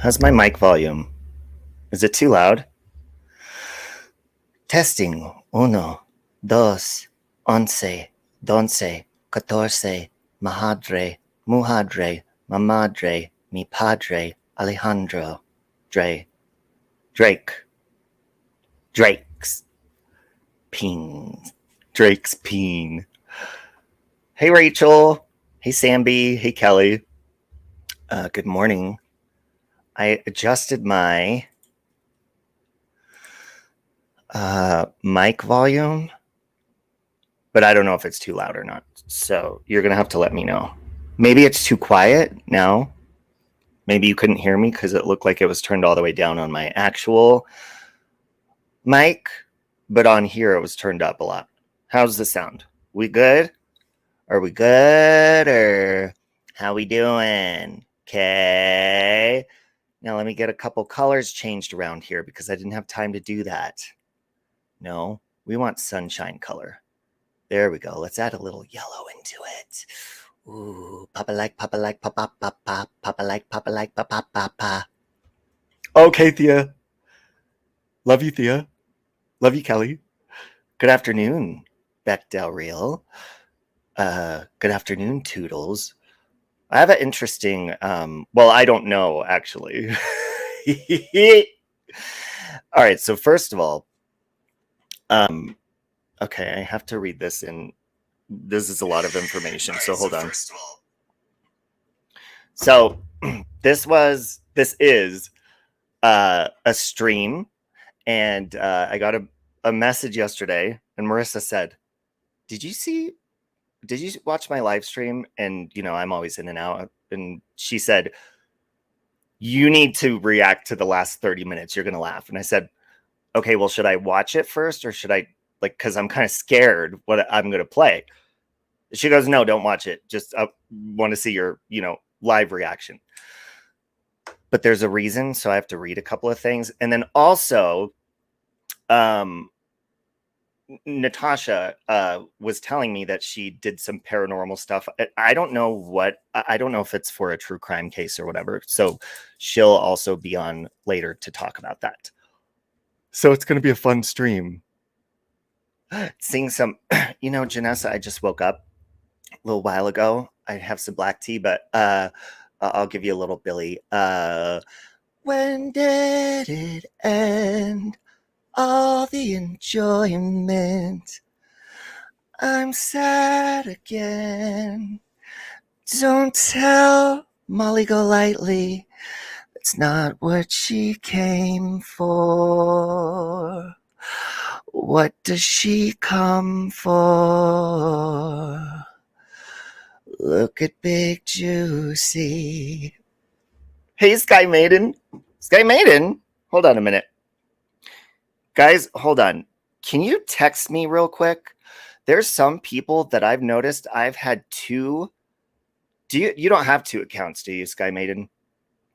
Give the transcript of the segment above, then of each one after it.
How's my mic volume? Is it too loud? Testing. Uno, dos, once, donce, catorce, mahadre, muhadre, mamadre, mi padre, Alejandro, Drake, Drake's peen. Drake's peen. Hey, Rachel. Hey, Samby. Hey, Kelly. Good morning. I adjusted my mic volume, but I don't know if it's too loud or not. So you're going to have to let me know. Maybe it's too quiet now. Maybe you couldn't hear me because it looked like it was turned all the way down on my actual mic, but on here it was turned up a lot. How's the sound? We good? Are we good, or how we doing? Okay. Now let me get a couple colors changed around here because I didn't have time to do that. No, we want sunshine color. There we go. Let's add a little yellow into it. Ooh, papa like, papa like, papa, papa, papa like, papa like, papa, papa. Okay, Thea. Love you, Thea. Love you, Kelly. Good afternoon, Beck Del Real. Good afternoon, Toodles. I have an interesting, well, I don't know, actually. All right, so first of all, okay, I have to read this in, this is a lot of information, so hold on. So this is a stream, and I got a message yesterday, and Marissa said, did you watch my live stream? And, you know, I'm always in and out. And she said, you need to react to the last 30 minutes. You're going to laugh. And I said, okay, well, should I watch it first, or should I, like, because I'm kind of scared what I'm going to play. She goes, no, don't watch it. Just want to see your, you know, live reaction. But there's a reason. So I have to read a couple of things. And then also, Natasha was telling me that she did some paranormal stuff. I don't know if it's for a true crime case or whatever. So she'll also be on later to talk about that. So it's going to be a fun stream. Seeing some, you know, Janessa, I just woke up a little while ago. I have some black tea, but I'll give you a little Billy. When did it end? All the enjoyment. I'm sad again. Don't tell Molly Golightly. It's not what she came for. What does she come for? Look at Big Juicy. Hey, Sky Maiden. Sky Maiden. Hold on a minute. Guys, hold on. Can you text me real quick? There's some people that I've noticed I've had two. You don't have two accounts, do you, Sky Maiden?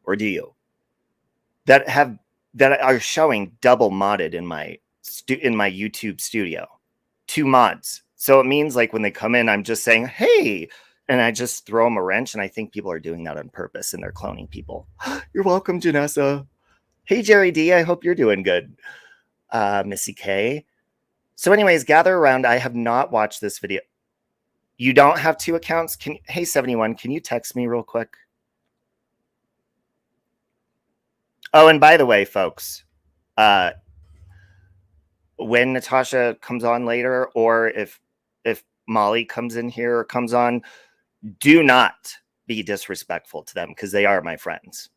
Or do you? That are showing double modded in my YouTube studio. 2 mods. So it means like when they come in, I'm just saying, hey, and I just throw them a wrench, and I think people are doing that on purpose and they're cloning people. You're welcome, Janessa. Hey, Jerry D, I hope you're doing good. Missy K. So anyways, gather around. I have not watched this video. You don't have 2 accounts? Hey, 71, can you text me real quick? Oh, and by the way, folks, when Natasha comes on later, or if Molly comes in here or comes on, do not be disrespectful to them because they are my friends.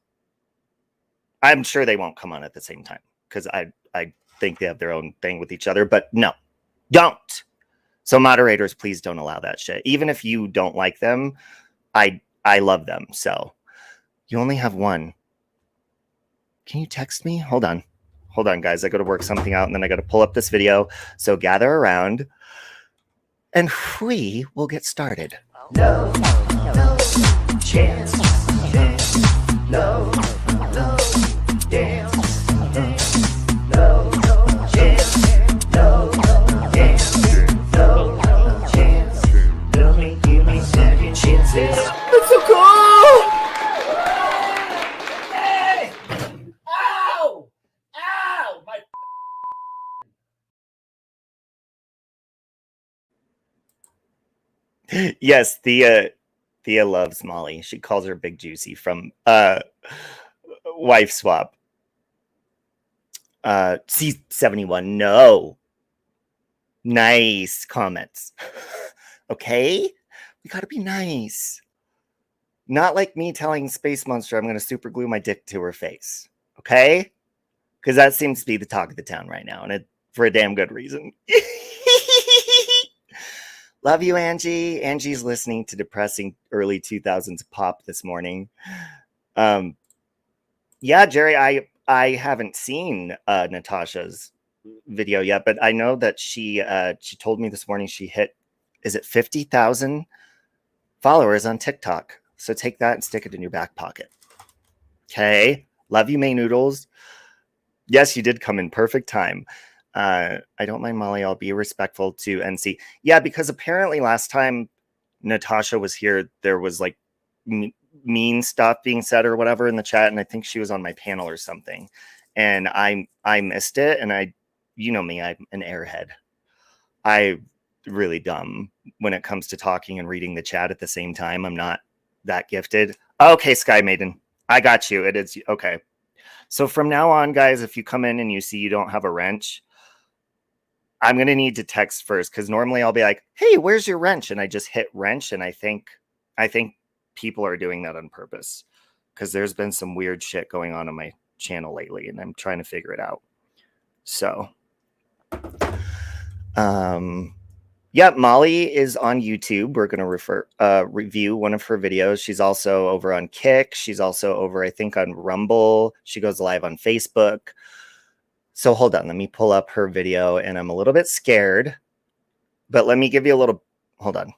I'm sure they won't come on at the same time because I think they have their own thing with each other, but no, don't. So moderators, please don't allow that shit. Even if you don't like them, I love them. So you only have 1. Can you text me? Hold on, guys. I got to work something out, and then I got to pull up this video. So gather around, and we will get started. No chance, no dance. It's so cool! Hey! Yes, Thea loves Molly. She calls her Big Juicy from Wife Swap. C71. No. Nice comments. Okay? We gotta be nice. Not like me telling Space Monster I'm gonna super glue my dick to her face. Okay? Because that seems to be the talk of the town right now, and for a damn good reason. Love you, Angie. Angie's listening to depressing early 2000s pop this morning. Yeah, Jerry, I haven't seen Natasha's video yet, but I know that she told me this morning she hit, is it 50,000 followers on TikTok? So take that and stick it in your back pocket. Okay. Love you, May Noodles. Yes, you did come in perfect time. I don't mind Molly. I'll be respectful to NC. Yeah, because apparently last time Natasha was here, there was like mean stuff being said or whatever in the chat, and I think she was on my panel or something, and I missed it. And you know me, I'm an airhead. I really dumb when it comes to talking and reading the chat at the same time. I'm not that gifted. Okay, Sky Maiden, I got you. It is okay. So from now on, guys, if you come in and you see you don't have a wrench, I'm going to need to text first, because normally I'll be like, hey, where's your wrench? And I just hit wrench. And I think people are doing that on purpose, because there's been some weird shit going on my channel lately, and I'm trying to figure it out. So, yeah, Molly is on YouTube. We're going to review one of her videos. She's also over on Kick. She's also over, I think, on Rumble. She goes live on Facebook. So hold on, let me pull up her video, and I'm a little bit scared, but let me give you a little, hold on.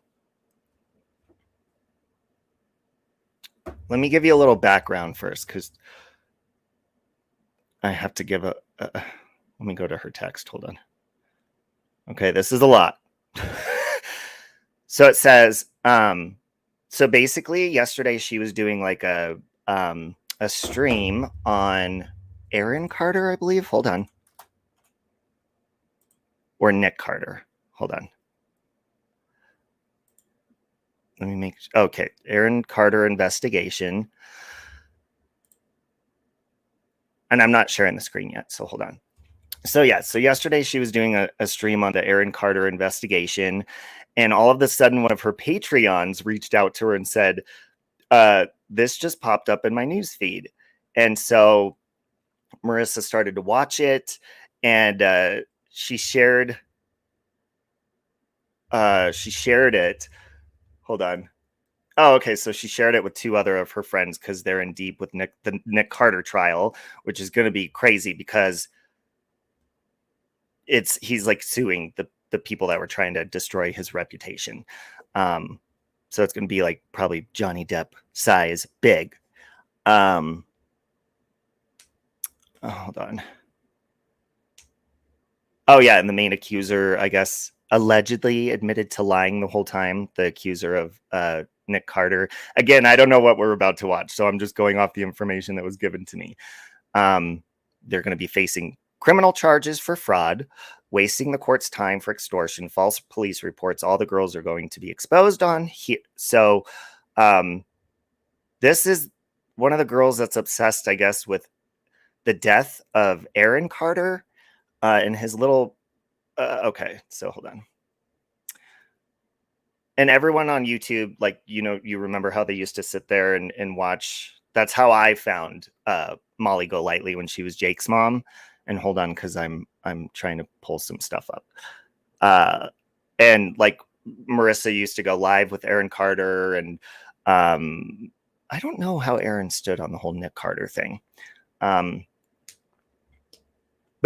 Let me give you a little background first, because I have to give let me go to her text, hold on. Okay, this is a lot. So it says, so basically yesterday she was doing like a stream on Aaron Carter, I believe. Hold on. Or Nick Carter. Hold on. Let me make, okay. Aaron Carter investigation. And I'm not sharing the screen yet, so hold on. So yeah, so yesterday she was doing a stream on the Aaron Carter investigation, and all of a sudden one of her Patreons reached out to her and said, this just popped up in my news feed. And so Marissa started to watch it, and she shared it. Hold on. Oh, okay. So she shared it with two other of her friends, because they're in deep with the Nick Carter trial, which is going to be crazy, because he's like suing the people that were trying to destroy his reputation. So it's going to be like probably Johnny Depp size big. Oh, hold on. Oh yeah, and the main accuser, I guess, allegedly admitted to lying the whole time. The accuser of Nick Carter. Again, I don't know what we're about to watch, so I'm just going off the information that was given to me. They're going to be facing criminal charges for fraud, wasting the court's time for extortion, false police reports. All the girls are going to be exposed on here. So this is one of the girls that's obsessed, I guess, with the death of Aaron Carter and his little... okay, so hold on. And everyone on YouTube, like, you remember how they used to sit there and watch. That's how I found Molly Golightly when she was Jake's mom. And hold on, because I'm trying to pull some stuff up. And like Marissa used to go live with Aaron Carter, and I don't know how Aaron stood on the whole Nick Carter thing. But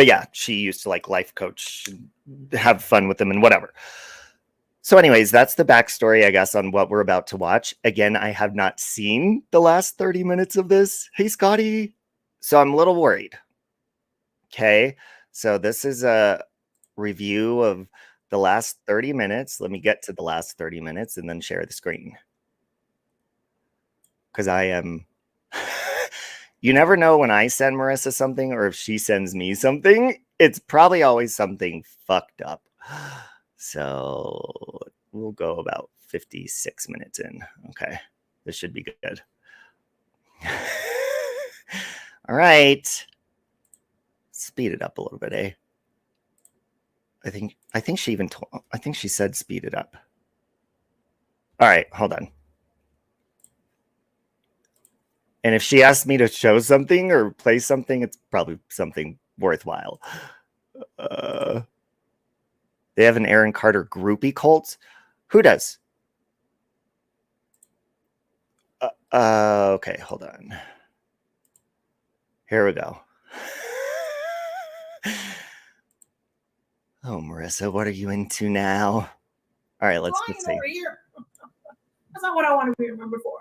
yeah, she used to like life coach, have fun with them and whatever. So anyways, that's the backstory, I guess, on what we're about to watch. Again, I have not seen the last 30 minutes of this. Hey, Scotty. So I'm a little worried. Okay. So this is a review of the last 30 minutes. Let me get to the last 30 minutes and then share the screen. Because I am... You never know when I send Marissa something or if she sends me something. It's probably always something fucked up. So we'll go about 56 minutes in. Okay, this should be good. All right, speed it up a little bit, eh? I think she even told. I think she said speed it up. All right, hold on. And if she asks me to show something or play something, it's probably something worthwhile. They have an Aaron Carter groupie cult. Who does? Okay, hold on. Here we go. Oh, Marissa, what are you into now? All right, let's just see. That's not what I want to be remembered for.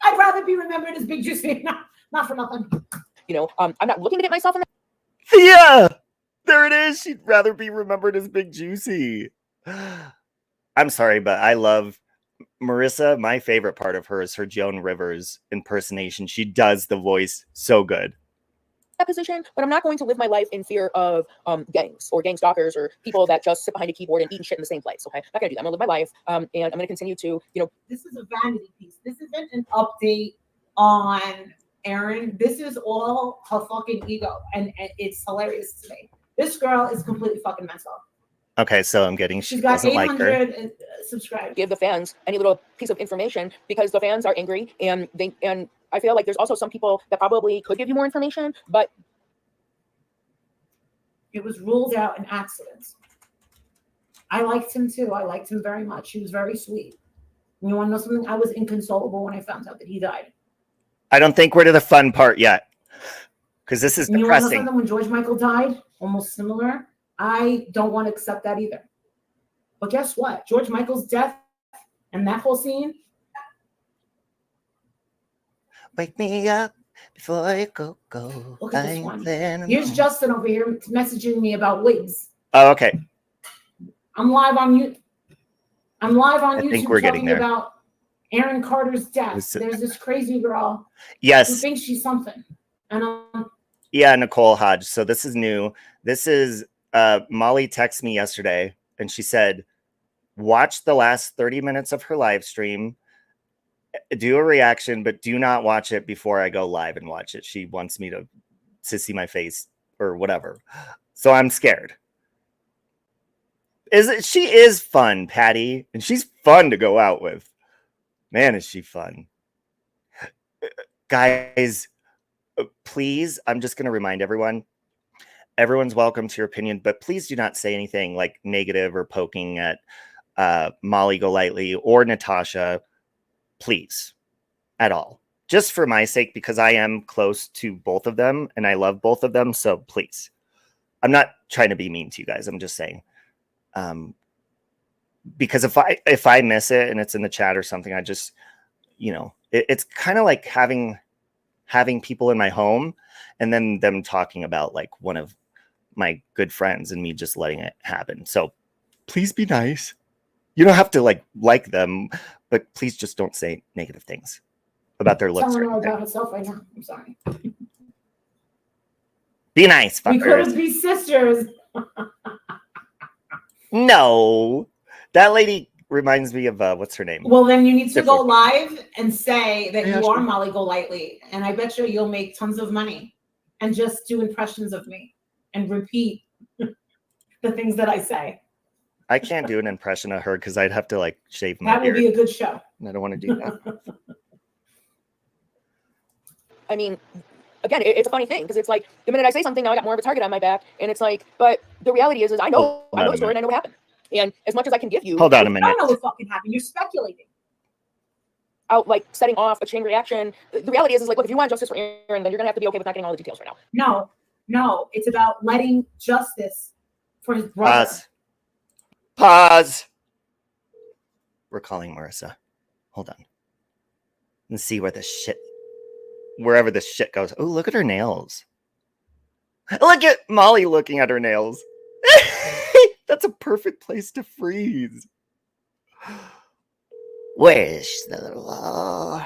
I'd rather be remembered as Big Juicy, not for nothing. You know, I'm not looking to get myself in the... Yeah, there it is. She'd rather be remembered as Big Juicy. I'm sorry, but I love Marissa. My favorite part of her is her Joan Rivers impersonation. She does the voice so good. That position, but I'm not going to live my life in fear of gangs or gang stalkers or people that just sit behind a keyboard and eat shit in the same place. Okay, I'm not gonna do that. I'm gonna live my life, and I'm gonna continue to, you know. This is a vanity piece. This isn't an update on Erin. This is all her fucking ego, and it's hilarious to me. This girl is completely fucking mental. Okay, so I'm getting she's got 800 subscribers. Give the fans any little piece of information because the fans are angry, and I feel like there's also some people that probably could give you more information, but it was ruled out an accident. I liked him too. I liked him very much. He was very sweet. You want to know something? I was inconsolable when I found out that he died. I don't think we're to the fun part yet, because this is depressing. You want to know something? When George Michael died, almost similar. I don't want to accept that either. But guess what? George Michael's death and that whole scene. Wake me up before I go. Look at this one. Here's Justin over here messaging me about wigs. Oh, okay. I'm live on YouTube. I think YouTube we're getting talking there. about Aaron Carter's death. There's this crazy girl. Yes. Who thinks she's something. And yeah, Nicole Hodge. So this is new. This is Molly texted me yesterday and she said, watch the last 30 minutes of her live stream, do a reaction, but do not watch it before I go live and watch it. She wants me to see my face or whatever. So I'm scared. She is fun, Patty, and she's fun to go out with. Man, is she fun. Guys, please, I'm just going to remind everyone, everyone's welcome to your opinion, but please do not say anything like negative or poking at Molly Golightly or Natasha, please, at all. Just for my sake, because I am close to both of them and I love both of them, so please. I'm not trying to be mean to you guys. I'm just saying. Because if I miss it and it's in the chat or something, I just, you know, it's kind of like having people in my home and then them talking about like one of my good friends and me just letting it happen. So please be nice. You don't have to like them, but please just don't say negative things about their looks. Telling her about herself right now. I'm sorry. Be nice, fuckers. We couldn't be sisters. No, that lady reminds me of what's her name? Well, then you need to go live and say that you are Molly Golightly, and I bet you'll make tons of money, and just do impressions of me and repeat the things that I say. I can't do an impression of her because I'd have to like shave my beard. That would be a good show. I don't want to do that. I mean, again, it's a funny thing because it's like the minute I say something, now I got more of a target on my back, and it's like, but the reality is I know the story and I know what happened. And as much as I can give you, hold on a minute. I don't know what fucking happened. You're speculating. Out like setting off a chain reaction. The reality is like, look, if you want justice for Aaron, then you're gonna have to be okay with not getting all the details right now. No, it's about letting justice for his brother. Pause. We're calling Marissa. Hold on. Let's see wherever this shit goes. Oh, look at her nails. Look at Molly looking at her nails. That's a perfect place to freeze. Where is the little...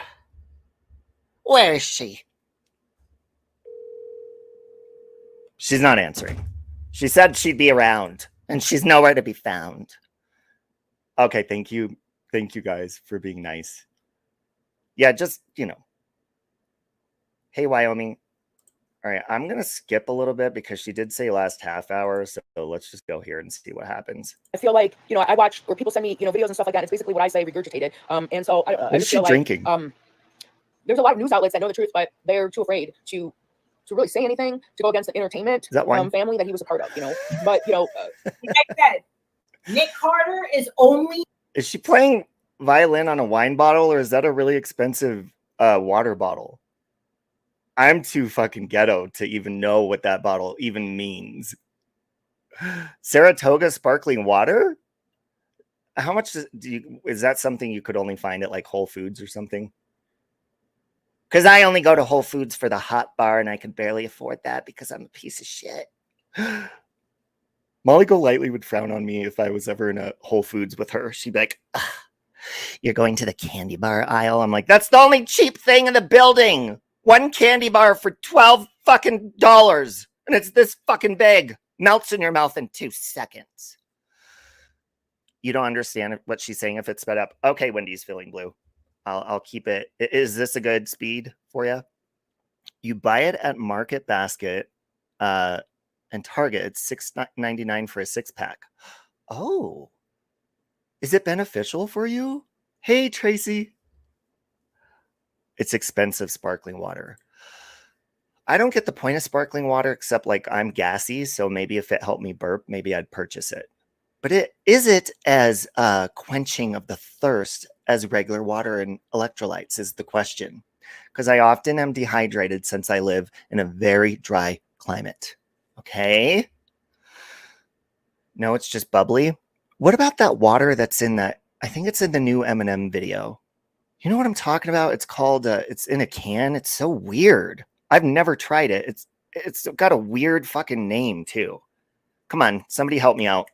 where is she? She's not answering. She said she'd be around, and she's nowhere to be found. Okay, thank you. Thank you guys for being nice. Yeah, just, you know. Hey, Wyoming. All right, I'm going to skip a little bit because she did say last half hour. So let's just go here and see what happens. I feel like, you know, I watch, or people send me, you know, videos and stuff like that. It's basically what I say regurgitated. And so I What is just she feel drinking? like, there's a lot of news outlets that know the truth, but they're too afraid to really say anything, to go against the entertainment Is that wine? family that he was a part of, you know. But, you know, like I said, Nick Carter is only. Is she playing violin on a wine bottle, or is that a really expensive water bottle? I'm too fucking ghetto to even know what that bottle even means. Saratoga sparkling water? How much is that something you could only find at like Whole Foods or something? Because I only go to Whole Foods for the hot bar and I can barely afford that because I'm a piece of shit. Molly Golightly would frown on me if I was ever in a Whole Foods with her. She'd be like, you're going to the candy bar aisle? I'm like, that's the only cheap thing in the building. One candy bar for $12 fucking dollars. And it's this fucking big. Melts in your mouth in 2 seconds. You don't understand what she's saying if it's sped up. Okay, Wendy's feeling blue. I'll keep it. Is this a good speed for you? You buy it at Market Basket and Target. It's $6.99 for a 6-pack. Oh. Is it beneficial for you? Hey, Tracy. It's expensive sparkling water. I don't get the point of sparkling water except like I'm gassy, so maybe if it helped me burp, maybe I'd purchase it. But is it as quenching of the thirst as regular water and electrolytes is the question. Because I often am dehydrated since I live in a very dry climate. Okay? No, it's just bubbly. What about that water that's in that? I think it's in the new Eminem video. You know what I'm talking about? It's called, it's in a can. It's so weird. I've never tried it. It's got a weird fucking name too. Come on, somebody help me out.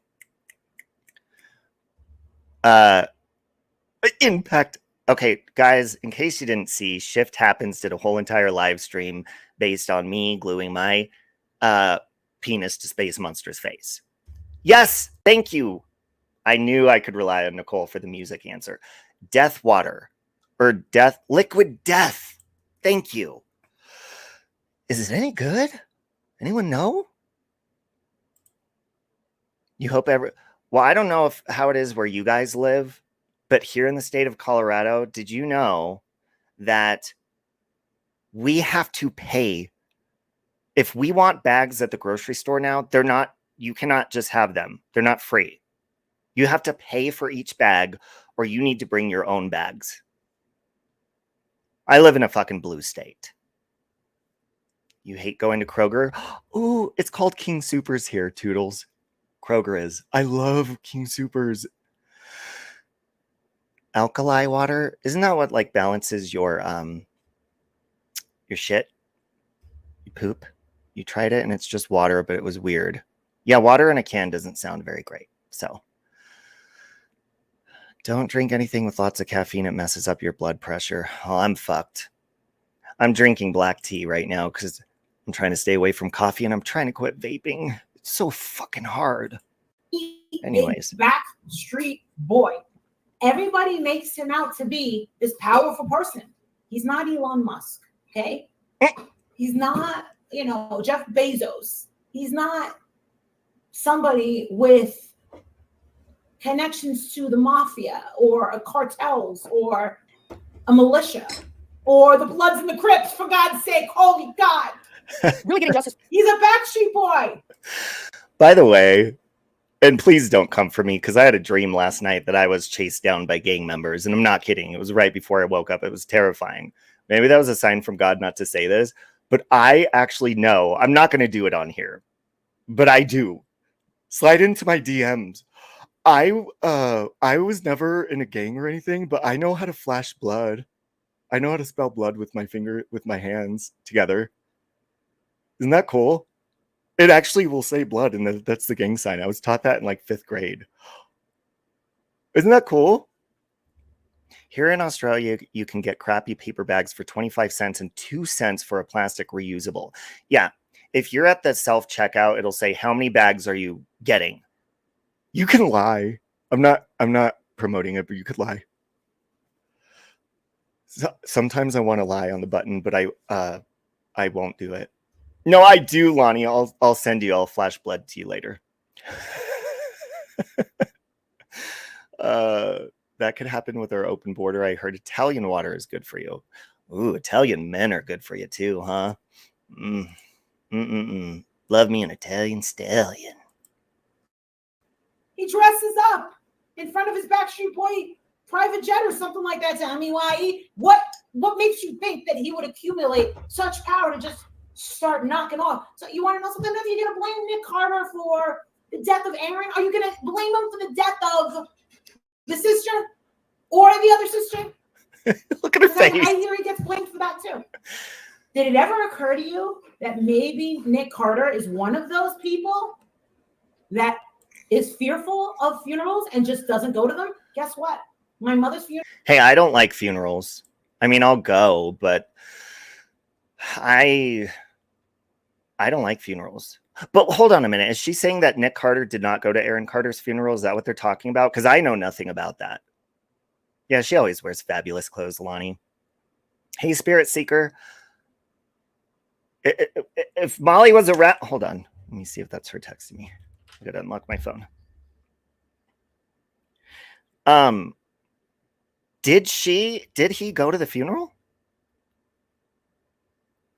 Impact. Okay, guys, in case you didn't see, Shift Happens did a whole entire live stream based on me gluing my penis to Space Monster's face. Yes, thank you. I knew I could rely on Nicole for the music answer. Death water or liquid death. Thank you. Is it any good? Anyone know? You hope well, I don't know how it is where you guys live, but here in the state of Colorado, did you know that we have to pay if we want bags at the grocery store now? You cannot just have them. They're not free. You have to pay for each bag, or you need to bring your own bags. I live in a fucking blue state. You hate going to Kroger? Ooh, it's called King Soopers here, Toodles. Kroger is. I love King Soopers. Alkali water? Isn't that what like balances your shit? You poop? You tried it and it's just water, but it was weird. Yeah, water in a can doesn't sound very great. So don't drink anything with lots of caffeine. It messes up your blood pressure. Oh, I'm fucked. I'm drinking black tea right now because I'm trying to stay away from coffee and I'm trying to quit vaping. It's so fucking hard. Anyways. Backstreet Boy. Everybody makes him out to be this powerful person. He's not Elon Musk, okay? He's not, Jeff Bezos. He's not somebody with connections to the mafia or a cartels or a militia or the Bloods and the Crips, for God's sake. Holy God. Really getting justice. He's a Backstreet Boy. By the way, and please don't come for me because I had a dream last night that I was chased down by gang members. And I'm not kidding. It was right before I woke up. It was terrifying. Maybe that was a sign from God not to say this. But I actually know. I'm not going to do it on here. But I do. Slide into my DMs. I was never in a gang or anything, but I know how to flash blood. I know how to spell blood with my hands together. Isn't that cool? It actually will say blood, and that's the gang sign. I was taught that in like 5th grade. Isn't that cool? Here in Australia, you can get crappy paper bags for 25 cents and 2 cents for a plastic reusable. Yeah, if you're at the self-checkout, it'll say, how many bags are you getting? You can lie. I'm not promoting it, but you could lie. Sometimes I want to lie on the button, but I won't do it. No, I do, Lonnie. I'll send you. I'll flash blood to you later. That could happen with our open border. I heard Italian water is good for you. Ooh, Italian men are good for you too, huh? Love me an Italian stallion. He dresses up in front of his Backstreet Boy private jet or something like that to MEYE. What makes you think that he would accumulate such power to just start knocking off? So you want to know something? Are you going to blame Nick Carter for the death of Aaron? Are you going to blame him for the death of the sister or the other sister? Look at her face. I hear he gets blamed for that too. Did it ever occur to you that maybe Nick Carter is one of those people that is fearful of funerals and just doesn't go to them? Guess what? My mother's funeral. Hey, I don't like funerals. I mean, I'll go, but I don't like funerals. But hold on a minute. Is she saying that Nick Carter did not go to Aaron Carter's funeral? Is that what they're talking about? Because I know nothing about that. Yeah, she always wears fabulous clothes, Lonnie. Hey, Spirit Seeker. If Molly was a rat, hold on. Let me see if that's her texting me. I gotta unlock my phone. Did he go to the funeral?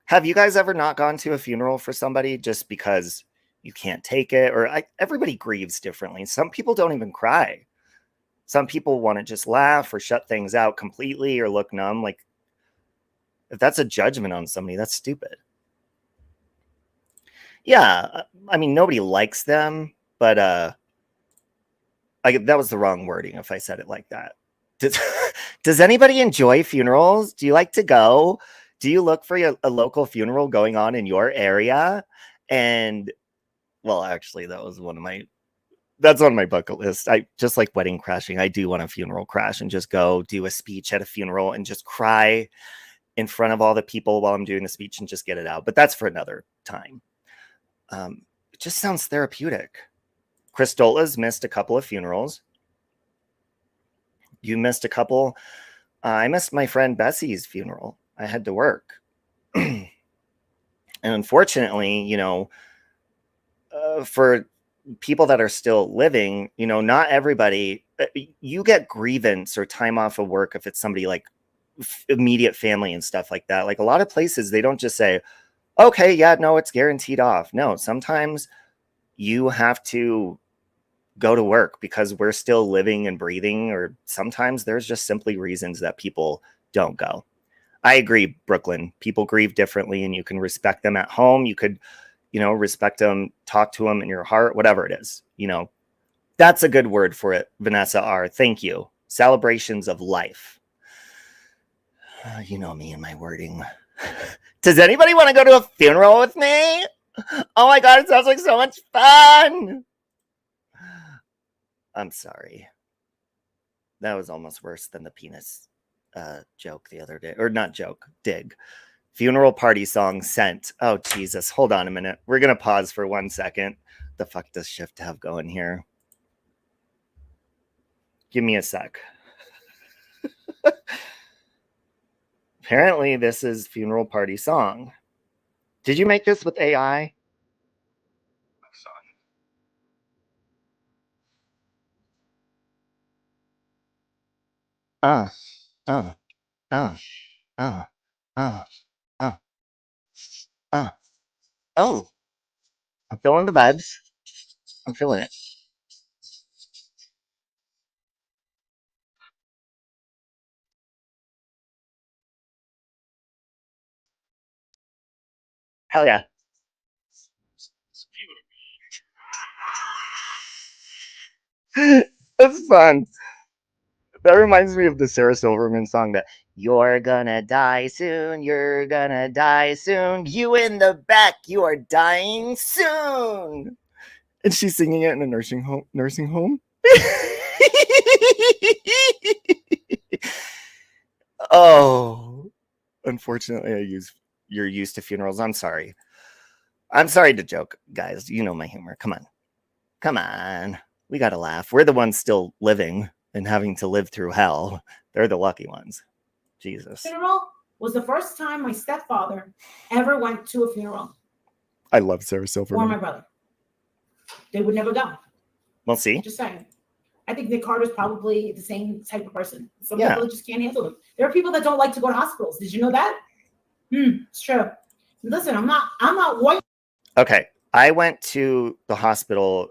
Have you guys ever not gone to a funeral for somebody just because you can't take it? Or everybody grieves differently. Some people don't even cry. Some people want to just laugh or shut things out completely or look numb. Like, if that's a judgment on somebody, that's stupid. Yeah, I mean, nobody likes them, but that was the wrong wording if I said it like that. Does anybody enjoy funerals? Do you like to go? Do you look for a local funeral going on in your area? And, well, actually, that's one of my bucket list. I just like wedding crashing. I do want a funeral crash and just go do a speech at a funeral and just cry in front of all the people while I'm doing the speech and just get it out. But that's for another time. It just sounds therapeutic. Cristola's missed a couple of funerals. You missed a couple. I missed my friend Bessie's funeral. I had to work. And unfortunately, for people that are still living, not everybody, you get grievance or time off of work if it's somebody like immediate family and stuff like that. Like a lot of places, they don't just say, okay, yeah, no, it's guaranteed off. No, sometimes you have to go to work because we're still living and breathing, or sometimes there's just simply reasons that people don't go. I agree, Brooklyn. People grieve differently and you can respect them at home. You could, respect them, talk to them in your heart, whatever it is. That's a good word for it, Vanessa R. Thank you. Celebrations of life. You know me and my wording. Does anybody want to go to a funeral with me? Oh my God, it sounds like so much fun. I'm sorry. That was almost worse than the penis joke the other day. Or not joke, dig. Funeral party song sent. Oh, Jesus. Hold on a minute. We're going to pause for 1 second. The fuck does Shift have going here? Give me a sec. Apparently, this is funeral party song. Did you make this with AI? Oh, oh, oh, oh, oh, oh, oh. Oh, I'm feeling the vibes. I'm feeling it. Hell yeah. That's fun. That reminds me of the Sarah Silverman song that you're gonna die soon, you're gonna die soon, you in the back, you are dying soon. And she's singing it in a nursing home. Oh, unfortunately, you're used to funerals. I'm sorry. I'm sorry to joke, guys. You know my humor. Come on. We gotta laugh. We're the ones still living. and having to live through hell. They're the lucky ones. Jesus. Funeral was the first time my stepfather ever went to a funeral. I love Sarah Or Silverman. my brother. They would never go. We'll see. Just saying. I think Nick Carter's probably the same type of person. Some Yeah. people just can't handle them. There are people that don't like to go to hospitals. Did you know that? It's true. Listen, I'm not white. Okay. I went to the hospital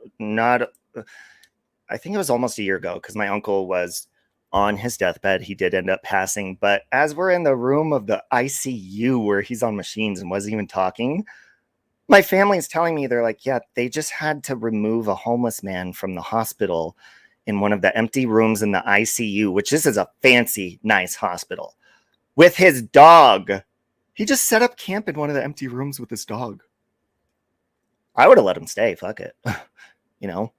I think it was almost a year ago because my uncle was on his deathbed. He did end up passing. But as we're in the room of the ICU where he's on machines and wasn't even talking, my family's telling me, they're like, yeah, they just had to remove a homeless man from the hospital in one of the empty rooms in the ICU, which this is a fancy, nice hospital, with his dog. He just set up camp in one of the empty rooms with his dog. I would have let him stay. Fuck it. You know?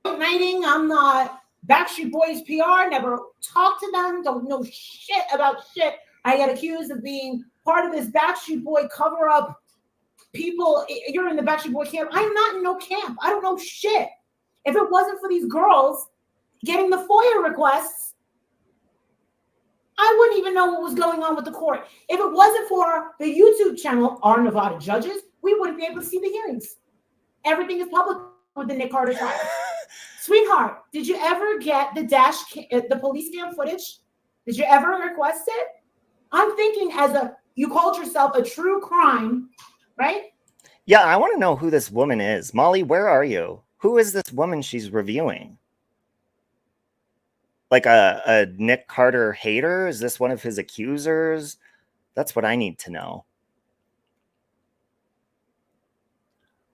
Knighting, I'm not Backstreet Boys PR, never talked to them, don't know shit about shit. I get accused of being part of this Backstreet Boy cover up. People, you're in the Backstreet Boy camp. I'm not in no camp. I don't know shit. If it wasn't for these girls getting the FOIA requests, I wouldn't even know what was going on with the court. If it wasn't for the YouTube channel, Our Nevada Judges, we wouldn't be able to see the hearings. Everything is public with the Nick Carter trial. Sweetheart, did you ever get the police cam footage? Did you ever request it? I'm thinking you called yourself a true crime, right? Yeah, I want to know who this woman is. Molly, where are you? Who is this woman she's reviewing? Like a Nick Carter hater? Is this one of his accusers? That's what I need to know.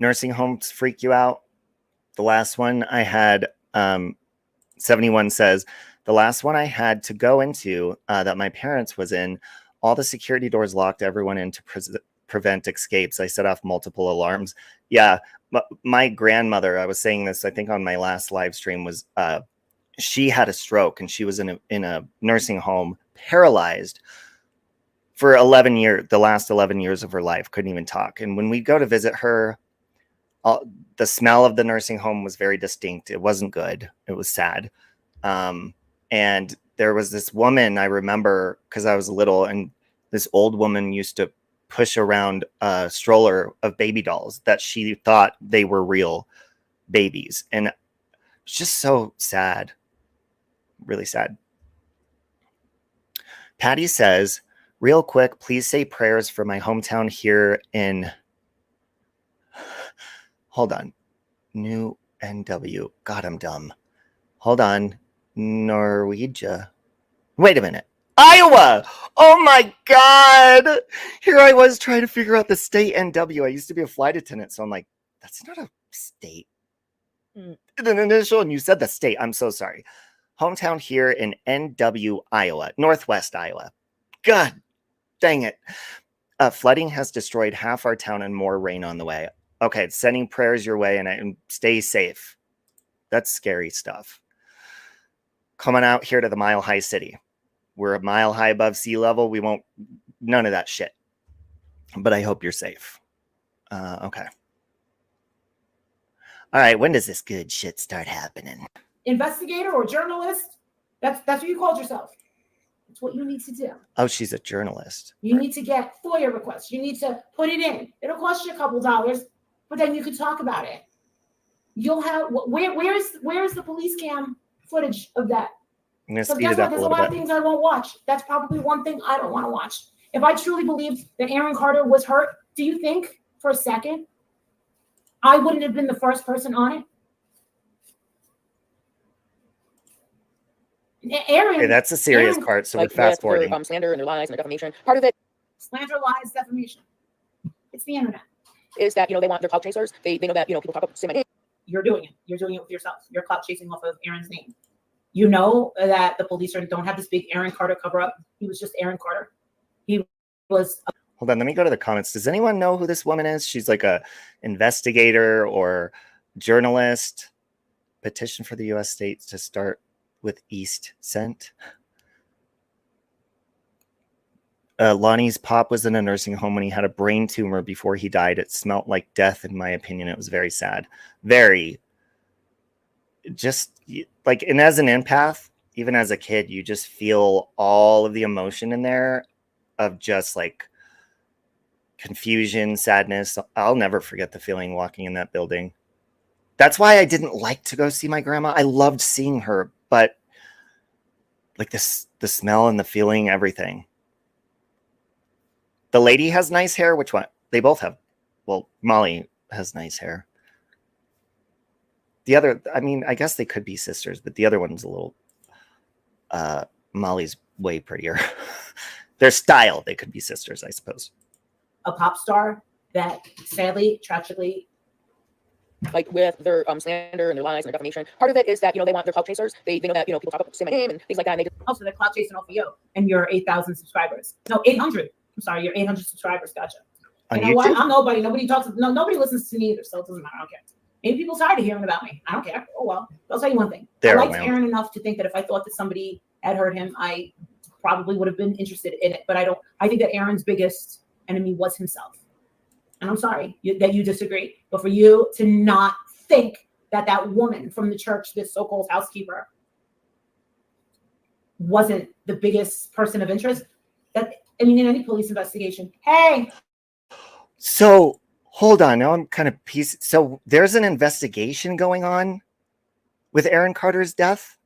Nursing homes freak you out? The last one I had, 71 says, the last one I had to go into that my parents was in, all the security doors locked everyone in to prevent escapes. I set off multiple alarms. Yeah, my grandmother, I was saying this, I think on my last live stream, was she had a stroke and she was in a nursing home, paralyzed for 11 years, the last 11 years of her life, couldn't even talk. And when we go to visit her, the smell of the nursing home was very distinct. It wasn't good. It was sad. And there was this woman I remember because I was little, and this old woman used to push around a stroller of baby dolls that she thought they were real babies. And it's just so sad. Really sad. Patty says, real quick, please say prayers for my hometown here in... Hold on. New NW. God, I'm dumb. Hold on. Norwegia. Wait a minute. Iowa! Oh my God! Here I was trying to figure out the state NW. I used to be a flight attendant, so I'm like, that's not a state. An initial, and you said the state. I'm so sorry. Hometown here in NW, Iowa. Northwest Iowa. God dang it. Flooding has destroyed half our town and more rain on the way. Okay, sending prayers your way and stay safe. That's scary stuff. Coming out here to the Mile High City. We're a mile high above sea level. We won't, none of that shit. But I hope you're safe. Okay. All right, when does this good shit start happening? Investigator or journalist, that's what you called yourself. That's what you need to do. Oh, she's a journalist. You need to get FOIA requests. You need to put it in. It'll cost you a couple dollars, but then you can talk about it. You'll have where's the police cam footage of that? I'm gonna So speed guess it what? up a There's a little lot of bit. things I won't watch. That's probably one thing I don't want to watch. If I truly believed that Aaron Carter was hurt, do you think for a second I wouldn't have been the first person on it? Aaron, Okay, that's the serious Aaron, part, so like we're fast with their, forwarding. slander and their lies and their defamation. Part of it slander, lies, defamation. It's the internet. is that, they want their clout chasers. They know that, people talk about the same. You're doing it. You're doing it with yourself. You're clout chasing off of Aaron's name. You know that the police don't have this big Aaron Carter cover up. He was just Aaron Carter. He was. Hold on, let me go to the comments. Does anyone know who this woman is? She's like a investigator or journalist. Petition for the U.S. states to start with East sent. Lonnie's pop was in a nursing home when he had a brain tumor before he died. It smelled like death, in my opinion. It was very sad. Very. just like, and as an empath, even as a kid, you just feel all of the emotion in there of just like confusion, sadness. I'll never forget the feeling walking in that building. That's why I didn't like to go see my grandma. I loved seeing her, but like this, the smell and the feeling, everything. The lady has nice hair. Which one? They both have. Well, Molly has nice hair. The other, I mean, I guess they could be sisters, but the other one's a little, Molly's way prettier. Their style, they could be sisters, I suppose. A pop star that sadly, tragically, like with their slander and their lies and their defamation. Part of it is that, you know, they want their clout chasers. They know that, you know, people talk about say my name and things like that. And they just also they're clout chasing off of you and your 8,000 subscribers. No, 800. I'm sorry, your 800 subscribers. Gotcha. On you know YouTube? what? I'm nobody. Nobody talks. No, nobody listens to me either, so it doesn't matter. I don't care. Maybe people tired of hearing about me. I don't care. Oh well. I'll tell you one thing. I liked Aaron enough to think that if I thought that somebody had hurt him, I probably would have been interested in it. But I don't. I think that Aaron's biggest enemy was himself. And I'm sorry that you disagree, but for you to not think that that woman from the church, this so-called housekeeper, wasn't the biggest person of interest, that, I mean, in any police investigation, hey. So hold on, now I'm kind of so there's an investigation going on with Aaron Carter's death?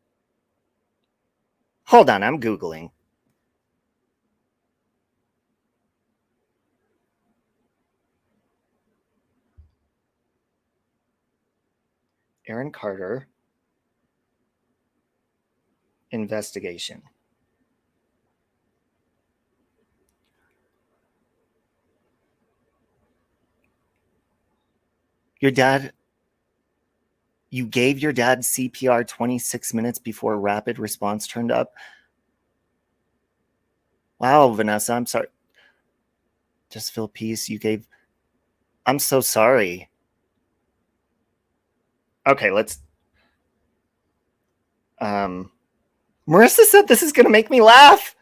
Hold on, I'm Googling. Aaron Carter investigation. Your dad, you gave your dad CPR 26 minutes before rapid response turned up. Wow, Vanessa, I'm sorry. Just feel peace. You gave, I'm so sorry. Okay, let's, Marissa said this is going to make me laugh.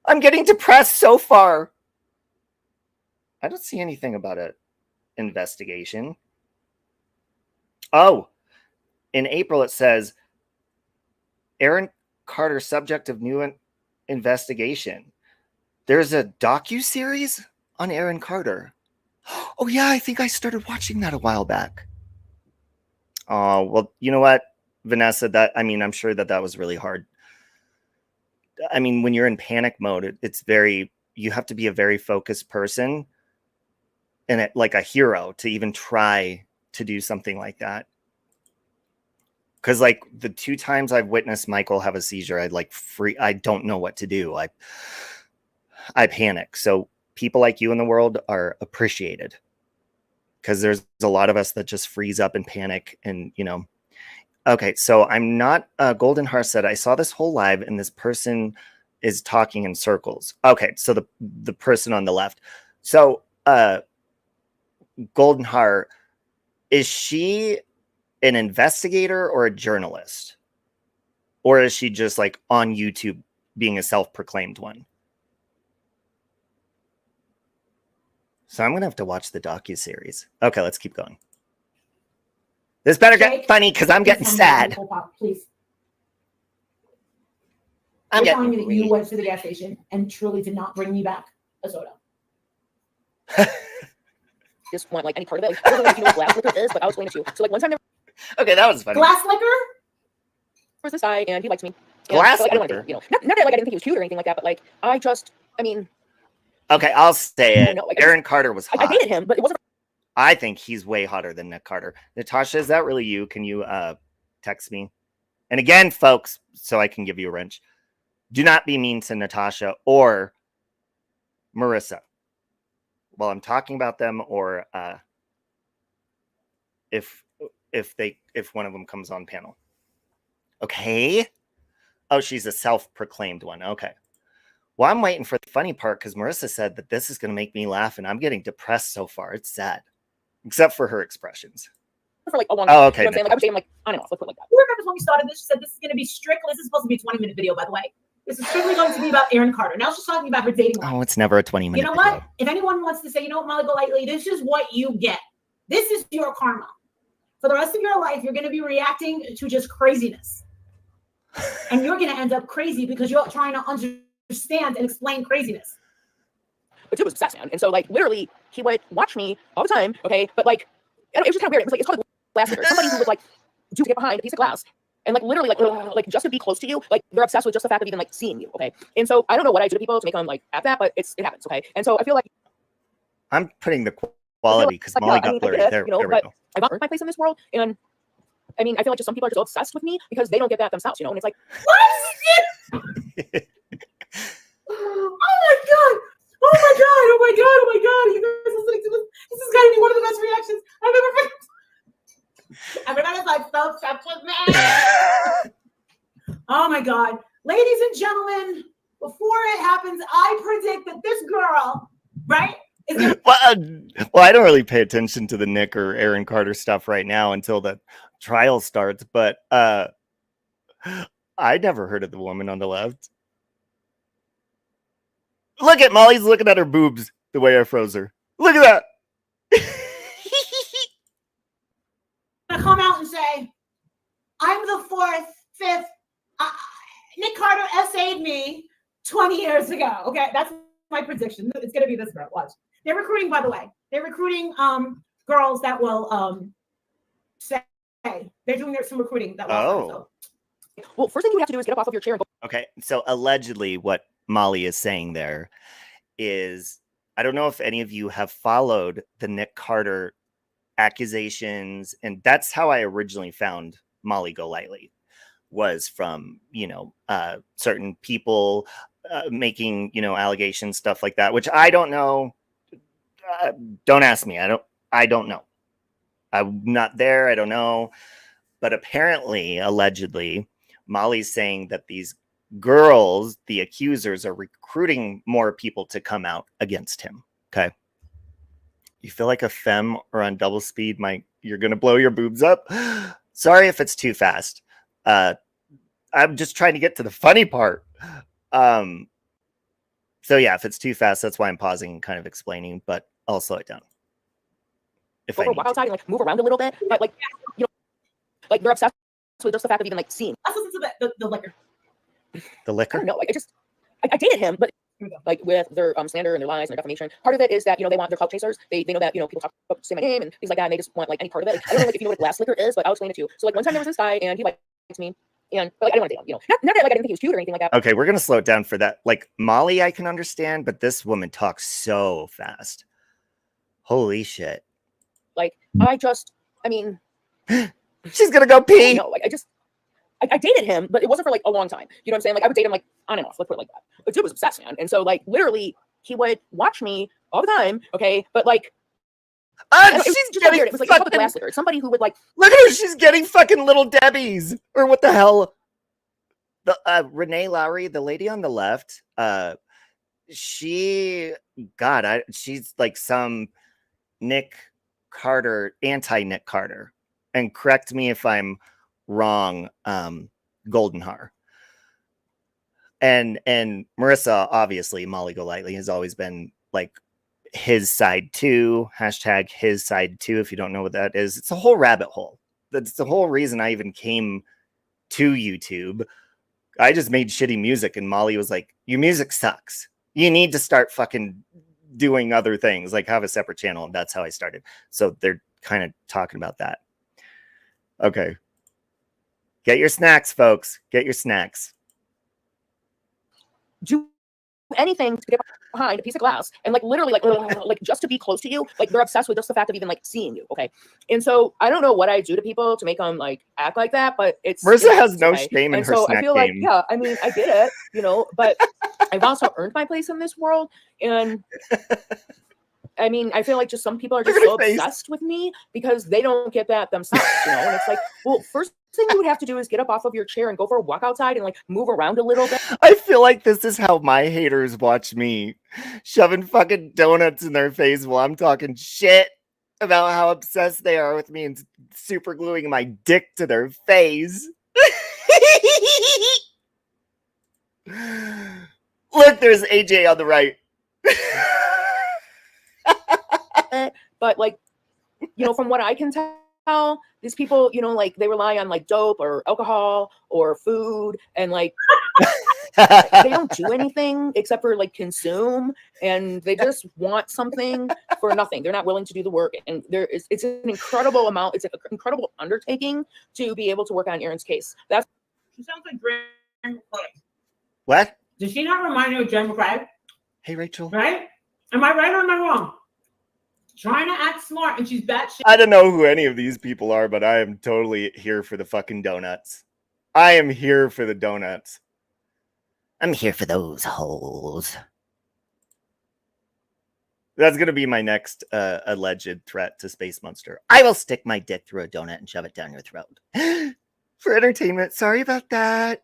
I'm getting depressed so far. I don't see anything about an investigation. Oh, in April, it says Aaron Carter, subject of new investigation. There's a docu-series on Aaron Carter. Oh, yeah, I think I started watching that a while back. Oh, well, you know what, Vanessa, that, I mean, I'm sure that that was really hard. I mean, when you're in panic mode, it's very, you have to be a very focused person and like a hero to even try to do something like that. Because like the 2 times I've witnessed Michael have a seizure, I don't know what to do. I panic. So people like you in the world are appreciated, because there's a lot of us that just freeze up and panic and, you know. Okay, so I'm not, Golden Heart said, I saw this whole live and this person is talking in circles. Okay, so the person on the left. So Golden Heart, is she an investigator or a journalist? Or is she just like on YouTube being a self-proclaimed one? So I'm going to have to watch the docuseries. Okay, let's keep going. This better get funny because I'm getting sad. Please. I'm telling me that getting you went to the gas station and truly did not bring me back a soda. just want like any part of it. Like, I don't know if you know what glass liquor is, but I'll explain it to you. So like one time there Okay, that was funny. Glass liquor? was this guy and he liked me. And Glass so, like, I don't liquor? want to, you know, not that like I didn't think he was cute or anything like that, but like I mean, Okay, I'll say it. know, like, Aaron Carter was hot. I dated him, but it wasn't. I think he's way hotter than Nick Carter. Natasha, is that really you? Can you text me? And again, folks, so I can give you a wrench, do not be mean to Natasha or Marissa while I'm talking about them, or if one of them comes on panel. Okay. Oh, she's a self-proclaimed one. Okay. Well, I'm waiting for the funny part because Marissa said that this is going to make me laugh, and I'm getting depressed so far. It's sad, except for her expressions. For like a long time. Oh, okay. You know what I'm saying? Like I would say, I'm like, on and off. Let's put it like that. You remember when we started this? She said this is going to be strictly. This is supposed to be a 20-minute video, by the way. This is strictly going to be about Aaron Carter. Now she's talking about her dating life. Oh, it's never a 20-minute You know video. what? If anyone wants to say, you know what, Molly Golightly, this is what you get. This is your karma For the rest of your life, you're going to be reacting to just craziness. And you're going to end up crazy because you're trying to understand and explain craziness. But dude was obsessed, man. And so, like, literally, he would watch me all the time, okay? But, like, it was just kind of weird. It was like, it's called glass licker. Somebody who would, like, do get behind a piece of glass and, like, literally, like, just to be close to you, like, they're obsessed with just the fact of even, like, seeing you, okay? And so, I don't know what I do to people to make them, like, at that, but it happens, okay? And so, I feel like I'm putting the quality because Molly got blurry. There we go. I've earned my place in this world, and I mean, I feel like just some people are just so obsessed with me because they don't get that themselves, you know? And it's like, what? Oh my god! Oh my god! Oh my god! Oh my god! You guys listening to this? This has got to be one of the best reactions I've ever heard. Everybody's like so obsessed with me. Oh my god, ladies and gentlemen! Before it happens, I predict that this girl, right? Well, I don't really pay attention to the Nick or Aaron Carter stuff right now until the trial starts, but I never heard of the woman on the left. Look at Molly's looking at her boobs the way I froze her. Look at that. I'm gonna come out and say, I'm the fourth, fifth. Nick Carter essayed me 20 years ago. Okay, that's my prediction. It's gonna be this girl. Watch. They're recruiting, by the way. They're recruiting girls that will say they're doing some recruiting that will. Oh. Well, first thing you have to do is get up off of your chair and go. Okay, so allegedly what Molly is saying there is, I don't know if any of you have followed the Nick Carter accusations, and that's how I originally found Molly Golightly, was from, you know, certain people making, you know, allegations, stuff like that, which I don't know. Don't ask me. I don't know. I'm not there. I don't know. But apparently, allegedly, Molly's saying that these girls, the accusers, are recruiting more people to come out against him. Okay. You feel like a femme or on double speed, you're going to blow your boobs up. Sorry if it's too fast. I'm just trying to get to the funny part. So yeah, if it's too fast, that's why I'm pausing and kind of explaining, but I'll slow it down. If I walk outside and like move around a little bit, but like, you know, like they're obsessed with just the fact of even like seeing. Let's listen to the liquor. The liquor? I don't know. Like I dated him, but like with their slander and their lies and their defamation, part of it is that, you know, they want their clout chasers. They know that, you know, people talk about, say my name and things like that, and they just want like any part of it. I don't know like if you know what glass liquor is, but I'll explain it to you. So like one time there was this guy and he liked me. And but, like I didn't want to date him, you know. Not that like I didn't think he was cute or anything like that. Okay, we're gonna slow it down for that. Like Molly, I can understand, but this woman talks so fast. Holy shit! Like I mean, she's gonna go pee. No, like I dated him, but it wasn't for like a long time. You know what I'm saying? Like I would date him like on and off. Let's put it like that. But dude was obsessed, man. And so like literally, he would watch me all the time. Okay, but like. She's just getting weird. It was like fucking, the glass liquor. Somebody who would like look at her. She's getting fucking little Debbie's, or what the hell? The Renee Lowry, the lady on the left, she's like some Nick Carter, anti-Nick Carter, and correct me if I'm wrong. Goldenhar and Marissa, obviously Molly Golightly has always been like his side too, hashtag his side too. If you don't know what that is, it's a whole rabbit hole. That's the whole reason I even came to YouTube. I just made shitty music and Molly was like, your music sucks. You need to start fucking doing other things, like have a separate channel. And that's how I started. So they're kind of talking about that. Okay. Get your snacks, folks. Get your snacks. Do anything to get behind a piece of glass and like literally like just to be close to you. Like they're obsessed with just the fact of even like seeing you. Okay. And so I don't know what I do to people to make them like act like that, but Marissa has no shame in her snack I feel game. like, yeah, I mean, I get it, you know, but I've also earned my place in this world. And I mean, I feel like just some people are just so obsessed with me because they don't get that themselves, you know? And it's like, well, first thing you would have to do is get up off of your chair and go for a walk outside and like move around a little bit. I feel like this is how my haters watch me, shoving fucking donuts in their face while I'm talking shit about how obsessed they are with me and super gluing my dick to their face. Look, there's AJ on the right. But like, you know, from what I can tell, how these people, you know, like they rely on like dope or alcohol or food, and like they don't do anything except for like consume, and they just want something for nothing. They're not willing to do the work, and it's an incredible amount. It's an incredible undertaking to be able to work on Aaron's case. That's She sounds like Jen McCrae. What? Does she not remind you of Jen McCrae? Hey, Rachel. Right? Am I right or am I wrong? Trying to act smart, and she's batshit. I don't know who any of these people are, but I am totally here for the fucking donuts. I am here for the donuts. I'm here for those holes. That's going to be my next alleged threat to Space Monster. I will stick my dick through a donut and shove it down your throat. For entertainment. Sorry about that.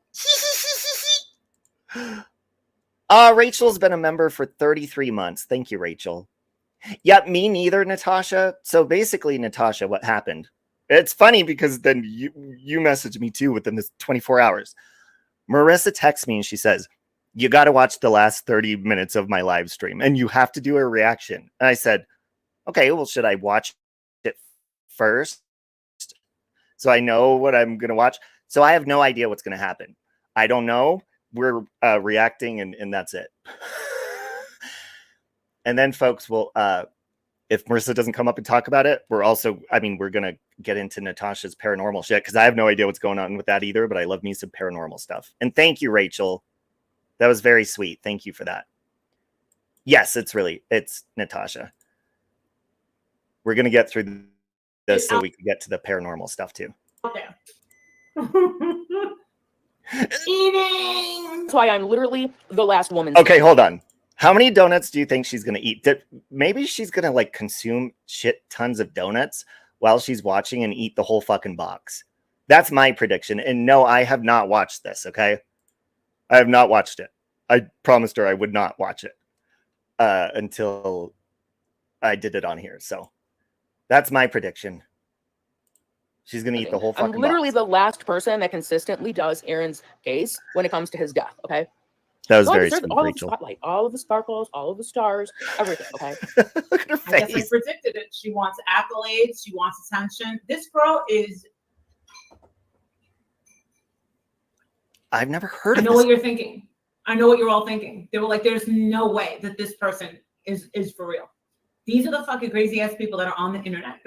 Rachel's been a member for 33 months. Thank you, Rachel. Yep, me neither, Natasha. So basically, Natasha, what happened? It's funny because then you messaged me too within this 24 hours. Marissa texts me and she says, you got to watch the last 30 minutes of my live stream and you have to do a reaction. And I said, okay, well, should I watch it first so I know what I'm going to watch? So I have no idea what's going to happen. I don't know. We're reacting and that's it. And then folks will, if Marissa doesn't come up and talk about it, we're going to get into Natasha's paranormal shit because I have no idea what's going on with that either, but I love me some paranormal stuff. And thank you, Rachel. That was very sweet. Thank you for that. Yes, it's Natasha. We're going to get through this so we can get to the paranormal stuff too. Okay. Eating. why I'm literally the last woman. Okay, hold on. How many donuts do you think she's going to eat? Maybe she's going to like consume shit tons of donuts while she's watching and eat the whole fucking box. That's my prediction. And no, I have not watched this, okay? I have not watched it. I promised her I would not watch it until I did it on here. So that's my prediction. She's going to eat the whole fucking I'm literally box. the last person that consistently does Aaron's case when it comes to his death, okay? That was So very deserves sweet, all Rachel. of the spotlight, all of the sparkles, all of the stars, everything, okay? Look at her I guess I face. predicted it. She wants accolades. She wants attention. This girl is. I've never heard I of know this. what you're thinking. I know what you're all thinking. They were like, "There's no way that this person is for real." These are the fucking crazy ass people that are on the internet.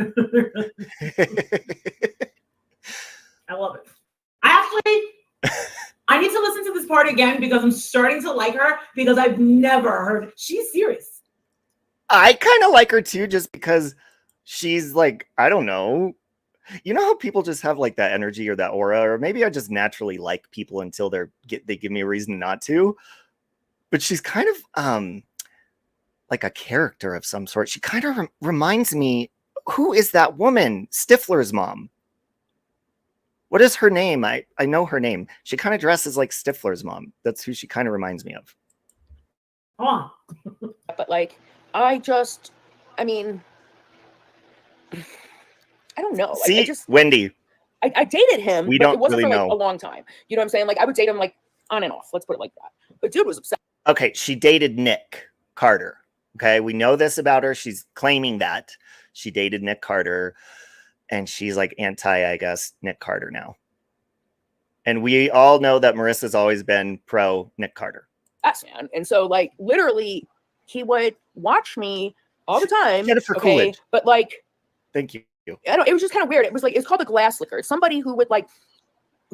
I love it. I need to listen to this part again because I'm starting to like her because I've never heard. She's serious. I kind of like her too, just because she's like, I don't know. You know how people just have like that energy or that aura, or maybe I just naturally like people until they give me a reason not to. But she's kind of like a character of some sort. She kind of reminds me, who is that woman? Stifler's mom. What is her name? I know her name. She kind of dresses like Stifler's mom. That's who she kind of reminds me of. Oh, But like, I mean, I don't know. See, Wendy. I dated him, We but don't it wasn't really for like know. a long time. You know what I'm saying? Like, I would date him like on and off. Let's put it like that. But dude was obsessed. Okay, she dated Nick Carter. Okay, we know this about her. She's claiming that she dated Nick Carter, and she's like anti, I guess, Nick Carter now. And we all know that Marissa's always been pro Nick Carter. Yes, man. And so, like, literally, he would watch me all the time. Jennifer okay, Coolidge. but like, Thank you. I don't. It was just kind of weird. It was like it's called a glass licker. It's somebody who would like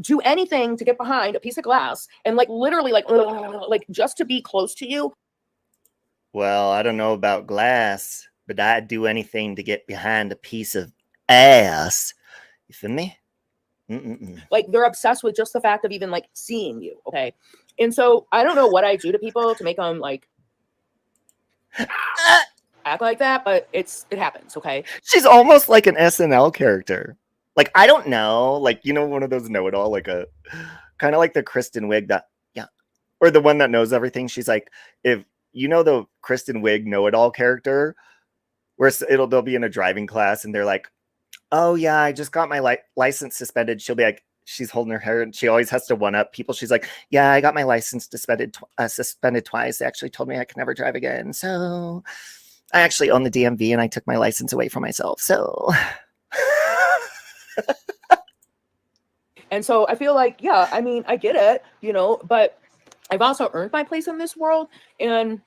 do anything to get behind a piece of glass and like literally like just to be close to you. Well, I don't know about glass, but I'd do anything to get behind a piece of ass. You feel me? Like they're obsessed with just the fact of even like seeing you. Okay, and so I don't know what I do to people to make them like act like that, but it happens. Okay, She's almost like an SNL character. Like, I don't know, like, you know, one of those know-it-all, like a kind of like the Kristen Wiig or the one that knows everything. She's like, if you know the Kristen Wiig know-it-all character, where they'll be in a driving class and they're like, oh yeah, I just got my license suspended. She'll be like, she's holding her hair and she always has to one up people. She's like, yeah, I got my license suspended twice. They actually told me I could never drive again. So I actually own the DMV and I took my license away from myself. So And so I feel like, yeah, I mean, I get it, you know, but I've also earned my place in this world. And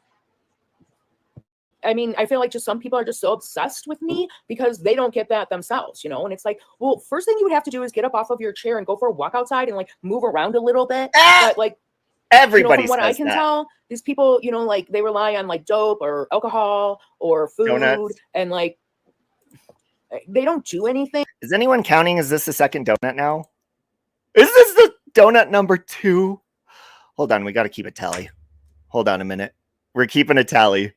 I mean, I feel like just some people are just so obsessed with me because they don't get that themselves, you know? And it's like, well, first thing you would have to do is get up off of your chair and go for a walk outside and like move around a little bit. But like, Everybody you know, from what I can tell, these people, you know, like they rely on like dope or alcohol or food Donuts. and like they don't do anything. Is anyone counting? Is this the second donut now? Is this the donut number 2? Hold on, we got to keep a tally. Hold on a minute. We're keeping a tally.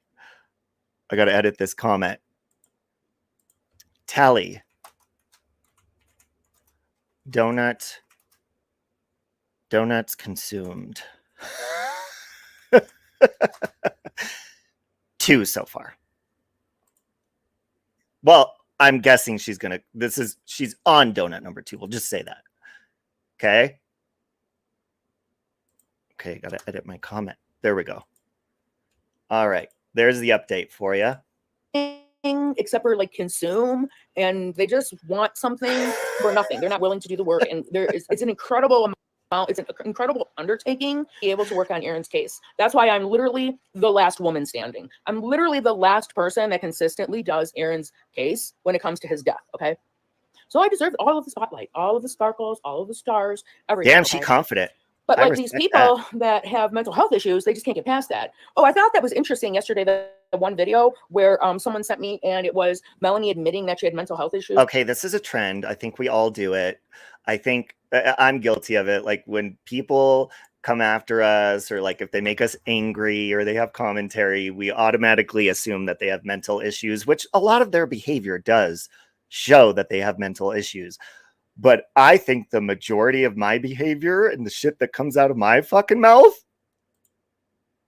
I got to edit this comment. Tally. Donuts consumed. 2 so far. Well, I'm guessing she's on donut number 2. We'll just say that. Okay. Okay, gotta edit my comment. There we go. All right. There's the update for you. Except for like consume, and they just want something for nothing. They're not willing to do the work, and it's an incredible amount. It's an incredible undertaking to be able to work on Aaron's case. That's why I'm literally the last woman standing. I'm literally the last person that consistently does Aaron's case when it comes to his death. Okay, so I deserve all of the spotlight, all of the sparkles, all of the stars, everything. Damn, okay? she confident. But like these people that have mental health issues, they just can't get past that. Oh, I thought that was interesting yesterday. The one video where someone sent me, and it was Melanie admitting that she had mental health issues. Okay, this is a trend. I think we all do it. I think I'm guilty of it. Like when people come after us, or like if they make us angry or they have commentary, we automatically assume that they have mental issues, which a lot of their behavior does show that they have mental issues. But I think the majority of my behavior and the shit that comes out of my fucking mouth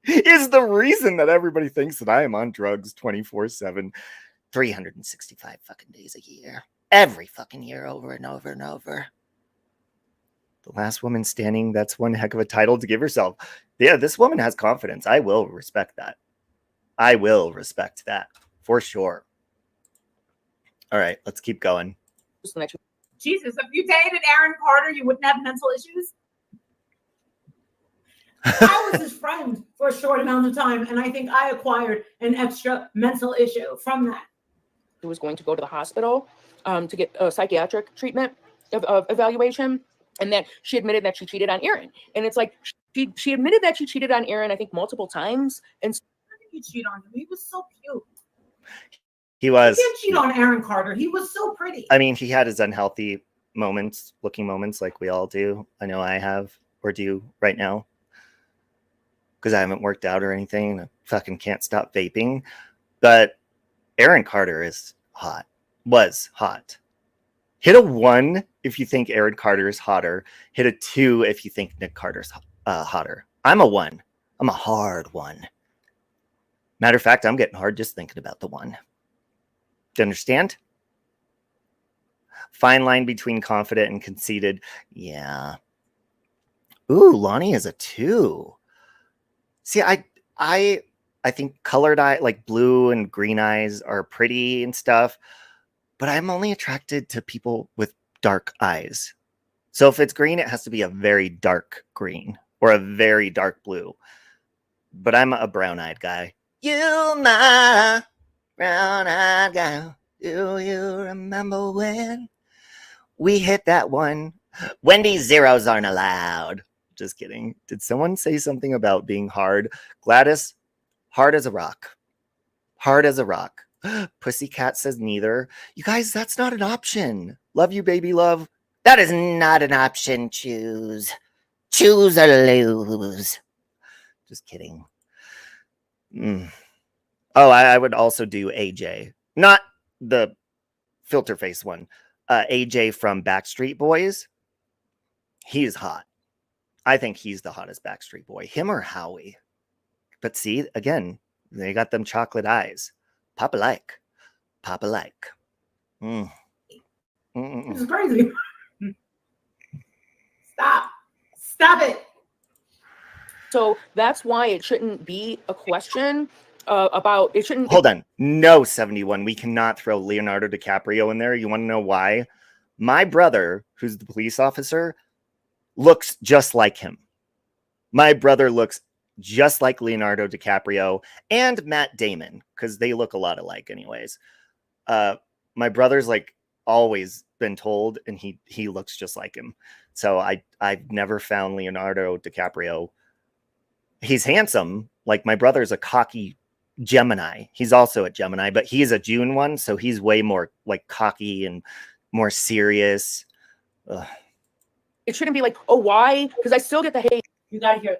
is the reason that everybody thinks that I am on drugs 24/7, 365 fucking days a year. Every fucking year, over and over and over. The last woman standing, that's one heck of a title to give herself. Yeah, this woman has confidence. I will respect that. I will respect that for sure. All right, let's keep going. Jesus, if you dated Aaron Carter, you wouldn't have mental issues. I was his friend for a short amount of time, and I think I acquired an extra mental issue from that. Who was going to go to the hospital to get a psychiatric treatment of evaluation, and that she admitted that she cheated on Aaron. And it's like she admitted that she cheated on Aaron, I think, multiple times. And how did you cheat on him? He was so cute. He was. He didn't cheat on Aaron Carter. He was so pretty. I mean, he had his unhealthy moments, looking moments, like we all do. I know I have, or do right now, because I haven't worked out or anything, and I fucking can't stop vaping. But Aaron Carter is hot. Was hot. Hit a 1 if you think Aaron Carter is hotter. Hit a 2 if you think Nick Carter's hotter. I'm a 1. I'm a hard 1. Matter of fact, I'm getting hard just thinking about the 1. Do you understand? Fine line between confident and conceited. Yeah. Ooh, Lonnie is a 2. See, I think colored eye, like blue and green eyes, are pretty and stuff, but I'm only attracted to people with dark eyes. So if it's green, it has to be a very dark green or a very dark blue. But I'm a brown-eyed guy. You my brown-eyed guy. Do you remember when we hit that one? Wendy's zeros aren't allowed. Just kidding. Did someone say something about being hard? Gladys, hard as a rock. Hard as a rock. Pussycat says neither. You guys, that's not an option. Love you, baby love. That is not an option. Choose. Choose or lose. Just kidding. Oh, I would also do AJ. Not the filter face one. AJ from Backstreet Boys. He's hot. I think he's the hottest Backstreet Boy. Him or Howie. But see, again, they got them chocolate eyes. Papa like. Papa like. This is crazy. Stop. Stop it. So that's why it shouldn't be a question about, it shouldn't. Hold on. No, 71. We cannot throw Leonardo DiCaprio in there. You want to know why? My brother, who's the police officer, looks just like him. My brother looks just like Leonardo DiCaprio and Matt Damon, because they look a lot alike anyways. My brother's like always been told, and he looks just like him. So I've never found Leonardo DiCaprio. He's handsome. Like, my brother's a cocky Gemini. He's also a Gemini, but he's a June one, so he's way more like cocky and more serious. Ugh. It shouldn't be like, oh, why? Because I still get the hate. You gotta hear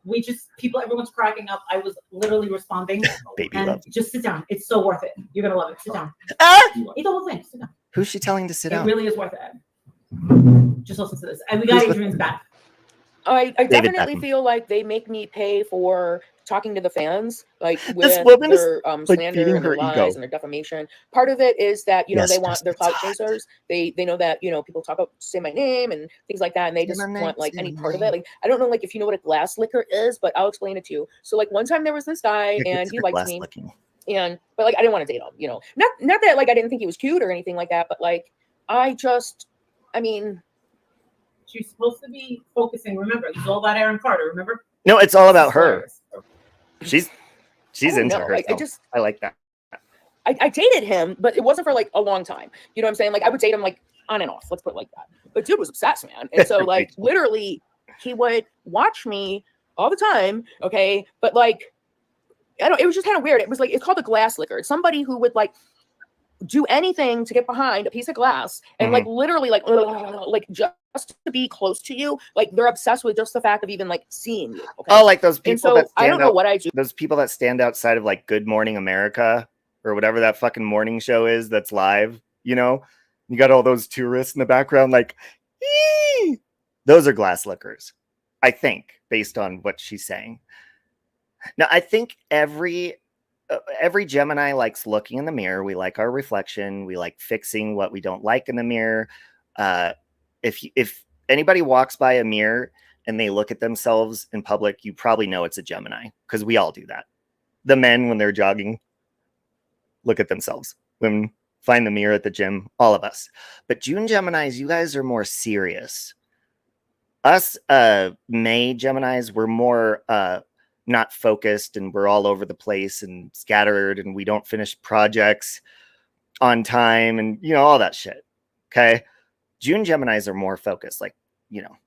this. Everyone's cracking up. I was literally responding. Baby and love. just sit down. It's so worth it. You're gonna love it. Sit down. Eat the whole thing. Sit down. Who's she telling to sit It down? really is worth it. Just listen to this. And we got Adrian's back. I definitely Beckham. feel like they make me pay for talking to the fans, like This with woman is, their like, slander feeding and their her lies ego. and their defamation. Part of it is that, you know, Yes, they want their clout it's hot. chasers. They know that, you know, people talk about, say my name and things like that, and they just want like any part of it. Like, I don't know, like, if you know what a glass licker is, but I'll explain it to you. So like, one time there was this guy and he liked me, but like, I didn't want to date him, you know, not that like I didn't think he was cute or anything like that, but like, She's supposed to be focusing. Remember, it's all about Aaron Carter. Remember? No, it's all about her. She's into know. herself. I like that. I dated him, but it wasn't for like a long time. You know what I'm saying? Like, I would date him like on and off. Let's put it like that. But dude was obsessed, man. And so like literally he would watch me all the time. Okay. But like, it was just kind of weird. It was like, it's called a glass licker. It's somebody who would like do anything to get behind a piece of glass and like literally like just to be close to you. Like, they're obsessed with just the fact of even like seeing you. Okay? Oh, like those people so that I don't know what I do. Those people that stand outside of like Good Morning America or whatever that fucking morning show is that's live, you know? You got all those tourists in the background, like, ee! Those are glass lickers, I think, based on what she's saying. Now, I think every Gemini likes looking in the mirror. We like our reflection. We like fixing what we don't like in the mirror. If anybody walks by a mirror and they look at themselves in public, you probably know it's a Gemini, because we all do that. The men, when they're jogging, look at themselves. Women find the mirror at the gym, all of us. But June Geminis, you guys are more serious. Us May Geminis, we're more not focused, and we're all over the place and scattered, and we don't finish projects on time, and you know, all that shit. Okay. June Geminis are more focused, like, you know,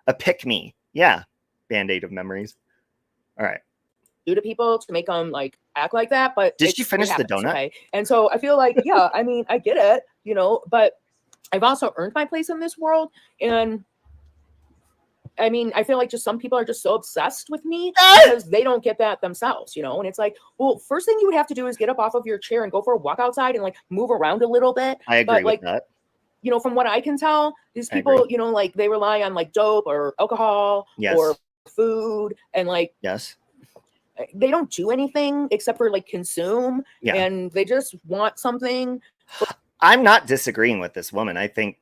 a pick me. Yeah. Band-Aid of memories. All right. Do to people to make them like act like that. But did you finish the donut? Okay? And so I feel like, yeah, I mean, I get it, you know, but I've also earned my place in this world. And I mean, I feel like just some people are just so obsessed with me because they don't get that themselves, you know? And it's like, well, first thing you would have to do is get up off of your chair and go for a walk outside and like move around a little bit. I agree with that. You know, from what I can tell, these people, you know, like they rely on like dope or alcohol or food, and like, they don't do anything except for like consume, and they just want something. I'm not disagreeing with this woman. I think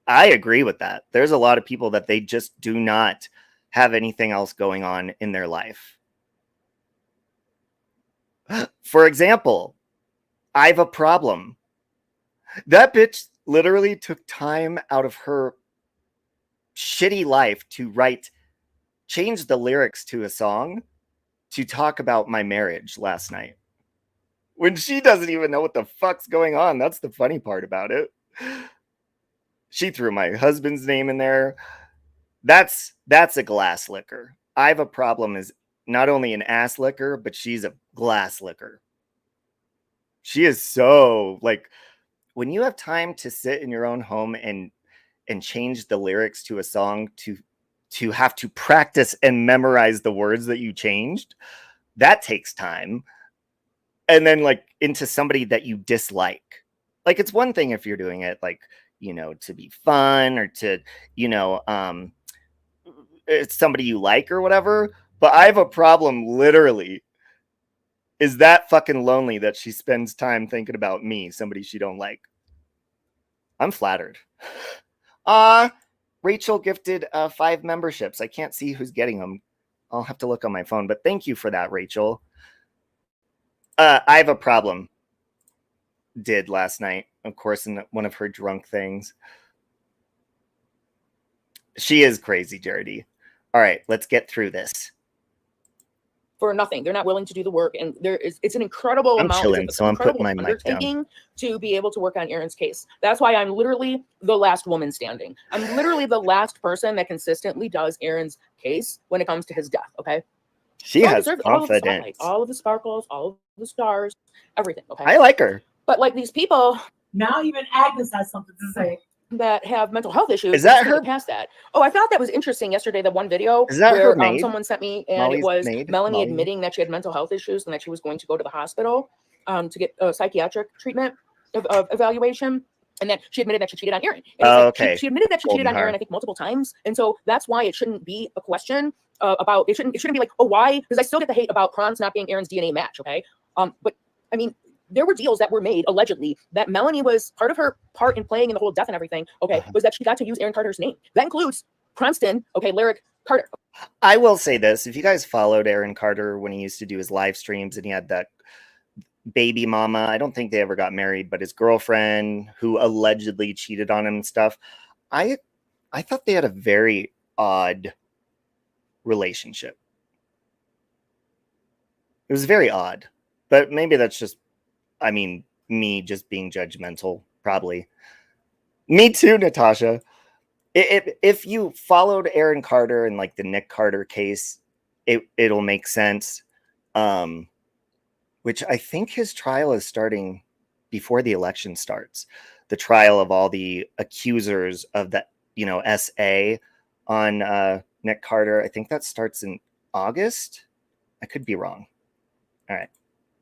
I agree with that. There's a lot of people that they just do not have anything else going on in their life. For example, I have a problem. That bitch literally took time out of her shitty life to change the lyrics to a song to talk about my marriage last night, when she doesn't even know what the fuck's going on. That's the funny part about it. She threw my husband's name in there. That's a glass licker. I have a problem is not only an ass licker, but she's a glass licker. She is so like, when you have time to sit in your own home and change the lyrics to a song to have to practice and memorize the words that you changed, that takes time. And then like into somebody that you dislike. Like, it's one thing if you're doing it like, you know, to be fun or to, you know, it's somebody you like or whatever. But I have a problem literally is that fucking lonely that she spends time thinking about me, somebody she don't like. I'm flattered. Rachel gifted 5 memberships. I can't see who's getting them. I'll have to look on my phone, but thank you for that, Rachel. I have a problem. Did last night. of course, in one of her drunk things. She is crazy, Jardy. All right, let's get through this. For nothing. They're not willing to do the work. And it's an incredible I'm amount. chilling, It's so an I'm putting incredible my mic down. undertaking to be able to work on Erin's case. That's why I'm literally the last woman standing. I'm literally the last person that consistently does Erin's case when it comes to his death, okay? She has all of the confidence. spotlight, all of the sparkles, all of the stars, everything, okay? I like her. But like these people Now even Agnes has something to say. that have mental health issues. Is that her? Past that. Oh, I thought that was interesting yesterday. The one video Is that where her maid? someone sent me, and Molly's it was maid? Melanie Molly? admitting that she had mental health issues and that she was going to go to the hospital to get psychiatric treatment of evaluation, and that she admitted that she cheated on Erin. And Oh, like, okay. She admitted that she cheated on Golden Erin, I think, multiple times, and so that's why it shouldn't be a question about it. Shouldn't be like, oh, why? Because I still get the hate about Kron's not being Erin's DNA match, okay? But I mean, there were deals that were made allegedly that Melanie was part of her part in playing in the whole death and everything. Okay, was that she got to use Erin Carter's name. That includes Cranston. Okay, Lyric Carter. I will say this: if you guys followed Aaron Carter when he used to do his live streams and he had that baby mama, I don't think they ever got married, but his girlfriend who allegedly cheated on him and stuff. I thought they had a very odd relationship. It was very odd, but maybe that's just, I mean, me just being judgmental, probably. Me too, Natasha. If you followed Aaron Carter and like the Nick Carter case, it'll make sense. Which I think his trial is starting before the election starts. The trial of all the accusers of the, SA on Nick Carter. I think that starts in August. I could be wrong. All right.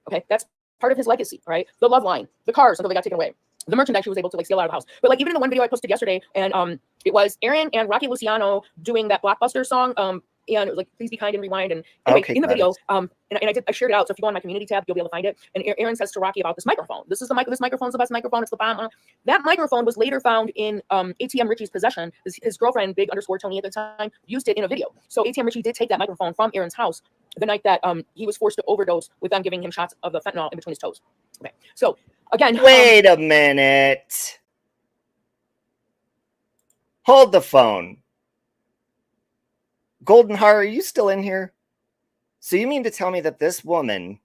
Okay, that's part of his legacy, right? The love line, the cars until they got taken away, the merchandise she was able to like steal out of the house. But like even in the one video I posted yesterday, and it was Erin and Rocky Luciano doing that Blockbuster song, and it was like "Please Be Kind and Rewind." And anyway, in the video, and I shared it out. So if you go on my community tab, you'll be able to find it. And Erin says to Rocky about this microphone. This is the This microphone's the best microphone. It's the bomb. That microphone was later found in ATM Richie's possession. His girlfriend, Big_Tony at the time, used it in a video. So ATM Richie did take that microphone from Erin's house the night that he was forced to overdose with them giving him shots of the fentanyl in between his toes. Okay, so again, wait a minute. Hold the phone. Golden Heart, are you still in here? So you mean to tell me that this woman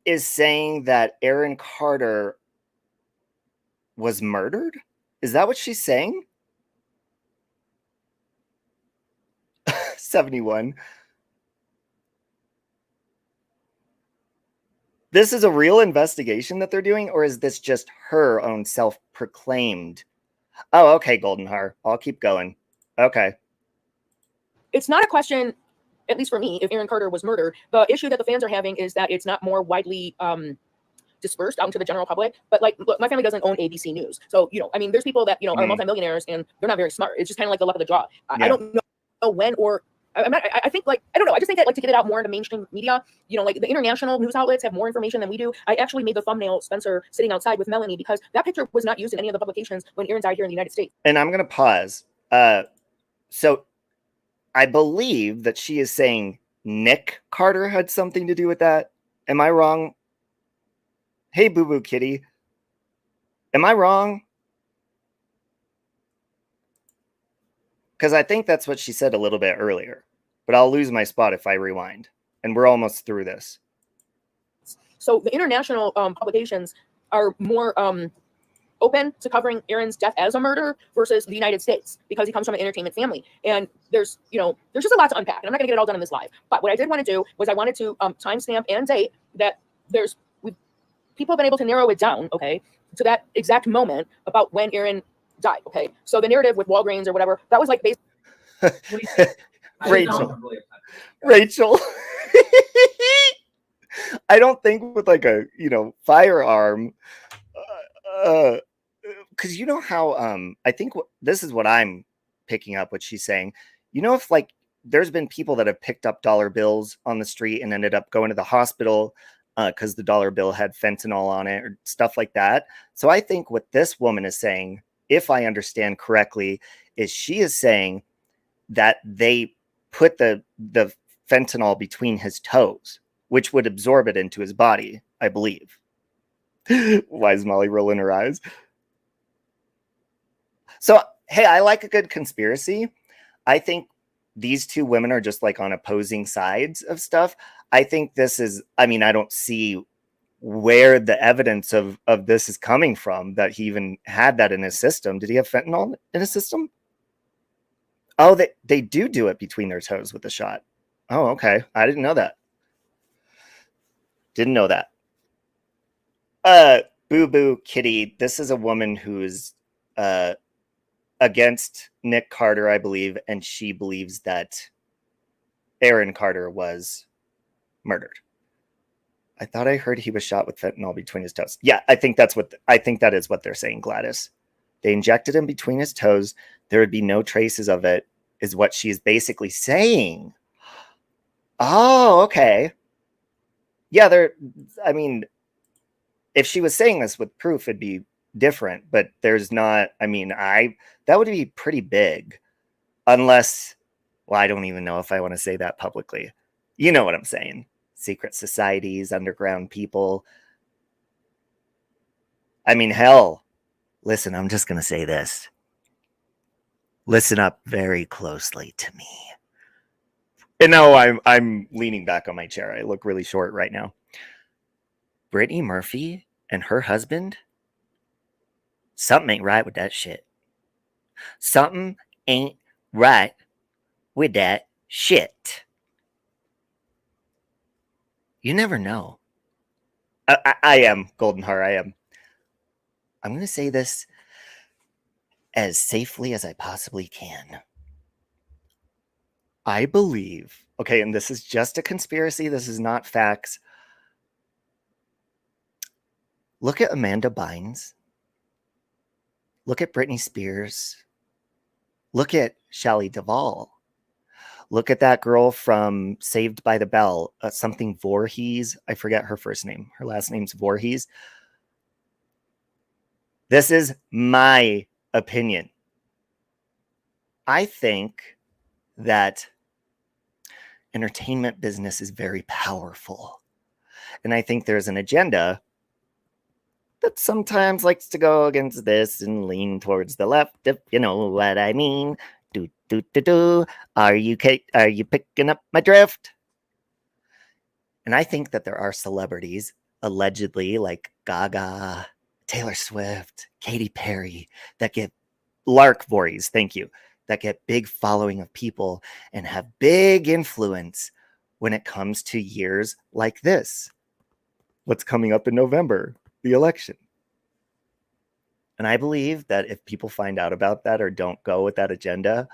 is saying that Aaron Carter was murdered? Is that what she's saying? 71. This is a real investigation that they're doing, or is this just her own self-proclaimed? Oh, okay, Golden Heart. I'll keep going. Okay. It's not a question, at least for me, if Aaron Carter was murdered. The issue that the fans are having is that it's not more widely dispersed out into the general public. But like, look, my family doesn't own ABC News. So, I mean, there's people that, are multimillionaires and they're not very smart. It's just kind of like the luck of the draw. I don't know when or I think like, I don't know. I just think that like to get it out more into mainstream media, like the international news outlets have more information than we do. I actually made the thumbnail Spencer sitting outside with Melanie because that picture was not used in any of the publications when Aaron died here in the United States. And I'm going to pause. So I believe that she is saying Nick Carter had something to do with that. Am I wrong? Hey, Boo Boo Kitty. Am I wrong? Because I think that's what she said a little bit earlier. But I'll lose my spot if I rewind. And we're almost through this. So the international publications are more open to covering Aaron's death as a murder versus the United States because he comes from an entertainment family. And there's just a lot to unpack. And I'm not going to get it all done in this live. But what I did want to do was I wanted to timestamp and date that people have been able to narrow it down, okay, to that exact moment about when Aaron died, okay? So the narrative with Walgreens or whatever, that was like basically... Rachel. I don't think with like a, firearm, because you know how, I think this is what I'm picking up what she's saying. If like there's been people that have picked up dollar bills on the street and ended up going to the hospital because the dollar bill had fentanyl on it or stuff like that. So I think what this woman is saying, if I understand correctly, is she is saying that they put the fentanyl between his toes, which would absorb it into his body, I believe. Why is Molly rolling her eyes? So, hey, I like a good conspiracy. I think these two women are just like on opposing sides of stuff. I think this is, I mean, I don't see where the evidence of this is coming from, that he even had that in his system. Did he have fentanyl in his system? Oh, they do it between their toes with the shot. Oh, okay. I didn't know that. Didn't know that. Boo Boo Kitty. This is a woman who's against Nick Carter, I believe, and she believes that Aaron Carter was murdered. I thought I heard he was shot with fentanyl between his toes. Yeah, I think that is what they're saying, Gladys. They injected him between his toes. There would be no traces of it, is what she's basically saying. Oh, okay. Yeah, I mean, if she was saying this with proof, it'd be different, but there's not, I mean, that would be pretty big. Unless, well, I don't even know if I want to say that publicly. You know what I'm saying. Secret societies, underground people. I mean, hell, listen, I'm just going to say this. Listen up very closely to me. And no, I'm leaning back on my chair. I look really short right now. Brittany Murphy and her husband, something ain't right with that shit. Something ain't right with that shit. You never know. I am, Golden Heart, I am. I'm going to say this as safely as I possibly can. I believe, okay, and this is just a conspiracy, this is not facts. Look at Amanda Bynes. Look at Britney Spears. Look at Shelley Duvall. Look at that girl from Saved by the Bell, something Voorhees. I forget her first name. Her last name's Voorhees. This is my opinion. I think that entertainment business is very powerful. And I think there's an agenda that sometimes likes to go against this and lean towards the left, if you know what I mean. Are you picking up my drift? And I think that there are celebrities, allegedly, like Gaga, Taylor Swift, Katy Perry, that get Lark Voorhees, thank you, that get big following of people and have big influence when it comes to years like this. What's coming up in November? The election. And I believe that if people find out about that or don't go with that agenda,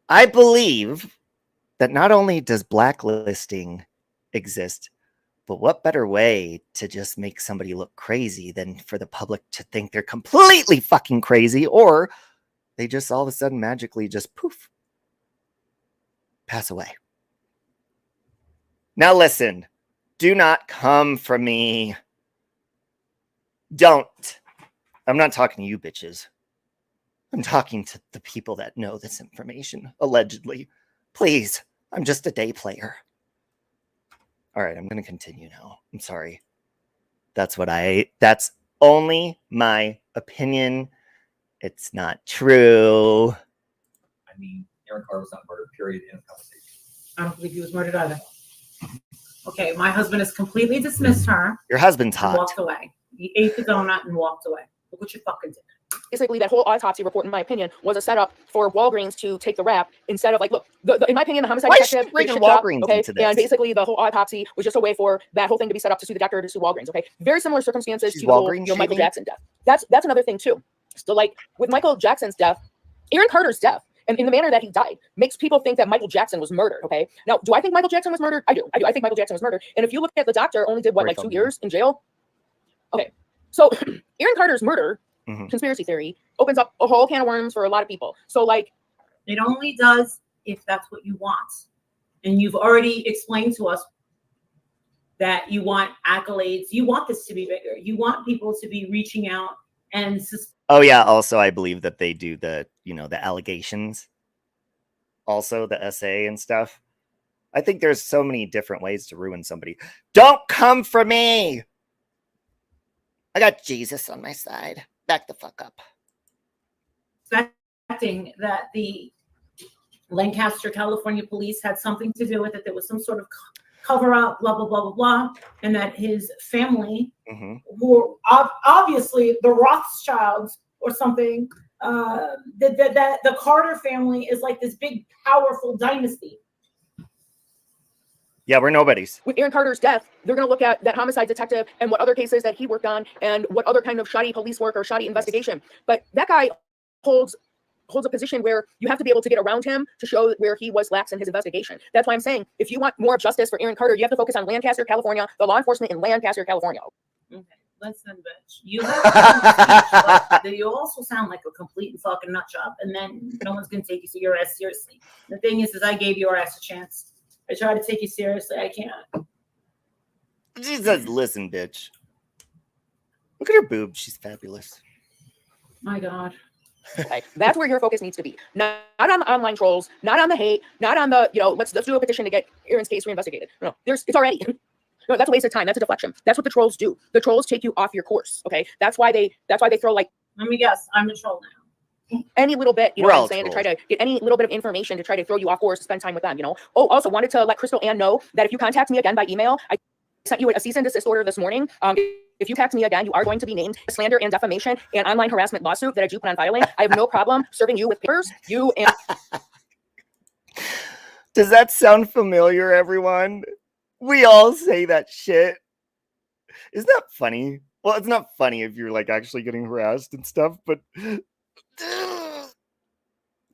I believe that not only does blacklisting exist, but what better way to just make somebody look crazy than for the public to think they're completely fucking crazy, or they just all of a sudden magically just poof, pass away. Now listen, do not come for me. Don't. I'm not talking to you bitches. I'm talking to the people that know this information, allegedly. Please, I'm just a day player. All right, I'm going to continue now. I'm sorry. That's only my opinion. It's not true. I mean, Aaron Carter was not murdered, period, in the conversation. I don't believe he was murdered either. Okay, my husband has completely dismissed her. Your husband's and hot. walked away. He ate the donut and walked away. Look what you fucking did. Basically, that whole autopsy report, in my opinion, was a setup for Walgreens to take the rap instead of, like, look, in my opinion, the homicide Why detective should bring did a shit Walgreens job, okay? into this? And basically, the whole autopsy was just a way for that whole thing to be set up to sue the doctor to sue Walgreens, okay? Very similar circumstances She's to the whole, Walgreens Michael shaming? Jackson death. That's another thing too. So, like, with Michael Jackson's death, Aaron Carter's death, and in the manner that he died, makes people think that Michael Jackson was murdered, okay? Now, do I think Michael Jackson was murdered? I do. I think Michael Jackson was murdered. And if you look at the doctor, only did what, like 2 years in jail? Okay. So, Aaron Carter's murder, conspiracy theory, opens up a whole can of worms for a lot of people. So, like, It only does if that's what you want. And you've already explained to us that you want accolades. You want this to be bigger. You want people to be reaching out and Oh yeah, also I believe that they do the allegations. Also the essay and stuff. I think there's so many different ways to ruin somebody. Don't come for me. I got Jesus on my side. Back the fuck up. Suspecting that the Lancaster, California police had something to do with it. There was some sort of cover up, blah, blah, blah, blah, blah. And that his family, who are obviously the Rothschilds or something, that the Carter family is like this big, powerful dynasty. Yeah, we're nobodies. With Aaron Carter's death, they're going to look at that homicide detective and what other cases that he worked on and what other kind of shoddy police work or shoddy investigation. But that guy holds a position where you have to be able to get around him to show where he was lax in his investigation. That's why I'm saying, if you want more justice for Aaron Carter, you have to focus on Lancaster, California, the law enforcement in Lancaster, California. Okay, listen, bitch. You have but you also sound like a complete fucking nut job, and then no one's gonna take your ass seriously. The thing is I gave your ass a chance. I try to take you seriously. I can't. She says, listen, bitch. Look at her boobs. She's fabulous. My God. Okay. That's where your focus needs to be. Not on the online trolls, not on the hate, not on the, let's do a petition to get Aaron's case reinvestigated. No, it's already. No, that's a waste of time. That's a deflection. That's what the trolls do. The trolls take you off your course. Okay. That's why they throw like, let me guess, I'm a troll now. Any little bit, you know We're what all I'm saying, trolls. to try to get any little bit of information to try to throw you off course, spend time with them, Oh, also wanted to let Crystal Ann know that if you contact me again by email, I sent you a cease and desist order this morning. If you text me again, you are going to be named a slander and defamation and online harassment lawsuit that I do plan on filing. I have no problem serving you with papers. You and Does that sound familiar, everyone? We all say that shit. Isn't that funny? Well, it's not funny if you're like actually getting harassed and stuff, but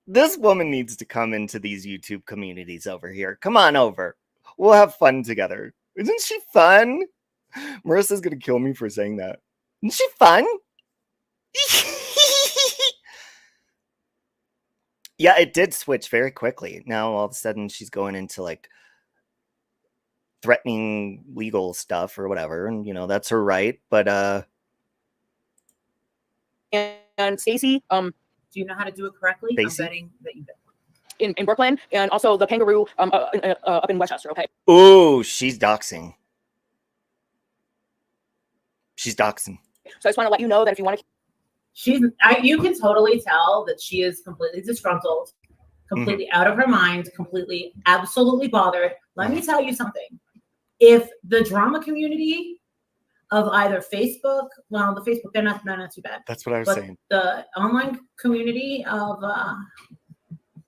this woman needs to come into these YouTube communities over here. Come on over. We'll have fun together. Isn't she fun? Marissa's gonna kill me for saying that. Isn't she fun? Yeah, it did switch very quickly. Now all of a sudden she's going into like threatening legal stuff or whatever, and that's her right. But and Stacy, do you know how to do it correctly? Stacey? I'm betting that you do. in Brooklyn, and also the kangaroo up in Westchester. Okay. oh, she's doxing. She's doxing. So I just want to let you know that if you want to, you can totally tell that she is completely disgruntled, completely out of her mind, completely, absolutely bothered. Let me tell you something. If the drama community of either Facebook, well, the Facebook, they're not too bad. That's what I was But saying. the online community of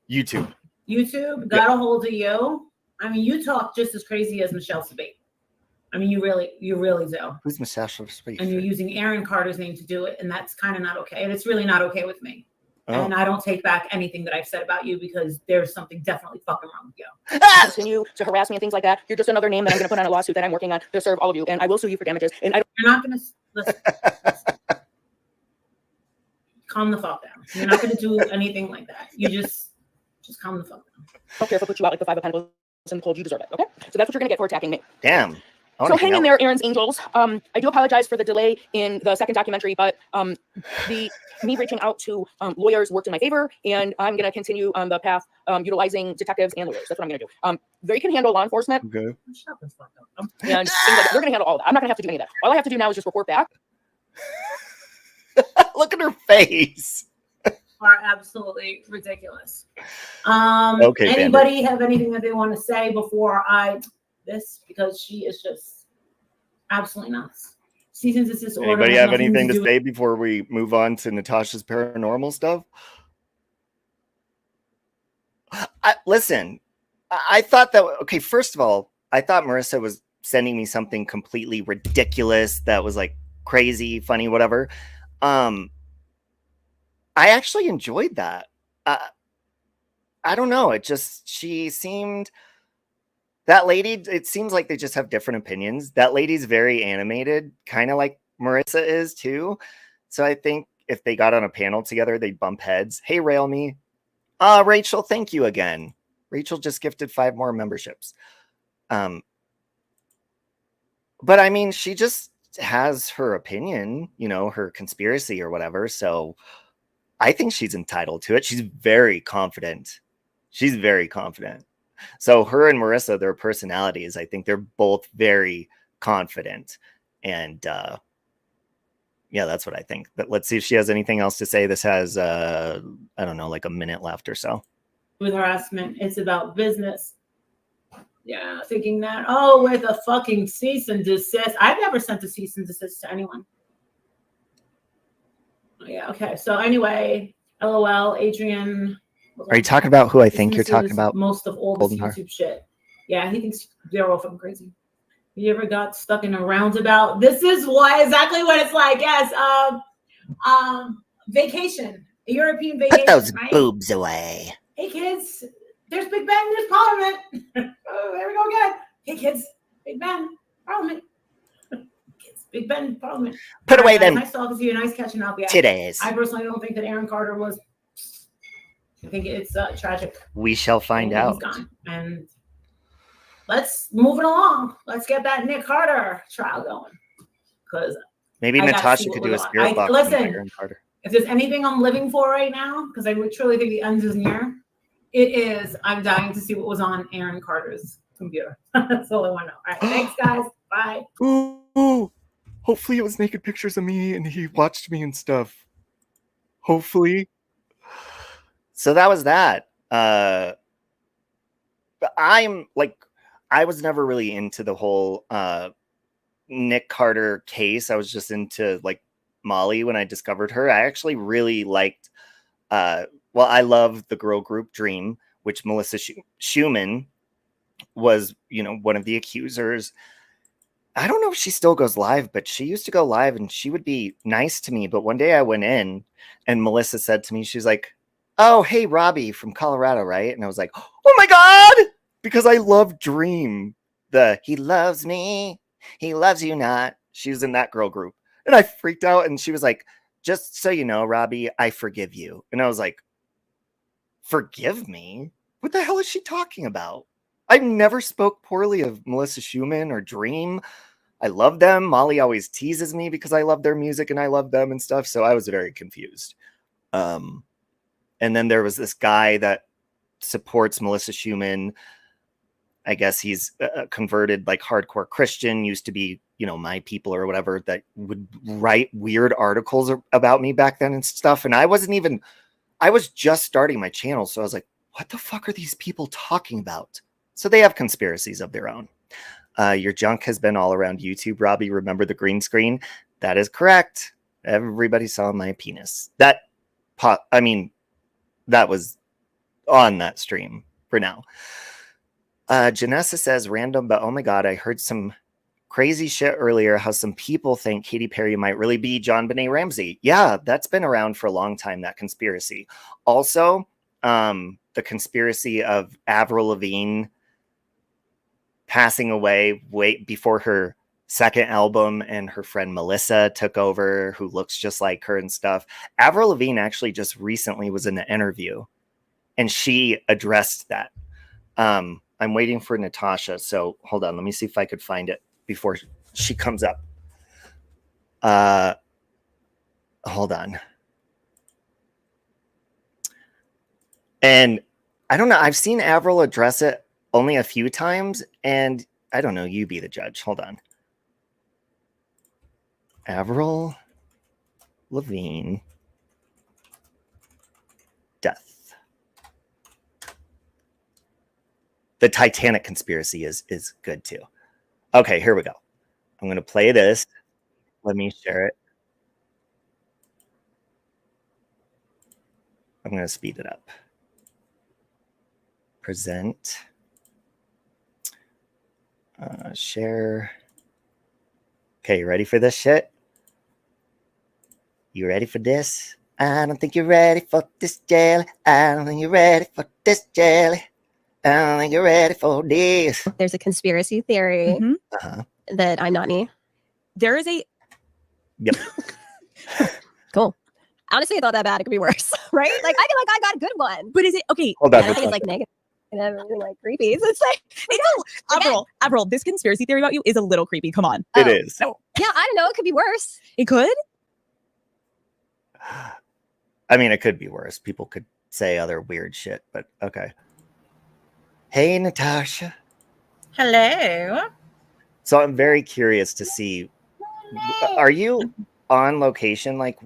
YouTube. got a hold of you. I mean, you talk just as crazy as Michelle Sabate. I mean, you really do. Who's Natasha? And you're using Aaron Carter's name to do it, and that's kind of not okay. And it's really not okay with me. Oh. And I don't take back anything that I've said about you because there's something definitely fucking wrong with you. continue to harass me and things like that, you're just another name that I'm going to put on a lawsuit that I'm working on to serve all of you, and I will sue you for damages. And You're not going to listen. Calm the fuck down. You're not going to do anything like that. You just calm the fuck down. don't care if I put you out like the Five of Pentacles and told you deserve it. Okay, so that's what you're going to get for attacking me. Damn. So hang in there, Aaron's Angels. I do apologize for the delay in the second documentary, but me reaching out to lawyers worked in my favor, and I'm going to continue on the path utilizing detectives and lawyers. That's what I'm going to do. They can handle law enforcement. Okay. Shut the fuck up. And things like that. They're going to handle all that. I'm not going to have to do any of that. All I have to do now is just report back. Look at her face. Are absolutely ridiculous. Okay, anybody have anything that they want to say before because she is just absolutely nuts. Seasons is this order. Anybody have anything to say before we move on to Natasha's paranormal stuff? Listen, I thought that, okay, first of all, I thought Marissa was sending me something completely ridiculous that was like crazy, funny, whatever. I actually enjoyed that. I don't know. She seemed, that lady, it seems like they just have different opinions. That lady's very animated, kind of like Marissa is too. So I think if they got on a panel together, they'd bump heads. Hey, Rail Me. Rachel, thank you again. Rachel just gifted 5 more memberships. But I mean, she just has her opinion, her conspiracy or whatever. So I think she's entitled to it. She's very confident. So her and Marissa, their personalities, I think they're both very confident. And Yeah, that's what I think. But let's see if she has anything else to say. This has, I don't know, like a minute left or so. With harassment, it's about business. Yeah, thinking that, oh, with a fucking cease and desist. I've never sent a cease and desist to anyone. Yeah, okay. So anyway, LOL, Adrian. Are you talking about who I think you're talking about? Most of all this YouTube shit. Yeah, he thinks they're all fucking crazy. You ever got stuck in a roundabout? This is exactly what it's like. Yes. Vacation. A European vacation. Put those right? boobs away. Hey kids, there's Big Ben, there's Parliament. Oh, there we go again. Hey kids, Big Ben, Parliament. Kids, Big Ben, Parliament. Put away them. Nice talking to you, nice catching up. Yeah. Today's. I personally don't think that Aaron Carter was. I think it's tragic. We shall find out. He's gone. And let's move it along. Let's get that Nick Carter trial going. Because maybe Natasha could do a spirit box. Listen, Aaron Carter. If there's anything I'm living for right now, because I would truly think the end is near, it is I'm dying to see what was on Aaron Carter's computer. That's all I want to know. All right, thanks, guys. Bye. Ooh, hopefully it was naked pictures of me and he watched me and stuff. Hopefully. So that was that. I'm like, I was never really into the whole Nick Carter case. I was just into like Molly when I discovered her. I actually really liked, I love the girl group Dream, which Melissa Schumann was, one of the accusers. I don't know if she still goes live, but she used to go live and she would be nice to me. But one day I went in and Melissa said to me, she's like, oh, hey, Robbie from Colorado, right? And I was like, oh my God, because I love Dream. He loves me, he loves you not. She was in that girl group. And I freaked out and she was like, just so you know, Robbie, I forgive you. And I was like, forgive me? What the hell is she talking about? I never spoke poorly of Melissa Schumann or Dream. I love them. Molly always teases me because I love their music and I love them and stuff. So I was very confused. And then there was this guy that supports Melissa Schumann. I guess he's a converted like hardcore Christian, used to be, my people or whatever, that would write weird articles about me back then and stuff. And I was just starting my channel. So I was like, what the fuck are these people talking about? So they have conspiracies of their own. Your junk has been all around YouTube, Robbie. Remember the green screen? That is correct. Everybody saw my penis. That was on that stream for now. Janessa says random, but oh my God, I heard some crazy shit earlier, how some people think Katy Perry might really be John Benet Ramsey. Yeah, that's been around for a long time, that conspiracy. Also, the conspiracy of Avril Lavigne passing away before her second album and her friend Melissa took over, who looks just like her and stuff. Avril Lavigne actually just recently was in an interview and she addressed that. I'm waiting for Natasha. So hold on. Let me see if I could find it before she comes up. Hold on. And I don't know. I've seen Avril address it only a few times. And I don't know. You be the judge. Hold on. Avril Lavigne death. The Titanic conspiracy is good too. Okay, here we go. I'm going to play this. Let me share it. I'm going to speed it up. Present. Share. Okay, you ready for this shit? You ready for this? I don't think you're ready for this jelly. I don't think you're ready for this jelly. I don't think you're ready for this. There's a conspiracy theory that I'm not me. There is a... Yep. Cool. Honestly, I thought that bad. It could be worse, right? Like, I feel like I got a good one. But is it... Okay. Hold on. I think it's like negative. And everything like creepy. So it's like... Avril, this conspiracy theory about you is a little creepy. Come on. It is. No. Yeah, I don't know. It could be worse. It could? I mean, it could be worse. People could say other weird shit, but okay. Hey, Natasha. Hello. So I'm very curious to see, are you on location, like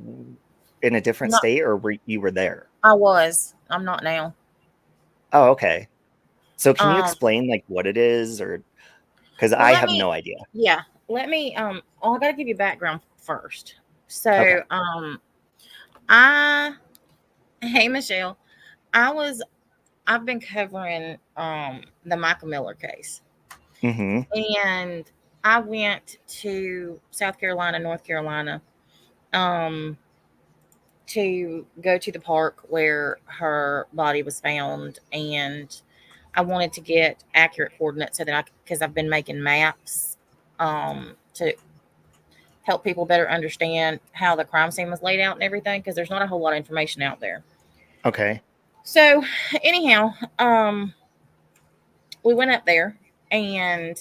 in a different No. state, or you were there? I was. I'm not now. Oh, okay. So can you Um, explain like what it is, or because well, I let have me- no idea. Yeah. Let me. I gotta give you background first. So, Okay. Hey Michelle, I've been covering the Michael Miller case, Mm-hmm. and I went to South Carolina, North Carolina, to go to the park where her body was found, and I wanted to get accurate coordinates so that because I've been making maps to help people better understand how the crime scene was laid out and everything, because there's not a whole lot of information out there. Okay. So anyhow, we went up there, and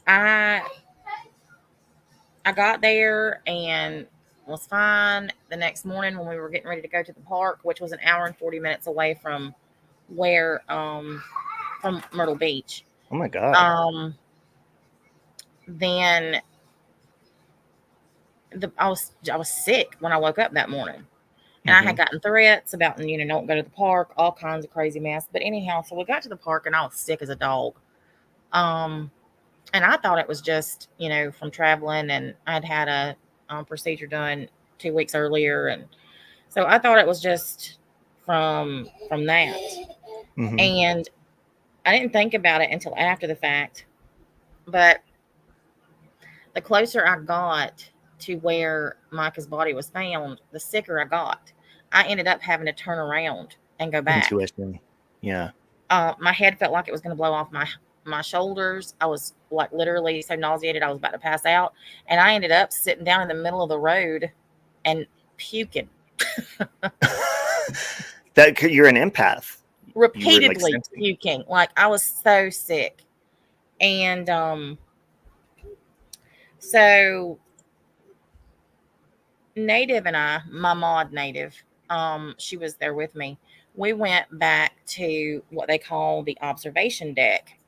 I got there and was fine. The next morning when we were getting ready to go to the park, which was an hour and 40 minutes away from where from Myrtle Beach. Oh my God. Then I was sick when I woke up that morning. And I had gotten threats about, don't go to the park, all kinds of crazy mess. But anyhow, so we got to the park and I was sick as a dog. And I thought it was just, from traveling, and I'd had a procedure done 2 weeks earlier. And so I thought it was just from that. Mm-hmm. And I didn't think about it until after the fact. But the closer I got to where Micah's body was found, the sicker I got. I ended up having to turn around and go back. Intuition. Yeah. My head felt like it was going to blow off my shoulders. I was like literally so nauseated I was about to pass out. And I ended up sitting down in the middle of the road and puking. You're an empath. Repeatedly puking. Like I was so sick. And so Native and I, my mod Native, she was there with me. We went back to what they call the observation deck.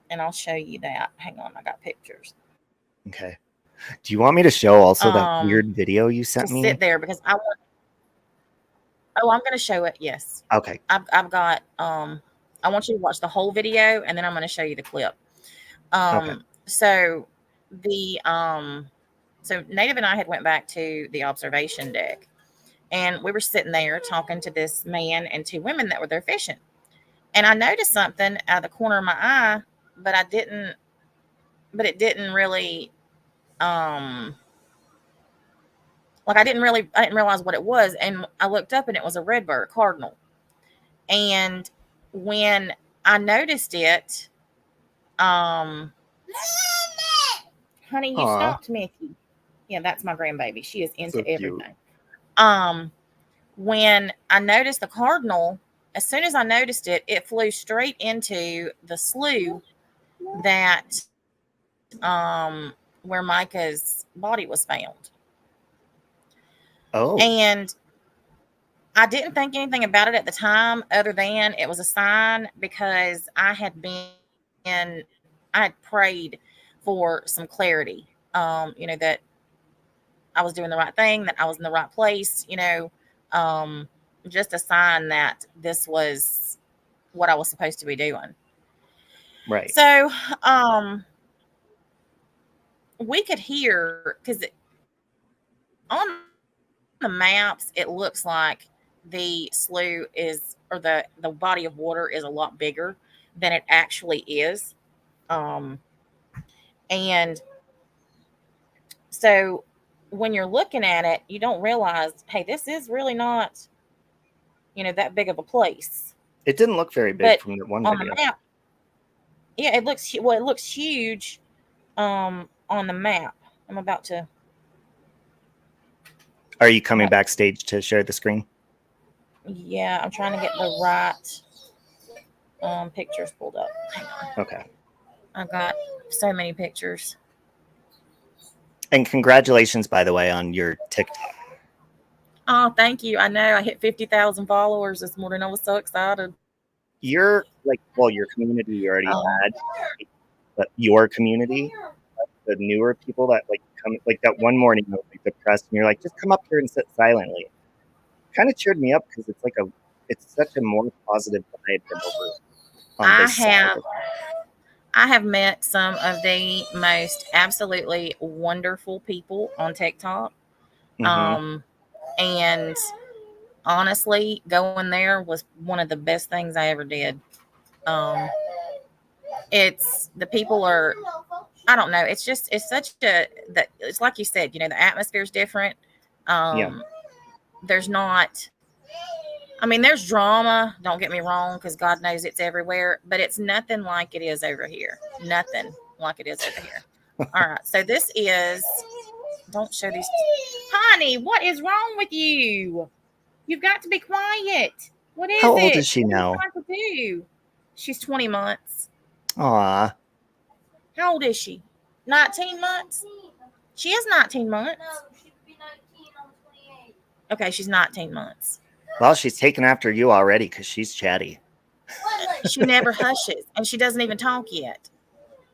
And I'll show you that. Hang on, I got pictures. Okay. Do you want me to show also that weird video you sent to me? Sit there because I want. Oh, I'm going to show it. Yes. Okay. I've got. I want you to watch the whole video, and then I'm going to show you the clip. Okay. So the so Native and I had went back to the observation deck, and we were sitting there talking to this man and 2 women that were there fishing, and I noticed something out of the corner of my eye, but it didn't really I didn't realize what it was. And I looked up and it was a redbird, a cardinal. And when I noticed it, honey, you stopped, Mickey. Yeah, that's my grandbaby. She is into everything. When I noticed the cardinal, as soon as I noticed it, it flew straight into the slough that where Micah's body was found. Oh. And I didn't think anything about it at the time, other than it was a sign, because I had prayed for some clarity, that I was doing the right thing, that I was in the right place, just a sign that this was what I was supposed to be doing. Right. So, we could hear, because on the maps, it looks like the slough is, or the body of water is a lot bigger than it actually is. And so when you're looking at it, you don't realize, hey, this is really not, that big of a place. It didn't look very big from the one on video. The map, yeah, it looks huge on the map. I'm about to. Are you coming backstage to share the screen? Yeah, I'm trying to get the right pictures pulled up. Hang on. Okay. I've got so many pictures. And congratulations, by the way, on your TikTok. Oh, thank you. I know I hit 50,000 followers this morning. I was so excited. You're your community you already had, but your community, the newer people that like come, like that one morning I was like depressed, and you're like, just come up here and sit silently. Kind of cheered me up because it's such a more positive vibe than over on this side. I have met some of the most absolutely wonderful people on TikTok. Mhm. And honestly, going there was one of the best things I ever did. It's the people are, I don't know. It's such a, that it's like you said, the atmosphere is different. Yeah. There's not, I mean, there's drama, don't get me wrong, because God knows it's everywhere, but it's nothing like it is over here. Nothing like it is over here. All right. So this is, don't show these. Honey, what is wrong with you? You've got to be quiet. What is How it? old is she What are you now? trying to do? She's 20 months. Aw. How old is she? 19 months? She is 19 months. No, she'd be 19 on 28. Okay, she's 19 months. Well, she's taken after you already because she's chatty. She never hushes, and she doesn't even talk yet.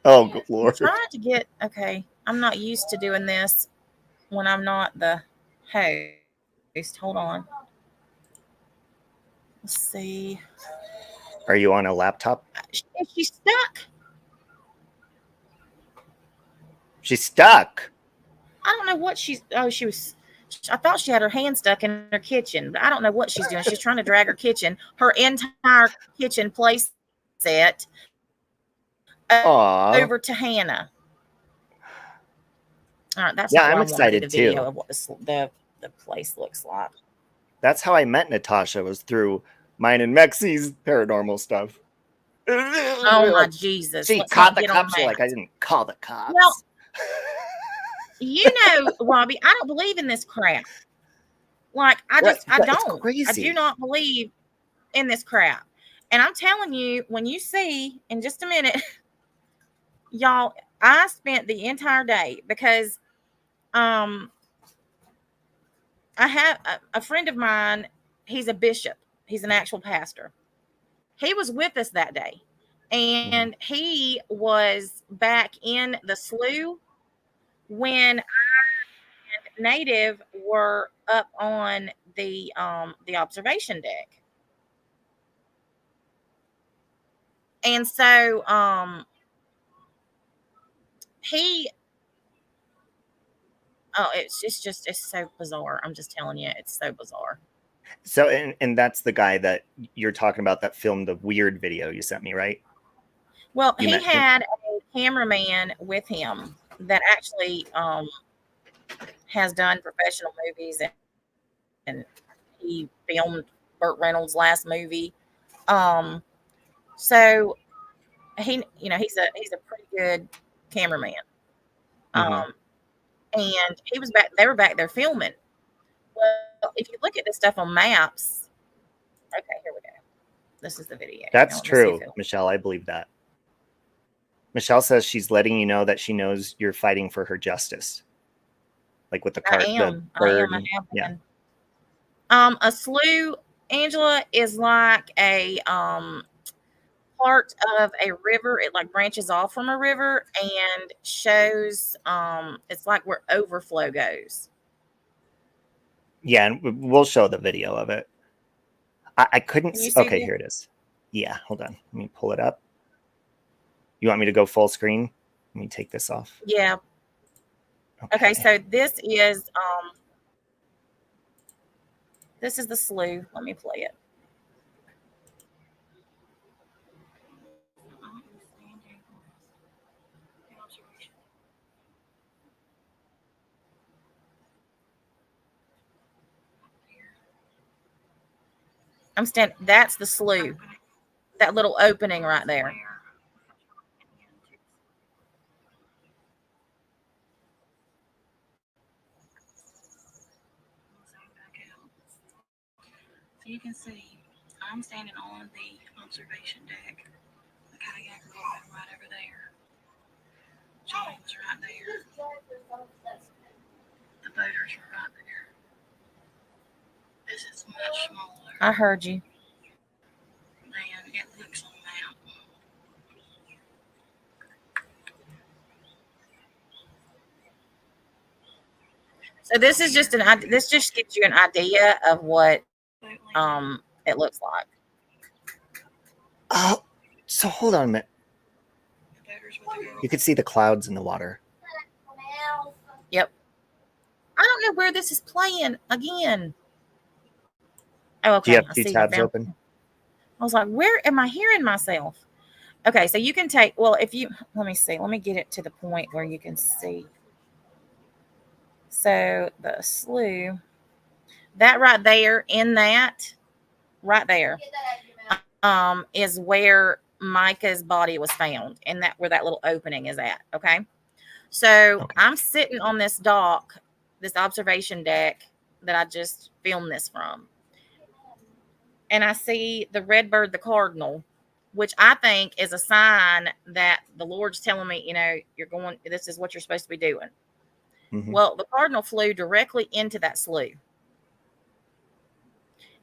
Oh, good Lord. I'm trying to get, okay, I'm not used to doing this when I'm not the host. Hold on. Let's see. Are you on a laptop? Is she stuck? She's stuck. I don't know what I thought she had her hand stuck in her kitchen, but I don't know what she's doing. She's trying to drag her entire kitchen place set Aw. over to Hannah. All right, that's Yeah, not I'm what I wanted, excited the video too. of what the place looks like. That's how I met Natasha, was through mine and Mexi's paranormal stuff. Oh my Jesus. She Let's caught not the get on cops. You're that. like, I didn't call the cops. Well, Robbie, I don't believe in this crap. Like, I It's don't. crazy. I do not believe in this crap. And I'm telling you, when you see in just a minute, y'all, I spent the entire day because I have a friend of mine. He's a bishop. He's an actual pastor. He was with us that day, and he was back in the slough when I and Native were up on the observation deck. And so it's so bizarre. I'm just telling you, it's so bizarre. So, and that's the guy that you're talking about that filmed the weird video you sent me, right? Well, You he met him? had a cameraman with him that actually has done professional movies, and he filmed Burt Reynolds' last movie. So he's a pretty good cameraman. Mhm. And they were back there filming. Well, if you look at this stuff on maps, okay, here we go. This is the video. That's Now, let me see true, if it'll- Michelle. I believe that. Michelle says she's letting you know that she knows you're fighting for her justice. Like with the cart, I am. the bird. I have Yeah. been. A slough, Angela, is like a part of a river. It like branches off from a river and shows it's like where overflow goes. Yeah, and we'll show the video of it. I couldn't Can you see. see Okay, this? here it is. Yeah, hold on. Let me pull it up. You want me to go full screen? Let me take this off. Yeah. Okay, so this is the slough. Let me play it. That's the slough. That little opening right there. So you can see I'm standing on the observation deck. The kayaker was right over there. Johnny was right there. The boaters were right there. This is much smaller I heard you. than it looks on the map. So this is just this just gives you an idea of what it looks like. Oh, so hold on a minute. You could see the clouds in the water. Yep. I don't know where this is playing again. Oh, okay. Do you have I two see. tabs open? I was like, where am I hearing myself? Okay, so you can take, well, if you, let me see. Let me get it to the point where you can see. So the slough, that right there in that, right there, is where Micah's body was found, and that where that little opening is at. Okay. So Okay. I'm sitting on this dock, this observation deck that I just filmed this from. And I see the redbird, the cardinal, which I think is a sign that the Lord's telling me, you know, you're going, this is what you're supposed to be doing. Mm-hmm. Well, the cardinal flew directly into that slough.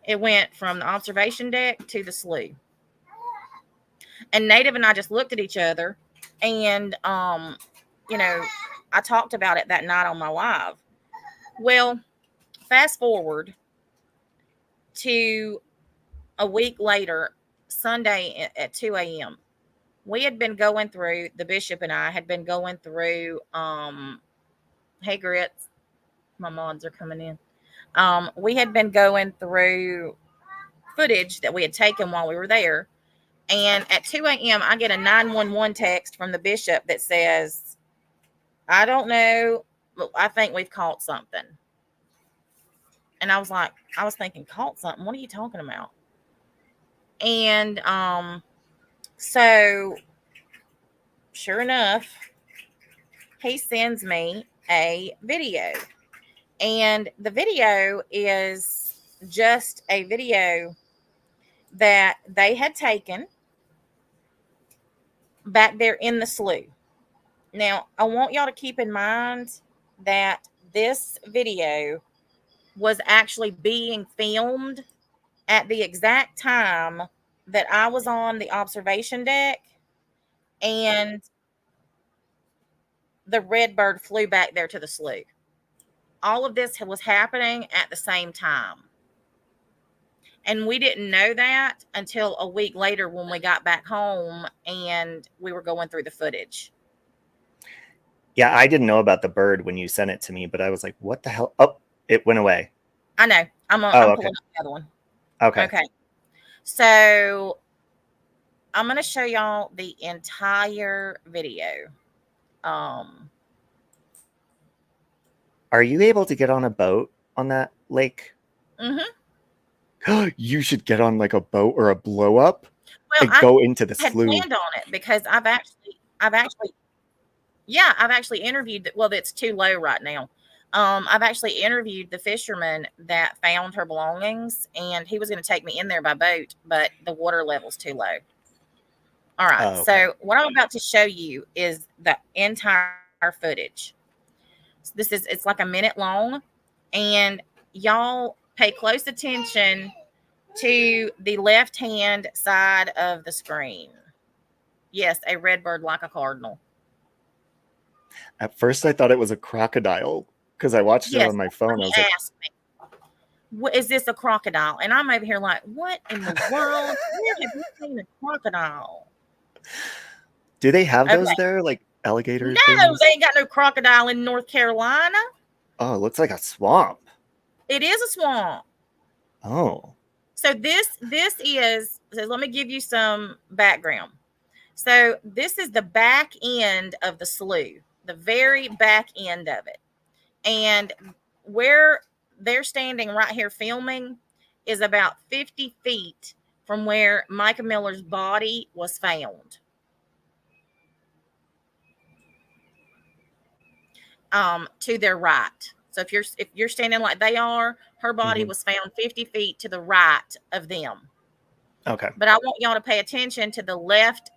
It went from the observation deck to the slough. And Native and I just looked at each other, and you know, I talked about it that night on my live. Well, fast forward to a week later, Sunday at 2 a.m. We had been going through, the bishop and I had been going through, hey grits, my mods are coming in. We had been going through footage that we had taken while we were there. And at 2 a.m., I get a 911 text from the bishop that says, I don't know, but I think we've caught something. And I was like, I was thinking, caught something? What are you talking about? And so sure enough, he sends me a video. And the video is just a video that they had taken back there in the slough. Now, I want y'all to keep in mind that this video was actually being filmed at the exact time that I was on the observation deck and the redbird flew back there to the slough. All of this was happening at the same time. And we didn't know that until a week later when we got back home and we were going through the footage. Yeah, I didn't know about the bird when you sent it to me, but I was like, what the hell? Oh, it went away. I know. I'm okay. pulling up the other one. Okay. Okay. So I'm going to show y'all the entire video. Are you able to get on a boat on that lake? Mm-hmm. You should get on like a boat or a blow up and I go into the had slough. planned on it because I've actually interviewed. Well, it's too low right now. I've actually interviewed the fisherman that found her belongings, and he was going to take me in there by boat, but the water level's too low. All right. Oh, okay. So what I'm about to show you is the entire footage. It's like a minute long, and y'all pay close attention to the left-hand side of the screen. Yes, a redbird like a cardinal. At first, I thought it was a crocodile because I watched it on my phone. I was like, asked me, what is this, a crocodile? And I'm over here like, what in the world? Where have you seen a crocodile? Do they have those there, like alligators? No, things? they ain't got no crocodile in North Carolina. Oh, it looks like a swamp. It is a swamp. Oh. So this is, so let me give you some background. So this is the back end of the slough, the very back end of it. And where they're standing right here filming is about 50 feet from where Micah Miller's body was found. To their right. So if you're standing like they are, her body was found 50 feet to the right of them. Okay. But I want y'all to pay attention to the left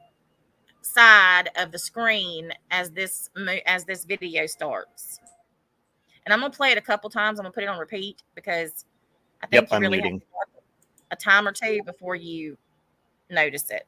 side of the screen as this video starts. And I'm gonna play it a couple times. I'm gonna put it on repeat because I think you really have to watch a time or two before you notice it.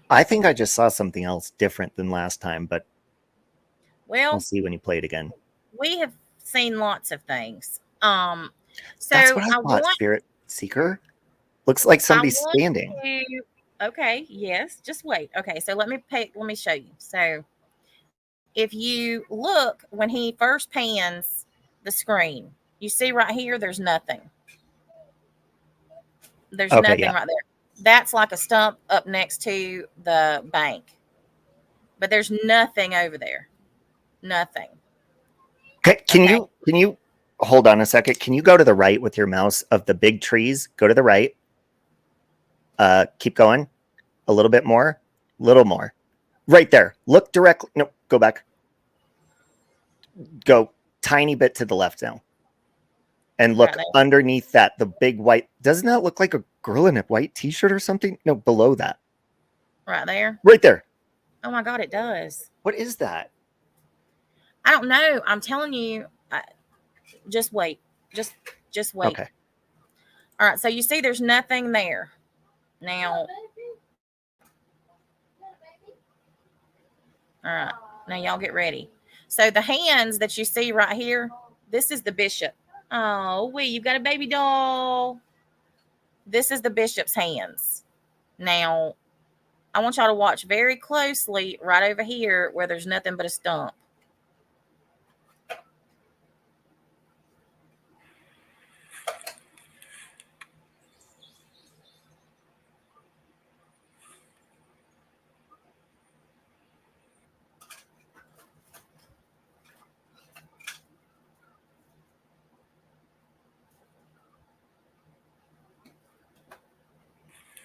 I think I just saw something else different than last time, but Well, we'll see when you play it again. we have seen lots of things. So That's what I I thought, want Spirit Seeker. Looks like somebody's want standing. to. Okay, yes, just wait. Okay, so let me show you. So if you look when he first pans the screen, you see right here, there's nothing. There's Okay, nothing yeah. right there. That's like a stump up next to the bank. But there's nothing over there. Nothing. Okay, can Okay. you hold on a second? Can you go to the right with your mouse of the big trees? Go to the right. Keep going. A little bit more. Little more. Right there. Look directly. No, go back. Go tiny bit to the left now. And look Right there. underneath that, the big white. Doesn't that look like a girl in a white t-shirt or something? No, below that. Right there. Right there. Oh my God, it does. What is that? I don't know. I'm telling you. Just wait. Just wait. Okay. All right. So you see, there's nothing there. Now. All right. Now y'all get ready. So the hands that you see right here, this is the bishop. Oh, wait, you've got a baby doll. This is the bishop's hands. Now, I want y'all to watch very closely right over here where there's nothing but a stump.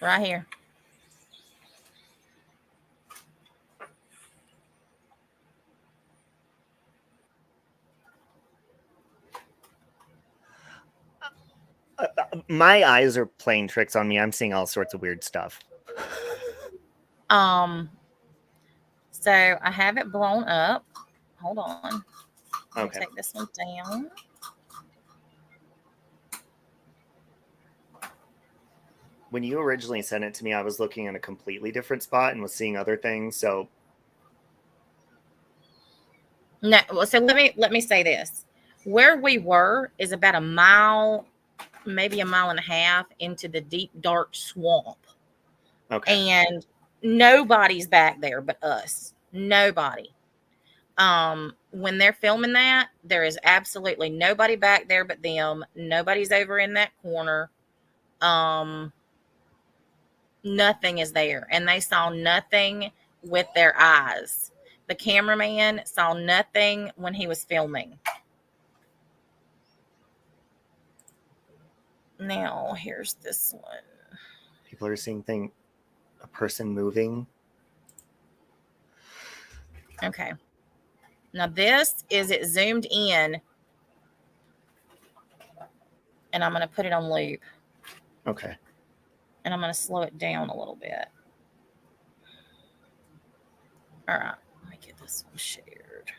Right here. My eyes are playing tricks on me. I'm seeing all sorts of weird stuff. So I have it blown up. Hold on. Okay. Take this one down. When you originally sent it to me, I was looking in a completely different spot and was seeing other things. So No, well, so let me say this. Where we were is about a mile, maybe a mile and a half into the deep dark swamp. okay. And nobody's back there but us. Nobody. When they're filming that, there is absolutely nobody back there but them. Nobody's over in that corner. Nothing is there. And they saw nothing with their eyes. The cameraman saw nothing when he was filming. Now, here's this one. People are seeing a person moving. Okay. Now, this is it zoomed in. And I'm going to put it on loop. Okay. And I'm going to slow it down a little bit. All right. Let me get this one shared.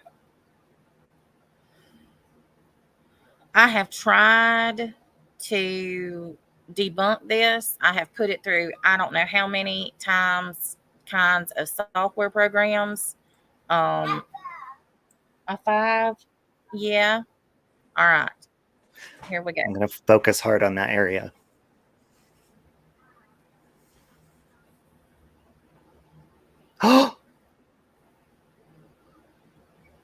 I have tried to debunk this. I have put it through, I don't know how many times, kinds of software programs. A 5. Yeah. All right. Here we go. I'm going to focus hard on that area. Oh,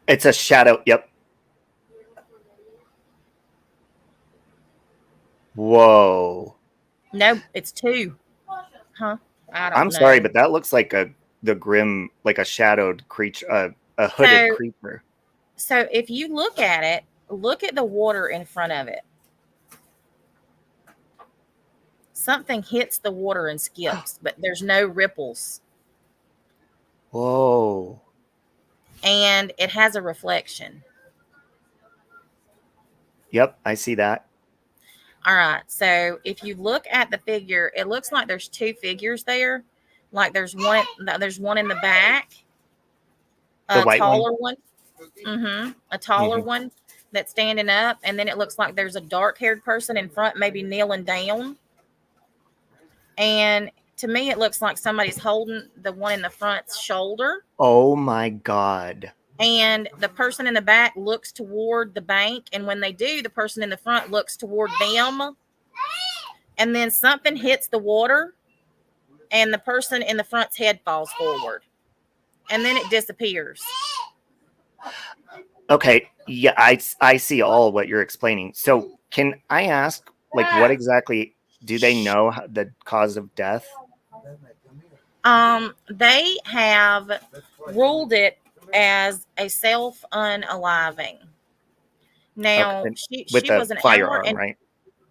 it's a shadow. Yep. Whoa. No, it's 2. Huh? I don't know. I'm sorry, but that looks like the grim, like a shadowed creature, a hooded creature. So if you look at it, look at the water in front of it. Something hits the water and skips, but there's no ripples. Whoa. And it has a reflection. Yep, I see that. All right. So if you look at the figure, it looks like there's 2 figures there. Like there's one in the back. The white taller one. A taller one that's standing up. And then it looks like there's a dark-haired person in front, maybe kneeling down. And to me, it looks like somebody's holding the one in the front's shoulder. Oh my God. And the person in the back looks toward the bank. And when they do, the person in the front looks toward them. And then something hits the water and the person in the front's head falls forward. And then it disappears. Okay. Yeah, I see all what you're explaining. So can I ask, like, what exactly do they know the cause of death? They have ruled it as a self-unaliving. Now, Okay. she With the was an firearm, hour and right?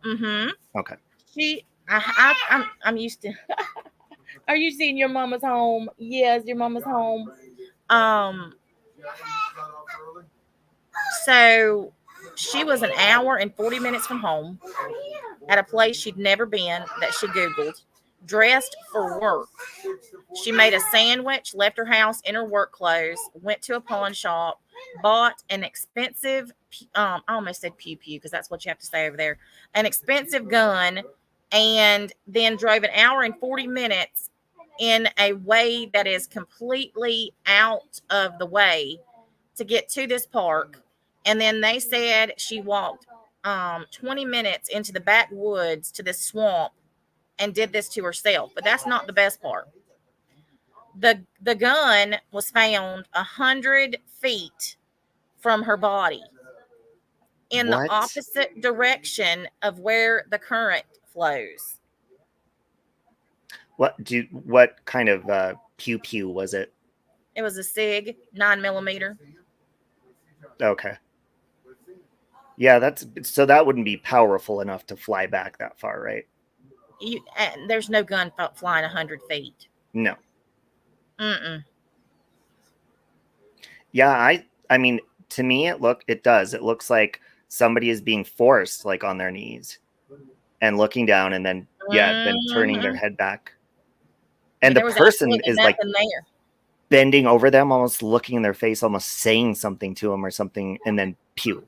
mm-hmm. Okay. I'm used to. Are you seeing your mama's home? Yes, your mama's home. So she was an hour and 40 minutes from home at a place she'd never been that she Googled, dressed for work. She made a sandwich, left her house in her work clothes, went to a pawn shop, bought an expensive, I almost said pew pew because that's what you have to say over there, an expensive gun, and then drove an hour and 40 minutes in a way that is completely out of the way to get to this park. And then they said she walked 20 minutes into the backwoods to this swamp and did this to herself. But that's not the best part. The gun was found 100 feet from her body in the opposite direction of where the current flows. What kind of pew pew was it? It was a SIG 9mm. Okay. Yeah, that wouldn't be powerful enough to fly back that far, right? There's no gun flying 100 feet. No. Mm-mm. Yeah, I mean, to me, it looks like somebody is being forced, like, on their knees and looking down, and then then turning their head back, and the person is like bending over them, almost looking in their face, almost saying something to them or something, and then pew.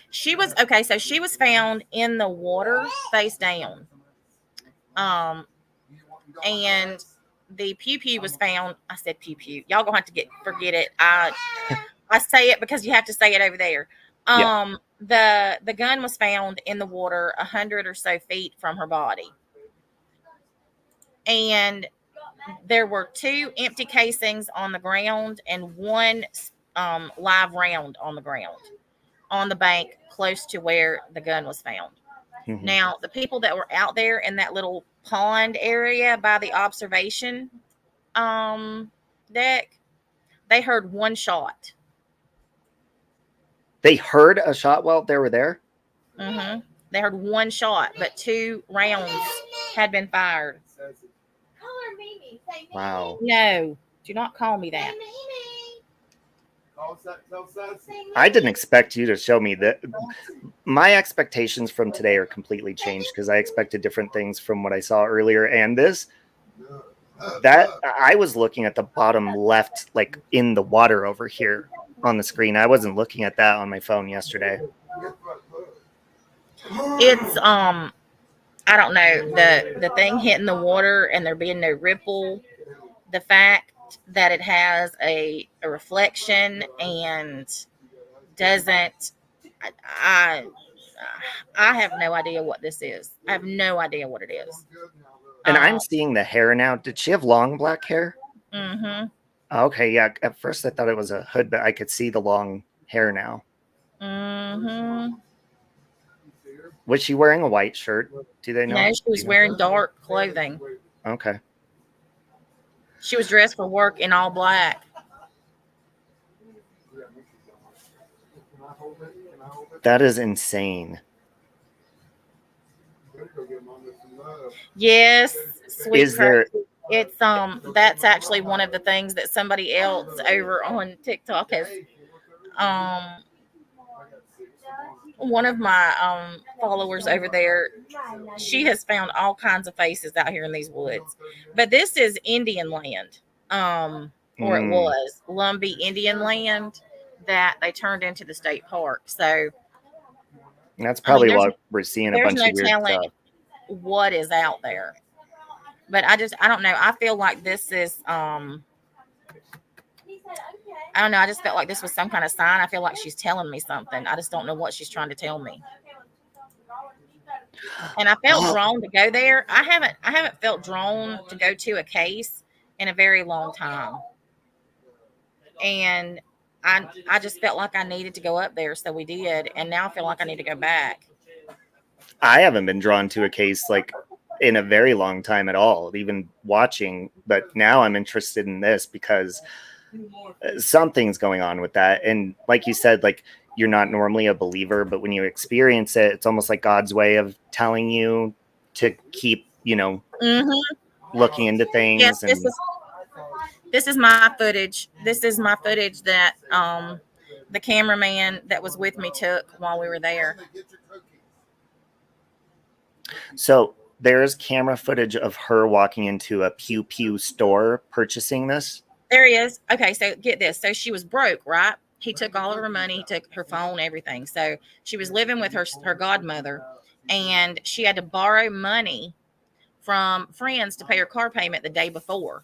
She was okay. So she was found in the water, face down, and the pew pew was found. I said pew pew. Y'all gonna have to forget it. I say it because you have to say it over there. The gun was found in the water 100 or so feet from her body, and there were 2 empty casings on the ground and 1 live round on the ground on the bank close to where the gun was found. Mm-hmm. Now, the people that were out there in that little pond area by the observation deck, they heard 1 shot. They heard a shot while they were there? Mm-hmm. They heard 1 shot, but 2 rounds had been fired. Wow. No, do not call me that. I didn't expect you to show me that. My expectations from today are completely changed because I expected different things from what I saw earlier. And that I was looking at the bottom left, like in the water over here on the screen. I wasn't looking at that on my phone yesterday. It's I don't know, the thing hitting the water and there being no ripple, the fact that it has a reflection and doesn't, I have no idea what this is. I have no idea what it is. And I'm seeing the hair now. Did she have long black hair? Mm-hmm. Okay, yeah. At first I thought it was a hood, but I could see the long hair now. Mm-hmm. Was she wearing a white shirt? Do they know? No, she was wearing dark clothing. Okay. She was dressed for work in all black. That is insane. Yes, sweet. Is there? It's that's actually one of the things that somebody else over on TikTok has one of my followers over there, she has found all kinds of faces out here in these woods. But this is Indian land. Or it was Lumbee Indian land that they turned into the state park. So that's probably what we're seeing, a bunch of weird stuff. What is out there. But I don't know. I feel like this is I don't know. I just felt like this was some kind of sign. I feel like she's telling me something. I just don't know what she's trying to tell me. And I felt drawn to go there. I haven't felt drawn to go to a case in a very long time. And I just felt like I needed to go up there, so we did. And now I feel like I need to go back. I haven't been drawn to a case like in a very long time at all, even watching. But now I'm interested in this because something's going on with that. And like you said, like you're not normally a believer, but when you experience it, it's almost like God's way of telling you to keep, looking into things. Yes, this is my footage. This is my footage that the cameraman that was with me took while we were there. So there's camera footage of her walking into a Pew Pew store purchasing this. There he is. Okay, so get this. So she was broke, right? He took all of her money, he took her phone, everything. So she was living with her godmother, and she had to borrow money from friends to pay her car payment the day before.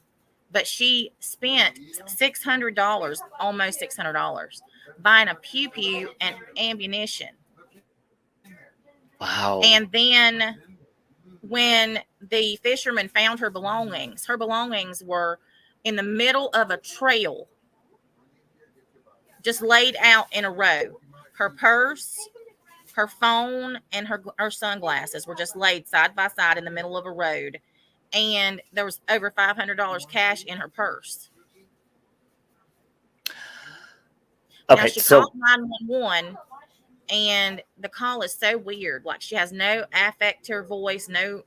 But she spent $600, almost $600, buying a Pew Pew and ammunition. Wow. And then when the fisherman found her belongings were in the middle of a trail, just laid out in a row. Her purse, her phone, and her sunglasses were just laid side by side in the middle of a road. And there was over $500 cash in her purse. Okay, now she so called 911, and the call is so weird. Like she has no affect to her voice, no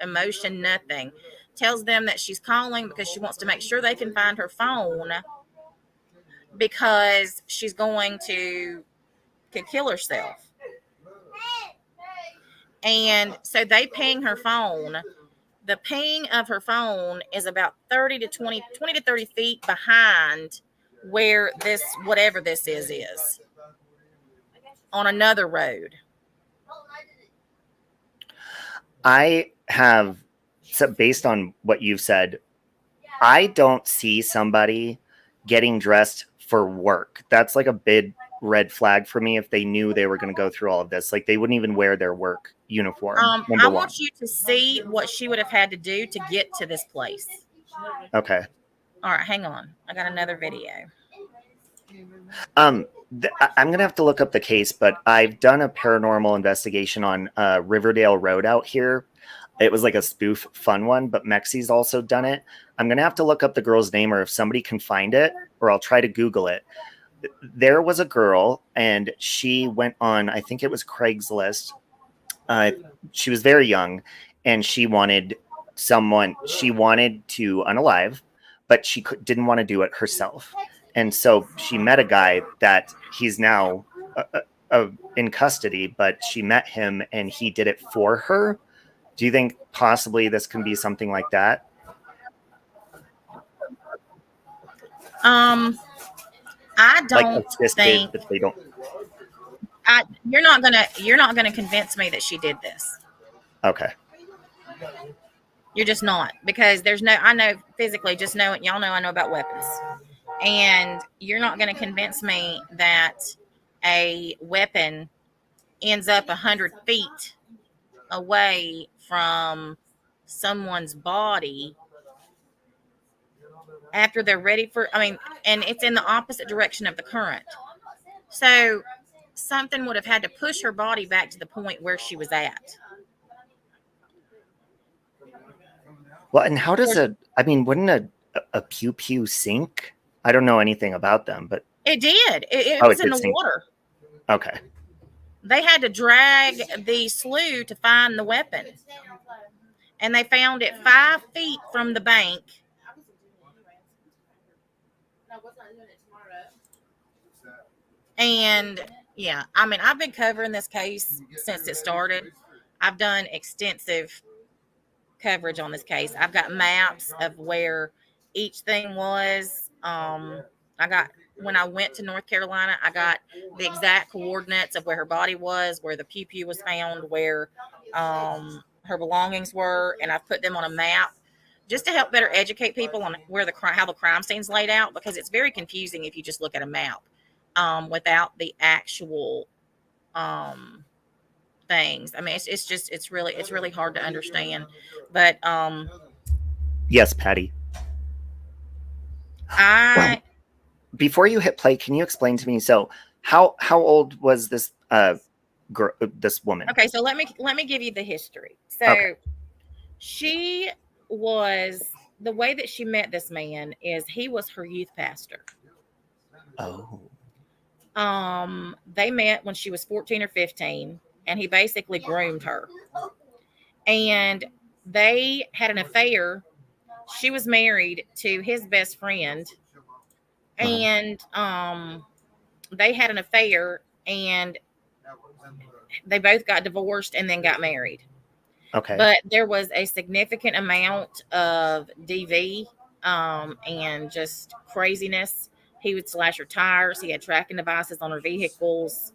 emotion, nothing. Tells them that she's calling because she wants to make sure they can find her phone because she's going to kill herself. And so they ping her phone. The ping of her phone is about 20 to 30 feet behind where this, whatever this is on another road. I have, so based on what you've said, I don't see somebody getting dressed for work. That's like a big red flag for me if they knew they were going to go through all of this. Like they wouldn't even wear their work uniform. I want you to see what she would have had to do to get to this place. Okay. All right, hang on. I got another video. I'm going to have to look up the case, but I've done a paranormal investigation on Riverdale Road out here. It was like a spoof fun one, but Mexi's also done it. I'm going to have to look up the girl's name, or if somebody can find it, or I'll try to Google it. There was a girl, and she went on, I think it was Craigslist. She was very young, and she wanted to unalive, but she didn't want to do it herself. And so she met a guy that he's now in custody, but she met him and he did it for her. Do you think possibly this can be something like that? I don't think that they don't. You're not gonna convince me that she did this. Okay. You're just not, because I know physically, just know it. Y'all know I know about weapons, and you're not going to convince me that a weapon ends up 100 feet away from someone's body after they're ready for, and it's in the opposite direction of the current. So something would have had to push her body back to the point where she was at. Well, and how does wouldn't a Pew Pew sink? I don't know anything about them, but it did. It was in the water. Okay. They had to drag the slough to find the weapon. And they found it 5 feet from the bank. And yeah, I've been covering this case since it started. I've done extensive coverage on this case. I've got maps of where each thing was. When I went to North Carolina, I got the exact coordinates of where her body was, where the Pew Pew was found, where her belongings were, and I've put them on a map. just to help better educate people on where how the crime scene's laid out, because it's very confusing if you just look at a map without the actual things. I mean, it's really hard to understand. But Yes, Patty. Before you hit play, can you explain to me? So, how old was this girl, this woman? Okay, so let me give you the history. So, Okay. she was, the way that she met this man is he was her youth pastor. Oh. They met when she was 14 or 15, and he basically groomed her. And they had an affair. She was married to his best friend, and they had an affair, and they both got divorced and then got married. Okay. But there was a significant amount of DV and just craziness. He would slash her tires. He had tracking devices on her vehicles,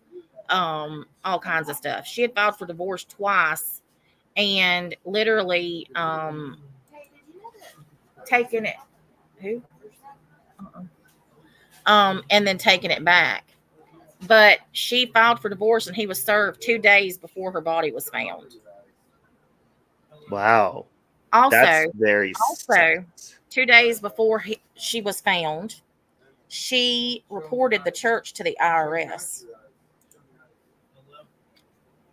all kinds of stuff. She had filed for divorce twice and literally taken it. Who? And then taking it back. But she filed for divorce and he was served 2 days before her body was found. Wow. Also, that's very 2 days before she was found, she reported the church to the IRS.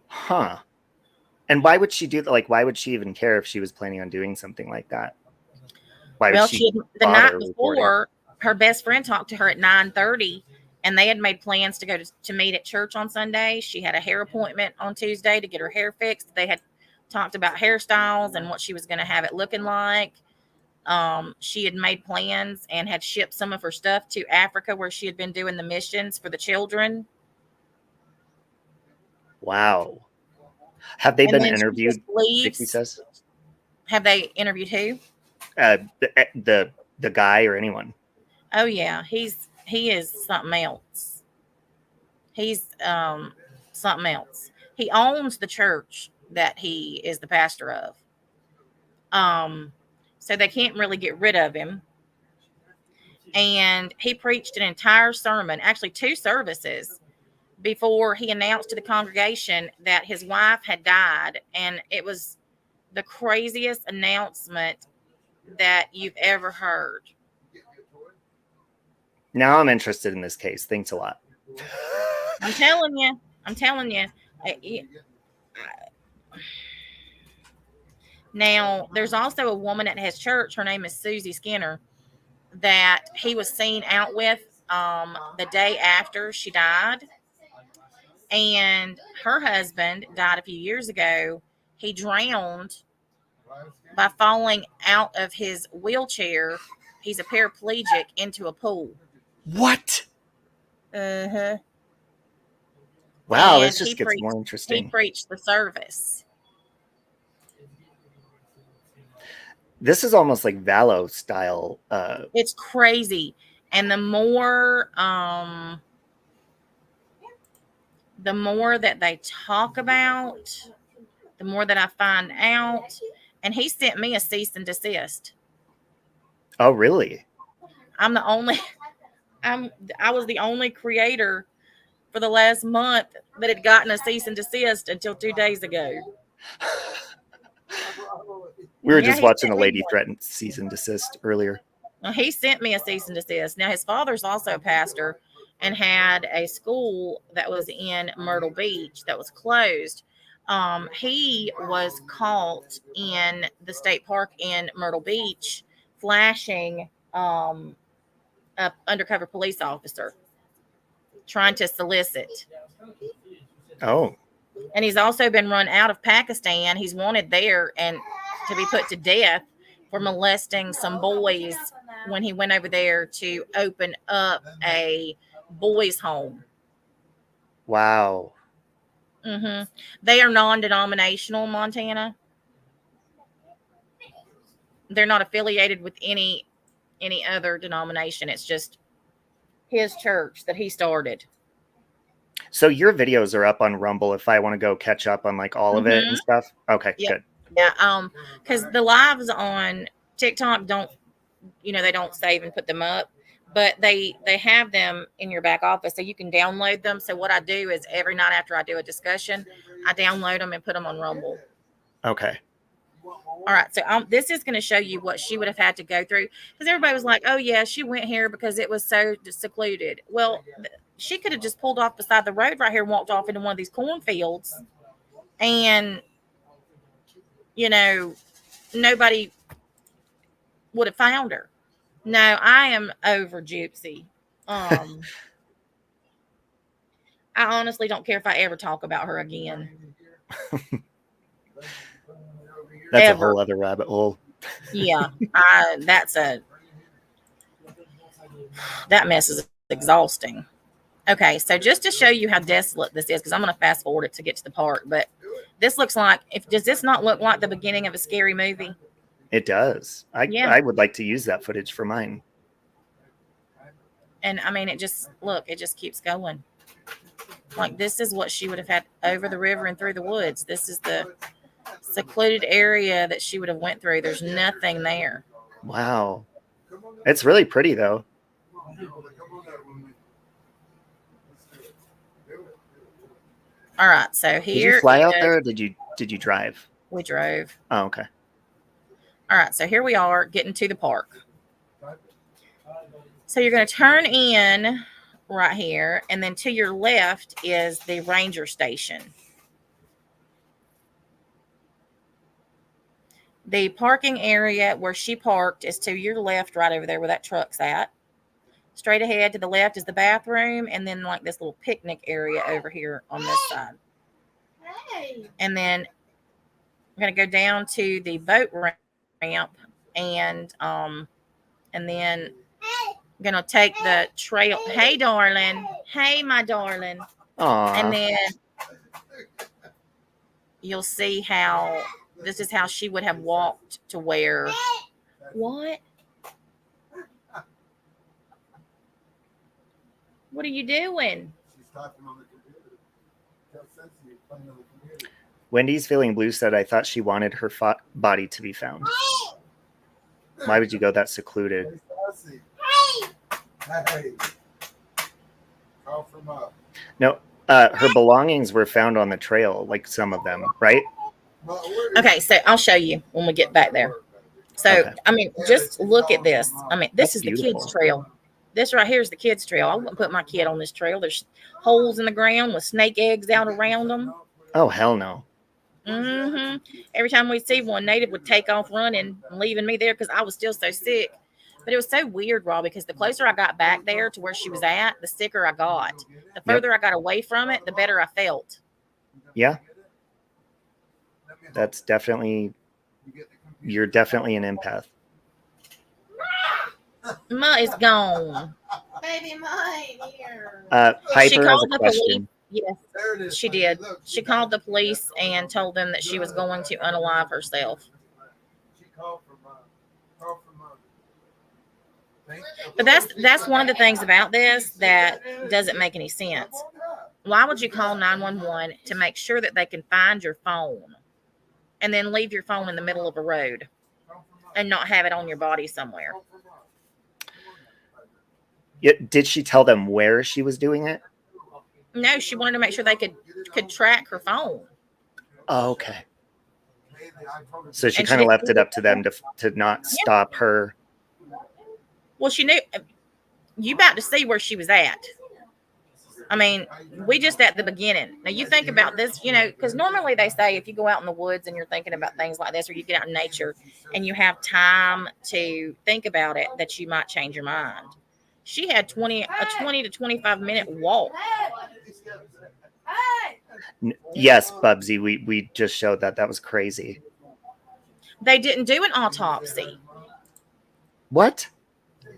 Huh. And why would she do that? Like, why would she even care if she was planning on doing something like that? Why would she the night before, her best friend talked to her at 9:30, and they had made plans to go to meet at church on Sunday. She had a hair appointment on Tuesday to get her hair fixed. They had talked about hairstyles and what she was going to have it looking like. She had made plans and had shipped some of her stuff to Africa, where she had been doing the missions for the children. Wow. Have they been interviewed? Dixie says. Have they interviewed who? The guy or anyone? Oh yeah, he is something else. He's something else. He owns the church that he is the pastor of. So they can't really get rid of him. And he preached an entire sermon, actually 2 services, before he announced to the congregation that his wife had died. And it was the craziest announcement that you've ever heard. Now I'm interested in this case. Thanks a lot. I'm telling you. Now, there's also a woman at his church. Her name is Susie Skinner, that he was seen out with the day after she died. And her husband died a few years ago. He drowned by falling out of his wheelchair. He's a paraplegic, into a pool. What? Uh-huh. Wow, And this just gets more interesting. He preached the service. This is almost like Valo style. It's crazy. And the more that they talk about, the more that I find out. And he sent me a cease and desist. Oh, really? I was the only creator for the last month that had gotten a cease and desist until 2 days ago. We were just watching a lady threaten cease and desist earlier. Well, he sent me a cease and desist. Now, his father's also a pastor and had a school that was in Myrtle Beach that was closed. He was caught in the state park in Myrtle Beach flashing an undercover police officer trying to solicit. Oh. And he's also been run out of Pakistan. He's wanted there and to be put to death for molesting some boys when he went over there to open up a boys' home. Wow. Mm-hmm. They are non-denominational, Montana. They're not affiliated with any other denomination. It's just his church that he started. So your videos are up on Rumble if I want to go catch up on like all of it and stuff. Okay, yep. Good. Yeah, because the lives on TikTok don't, they don't save and put them up, but they have them in your back office so you can download them. So what I do is every night after I do a discussion, I download them and put them on Rumble. Okay. All right. So this is going to show you what she would have had to go through, because everybody was like, oh yeah, she went here because it was so secluded. Well, she could have just pulled off beside the road right here and walked off into one of these cornfields, and nobody would have found her. No, I am over Gypsy. I honestly don't care if I ever talk about her again. That's Ever. a whole other rabbit hole. Yeah, that mess is exhausting. Okay, so just to show you how desolate this is, because I'm going to fast forward it to get to the park, but this looks like, does this not look like the beginning of a scary movie? It does. I would like to use that footage for mine. And I mean, it just keeps going. Like, this is what she would have had over the river and through the woods. This is the secluded area that she would have went through. There's nothing there. Wow. It's really pretty though. All right, so here. Did you fly out there or did you drive? We drove. Oh, okay. All right, so here we are getting to the park. So you're going to turn in right here, and then to your left is the ranger station. The parking area where she parked is to your left, right over there where that truck's at. Straight ahead to the left is the bathroom, and then like this little picnic area over here on this side. And then I'm going to go down to the boat ramp, and then I'm going to take the trail. Hey, darling. Hey, my darling. Aww. And then you'll see how this is how she would have walked to where. What? What are you doing? She's typing on the computer. Tell Ceci you're playing on the computer. Wendy's Feeling Blue said, I thought she wanted her body to be found. Why would you go that secluded? Hey. Call from up. No, her belongings were found on the trail, like some of them, right? Okay, so I'll show you when we get back there. So, okay. I mean, just look at this. I mean, this is beautiful. The kids' trail. This right here is the kids' trail. I wouldn't put my kid on this trail. There's holes in the ground with snake eggs out around them. Oh, hell no. Mm-hmm. Every time we see one, Native would take off running and leaving me there because I was still so sick. But it was so weird, Rob, because the closer I got back there to where she was at, the sicker I got. The further I got away from it, the better I felt. Yeah. That's definitely, you're definitely an empath. Ma is gone. Baby, Ma ain't here. Piper has a question. Yes, she did. She called the police and told them that she was going to unalive herself. But that's one of the things about this that doesn't make any sense. Why would you call 911 to make sure that they can find your phone and then leave your phone in the middle of a road and not have it on your body somewhere? Did she tell them where she was doing it? No, she wanted to make sure they could track her phone. Oh, okay. So she kind of left it up to them to not stop her. Well, she knew. You about to see where she was at. I mean, we just at the beginning. Now, you think about this, because normally they say if you go out in the woods and you're thinking about things like this, or you get out in nature and you have time to think about it, that you might change your mind. She had a 20 to 25 minute walk. Yes, Bubsy, we just showed that. That was crazy. They didn't do an autopsy. What?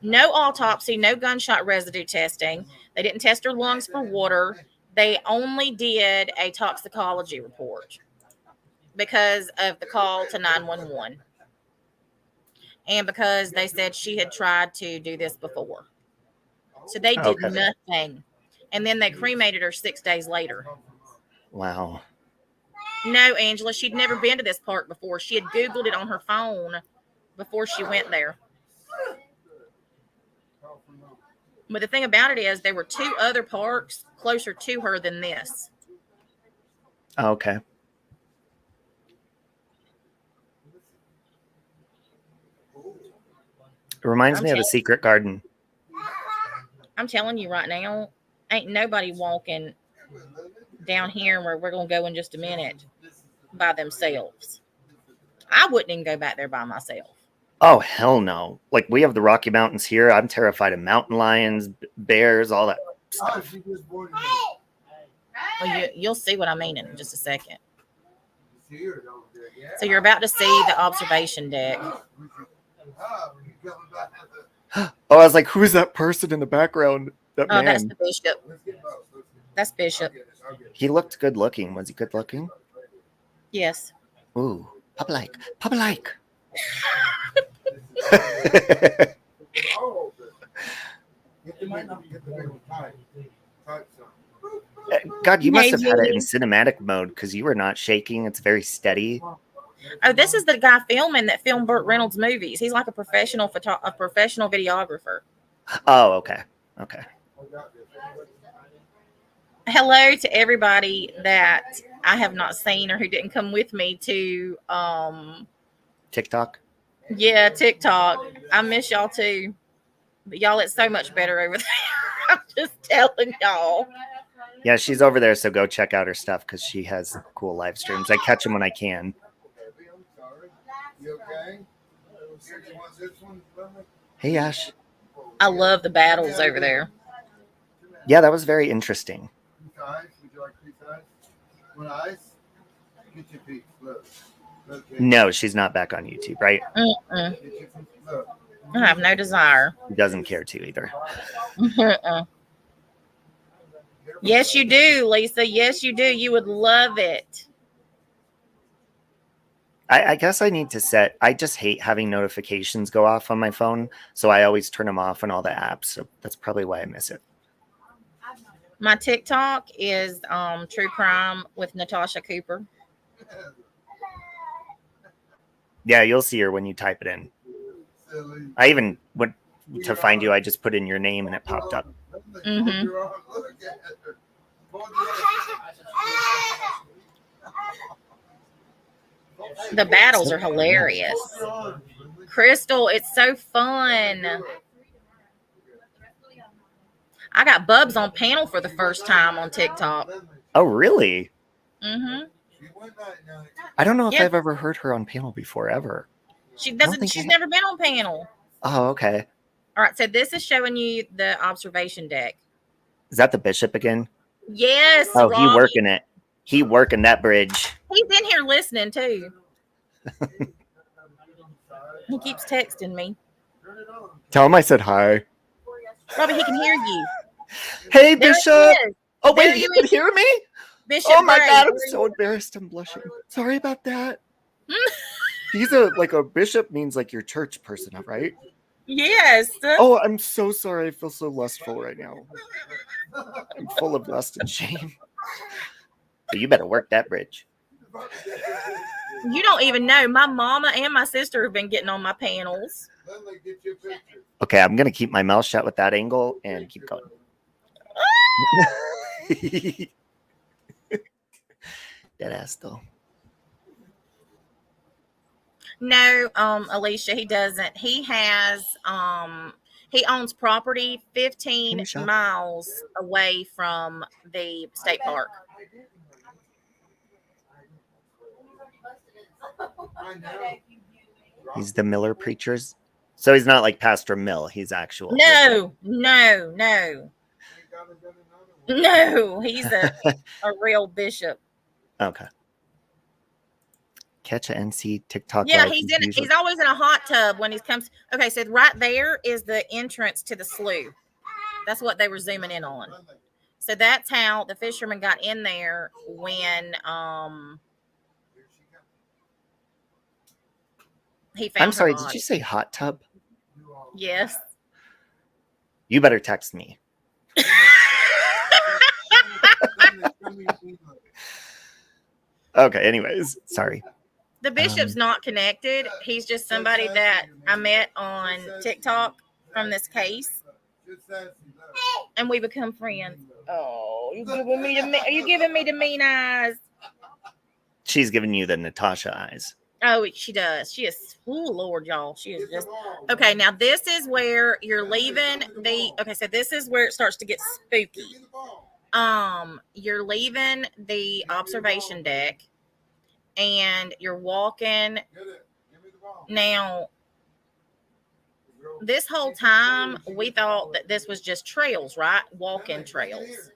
No autopsy, no gunshot residue testing. They didn't test her lungs for water. They only did a toxicology report because of the call to 911. And because they said she had tried to do this before. So they did nothing. And then they cremated her 6 days later. Wow. No, Angela, she'd never been to this park before. She had Googled it on her phone before she went there. But the thing about it is there were 2 other parks closer to her than this. Okay. It reminds me of the Secret Garden. I'm telling you right now, ain't nobody walking down here where we're going to go in just a minute by themselves. I wouldn't even go back there by myself. Oh, hell no. Like, we have the Rocky Mountains here. I'm terrified of mountain lions, bears, all that stuff. Well, you'll see what I mean in just a second. So you're about to see the observation deck. Oh, I was like, who's that person in the background? That man. That's the bishop. That's Bishop. He looked good looking. Was he good looking? Yes. Ooh, pup-like. Pup-like. God, you must have had it in cinematic mode because you were not shaking. It's very steady. Oh, this is the guy filming that filmed Burt Reynolds movies. He's like a professional professional videographer. Oh, okay. Okay. Hello to everybody that I have not seen or who didn't come with me to TikTok. Yeah, TikTok. I miss y'all too. But y'all, it's so much better over there. I'm just telling y'all. Yeah, she's over there, so go check out her stuff because she has cool live streams. I catch them when I can. Hey, Ash. I love the battles over there. Yeah, that was very interesting. No, she's not back on YouTube, right? I have no desire. He doesn't care to either. Yes, you do, Lisa. Yes, you do. You would love it. I guess I need to set. I just hate having notifications go off on my phone, so I always turn them off on all the apps. So that's probably why I miss it. My TikTok is True Crime with Natasha Cooper. Yeah, you'll see her when you type it in. I even went to find you. I just put in your name and it popped up. Mm-hmm. The battles are hilarious. Crystal, it's so fun. I got Bubs on panel for the first time on TikTok. Oh, really? Mm-hmm. I don't know if I've ever heard her on panel before, ever. She's never been on panel. Oh, okay. All right, so this is showing you the observation deck. Is that the bishop again? Yes. Oh, Robbie. he working it. He working that bridge. He's in here listening too. He keeps texting me. Tell him I said hi. Robbie, he can hear you. Hey, There Bishop. he is. Oh, wait, There he he can is. hear me? Bishop Oh, my Gray. God. I'm so embarrassed. I'm blushing. Sorry about that. He's like a bishop means like your church person, right? Yes. Oh, I'm so sorry. I feel so lustful right now. I'm full of lust and shame. But you better work that bridge. You don't even know. My mama and my sister have been getting on my panels. Okay, I'm going to keep my mouth shut with that angle and keep going. Dead ass, though. No, Alicia, he doesn't. He has he owns property 15 miles away from the state park. He's the Miller preachers. So he's not like Pastor Mill. He's actual. No. He's a real bishop. Okay. Catch a NC TikTok. Yeah, he's always in a hot tub when he comes. Okay, so right there is the entrance to the slough. That's what they were zooming in on. So that's how the fisherman got in there when he found. I'm sorry, her body. did you say hot tub? Yes. You better text me. Okay, anyways, sorry. The bishop's not connected. He's just somebody that I met on TikTok from this case, and we become friends. Oh, you giving me the are you giving me the mean eyes? She's giving you the Natasha eyes. Oh, she does. She is. Oh Lord, y'all. She is just okay. Now this is where you're leaving the. Okay, so this is where it starts to get spooky. You're leaving the observation deck, and you're walking. Now, this whole time we thought that this was just trails, right? Walking trails,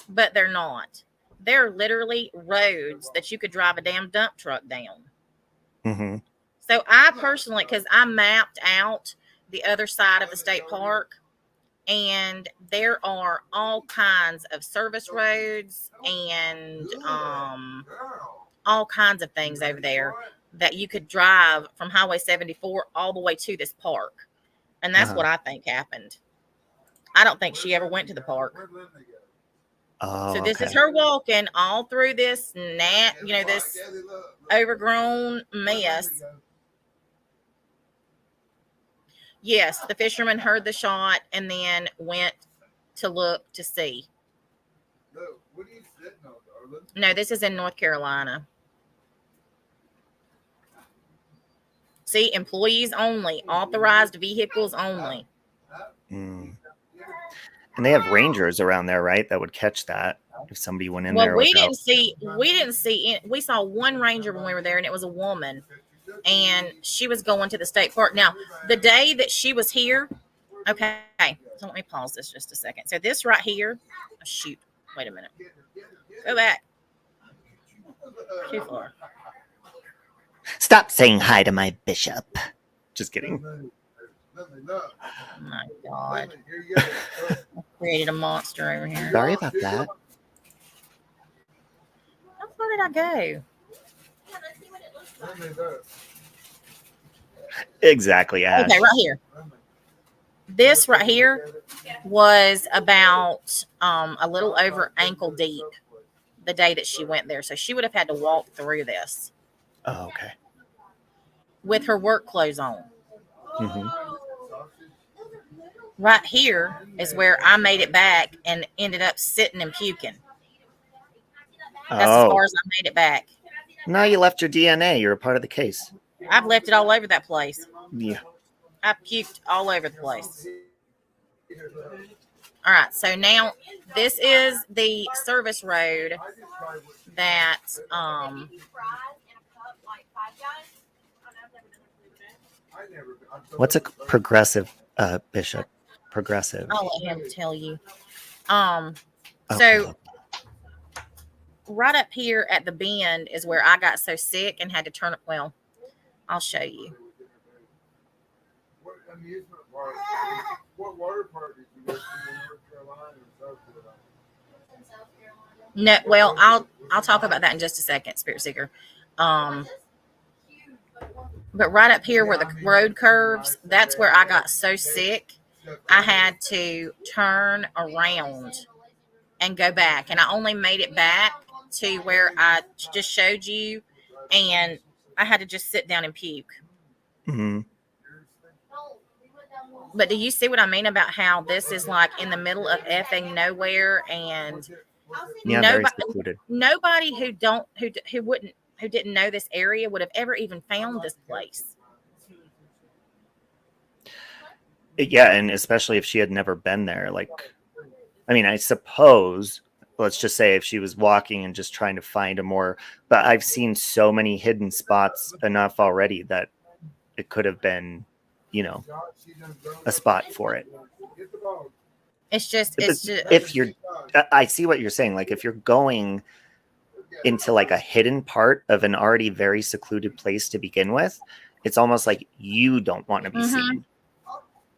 but they're not. They're literally roads that you could drive a damn dump truck down. Mm-hmm. So I personally, because I mapped out the other side of the state park, and there are all kinds of service roads and all kinds of things over there that you could drive from Highway 74 all the way to this park. And that's what I think happened. I don't think she ever went to the park. Oh, so this is her walking all through this this overgrown mess. Yes, the fisherman heard the shot and then went to look to see. No, this is in North Carolina. See, employees only, authorized vehicles only. Mm. And they have rangers around there, right? That would catch that if somebody went in there. Well, we didn't see we saw one ranger when we were there, and it was a woman, and she was going to the state park. Now, the day that she was here, okay, so let me pause this just a second. So this right here, oh, shoot, wait a minute. Go back. Too far. Stop saying hi to my bishop. Just kidding. Oh my God. I created a monster over here. Sorry about that. How far did I go? Exactly, Ash. Okay, right here. This right here was about a little over ankle deep the day that she went there. So she would have had to walk through this. Oh, okay. With her work clothes on. Mm-hmm. Right here is where I made it back and ended up sitting and puking. That's as far as I made it back. No, you left your DNA. You're a part of the case. I've left it all over that place. Yeah. I puked all over the place. All right, so now this is the service road that What's a progressive bishop? Progressive. I'll let him tell you. Okay. So right up here at the bend is where I got so sick and had to turn it. Well, I'll show you. What amusement park? What water park did you go to in North Carolina and South Carolina? No, well, I'll talk about that in just a second, Spirit Seeker. But right up here where the road curves, that's where I got so sick, I had to turn around and go back. And I only made it back to where I just showed you, and I had to just sit down and puke. Mm-hmm. But do you see what I mean about how this is like in the middle of effing nowhere, and Yeah, very secluded. nobody who didn't know this area would have ever even found this place. Yeah, and especially if she had never been there. Like, I mean, I suppose, let's just say if she was walking and just trying to find a more, but I've seen so many hidden spots enough already that it could have been, a spot for it. It's just if you're, I see what you're saying. Like if you're going into like a hidden part of an already very secluded place to begin with, it's almost like you don't want to be seen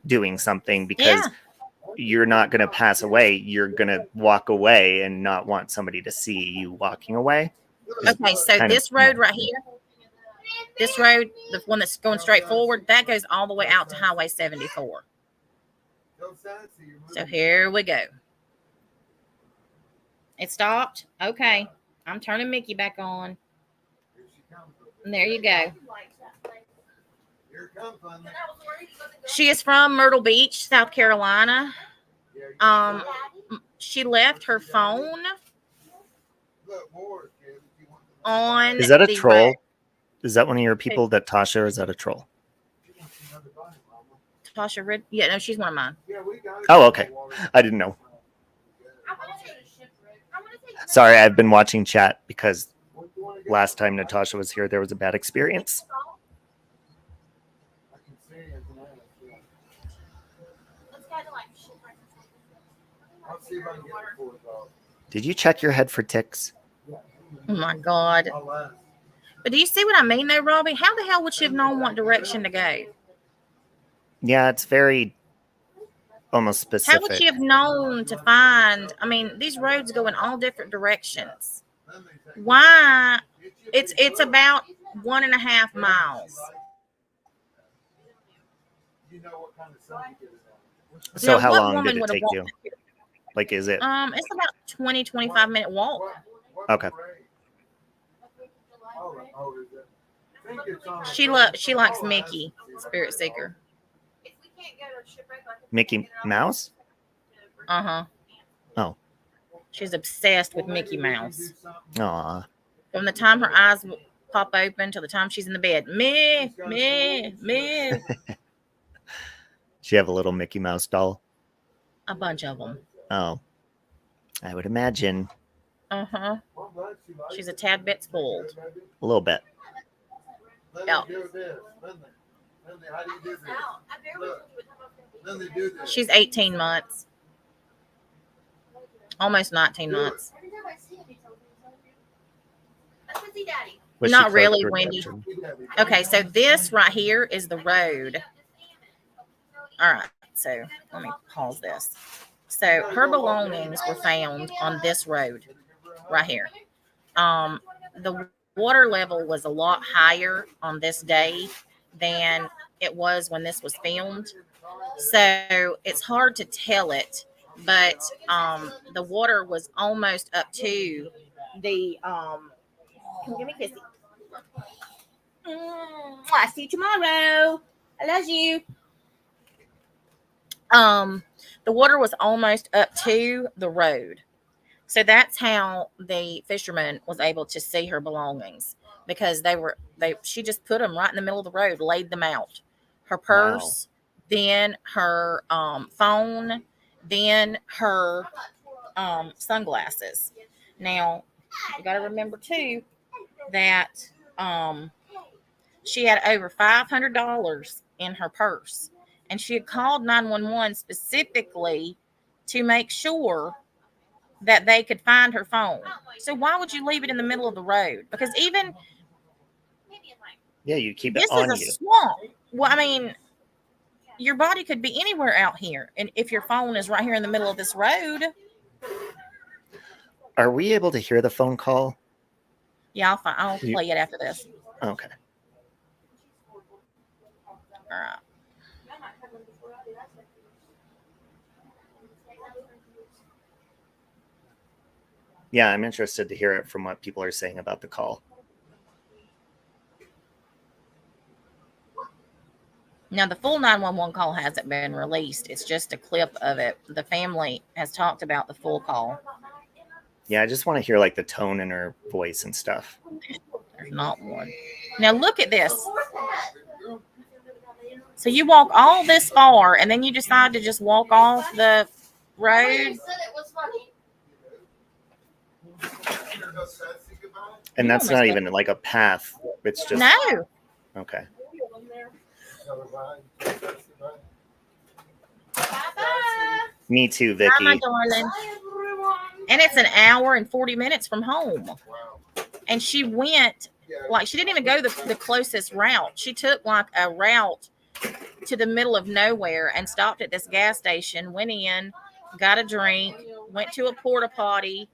doing something because you're not going to pass away. You're going to walk away and not want somebody to see you walking away. Okay, so this road right here, this road, the one that's going straight forward, that goes all the way out to Highway 74. So here we go. It stopped. Okay. I'm turning Mickey back on. And there you go. Here comes Thunder. She is from Myrtle Beach, South Carolina. Yeah, She left her phone look, more kids, if you want to- on. Is that a the troll? rack. Is that one of your people, Natasha, or is that a troll? She wants another bite, Mama. Tasha Rid. Yeah, no, she's one of mine. Yeah, we got it. Oh, okay. I didn't know. Sorry, I've been watching chat because last time Natasha was here, there was a bad experience. I can see it, yeah. I'll see if I can get it for it, dog. Did you check your head for ticks? Oh my God. I'll ask. But do you see what I mean, though, Robbie? How the hell would she have known what direction to go? Yeah, it's very almost How would specific. she have known to find? I mean, these roads go in all different directions. Why? It's about 1.5 miles. You know what kind of sun you get it on. So Now, how what long woman did it would have take walked you? up here? Like, is it? It's about 20, 25-minute walk. Okay. Oh, is it? I think it's on- She likes Mickey, Spirit Seeker. Mickey Mouse? Uh-huh. Oh. She's obsessed with Mickey Mouse. Aw. From the time her eyes pop open till the time she's in the bed. Me. She have a little Mickey Mouse doll? A bunch of them. Oh. I would imagine. Uh-huh. She's a tad bit spoiled. A little bit. Yeah. She's 18 months. Almost 19 months. Was she Not close really, to Wendy. reception? Okay, so this right here is the road. All right, so let me pause this. So her belongings were found on this road right here. The water level was a lot higher on this day than it was when this was filmed. So it's hard to tell it, but the water was almost up to the come give me a kissy. I see you tomorrow. I love you. The water was almost up to the road. So that's how the fisherman was able to see her belongings, because she just put them right in the middle of the road, laid them out. Her purse, then her phone, then her sunglasses. Now, you got to remember too that she had over $500 in her purse, and she had called 911 specifically to make sure that they could find her phone. So why would you leave it in the middle of the road? Because even Yeah, you keep it this on is a you. swamp. Well, I mean, your body could be anywhere out here, and if your phone is right here in the middle of this road. Are we able to hear the phone call? Yeah, I'll play it after this. Okay. All right. Yeah, I'm interested to hear it from what people are saying about the call. Now, the full 911 call hasn't been released. It's just a clip of it. The family has talked about the full call. Yeah, I just want to hear like the tone in her voice and stuff. There's not one. Now, look at this. So you walk all this far, and then you decide to just walk off the road. And that's not even like a path. It's just No. Okay. Me too, Bye, my Vicky. darling. And it's an hour and 40 minutes from home. And she went, like, she didn't even go the closest route. She took like a route to the middle of nowhere and stopped at this gas station, went in, got a drink, went to a porta potty,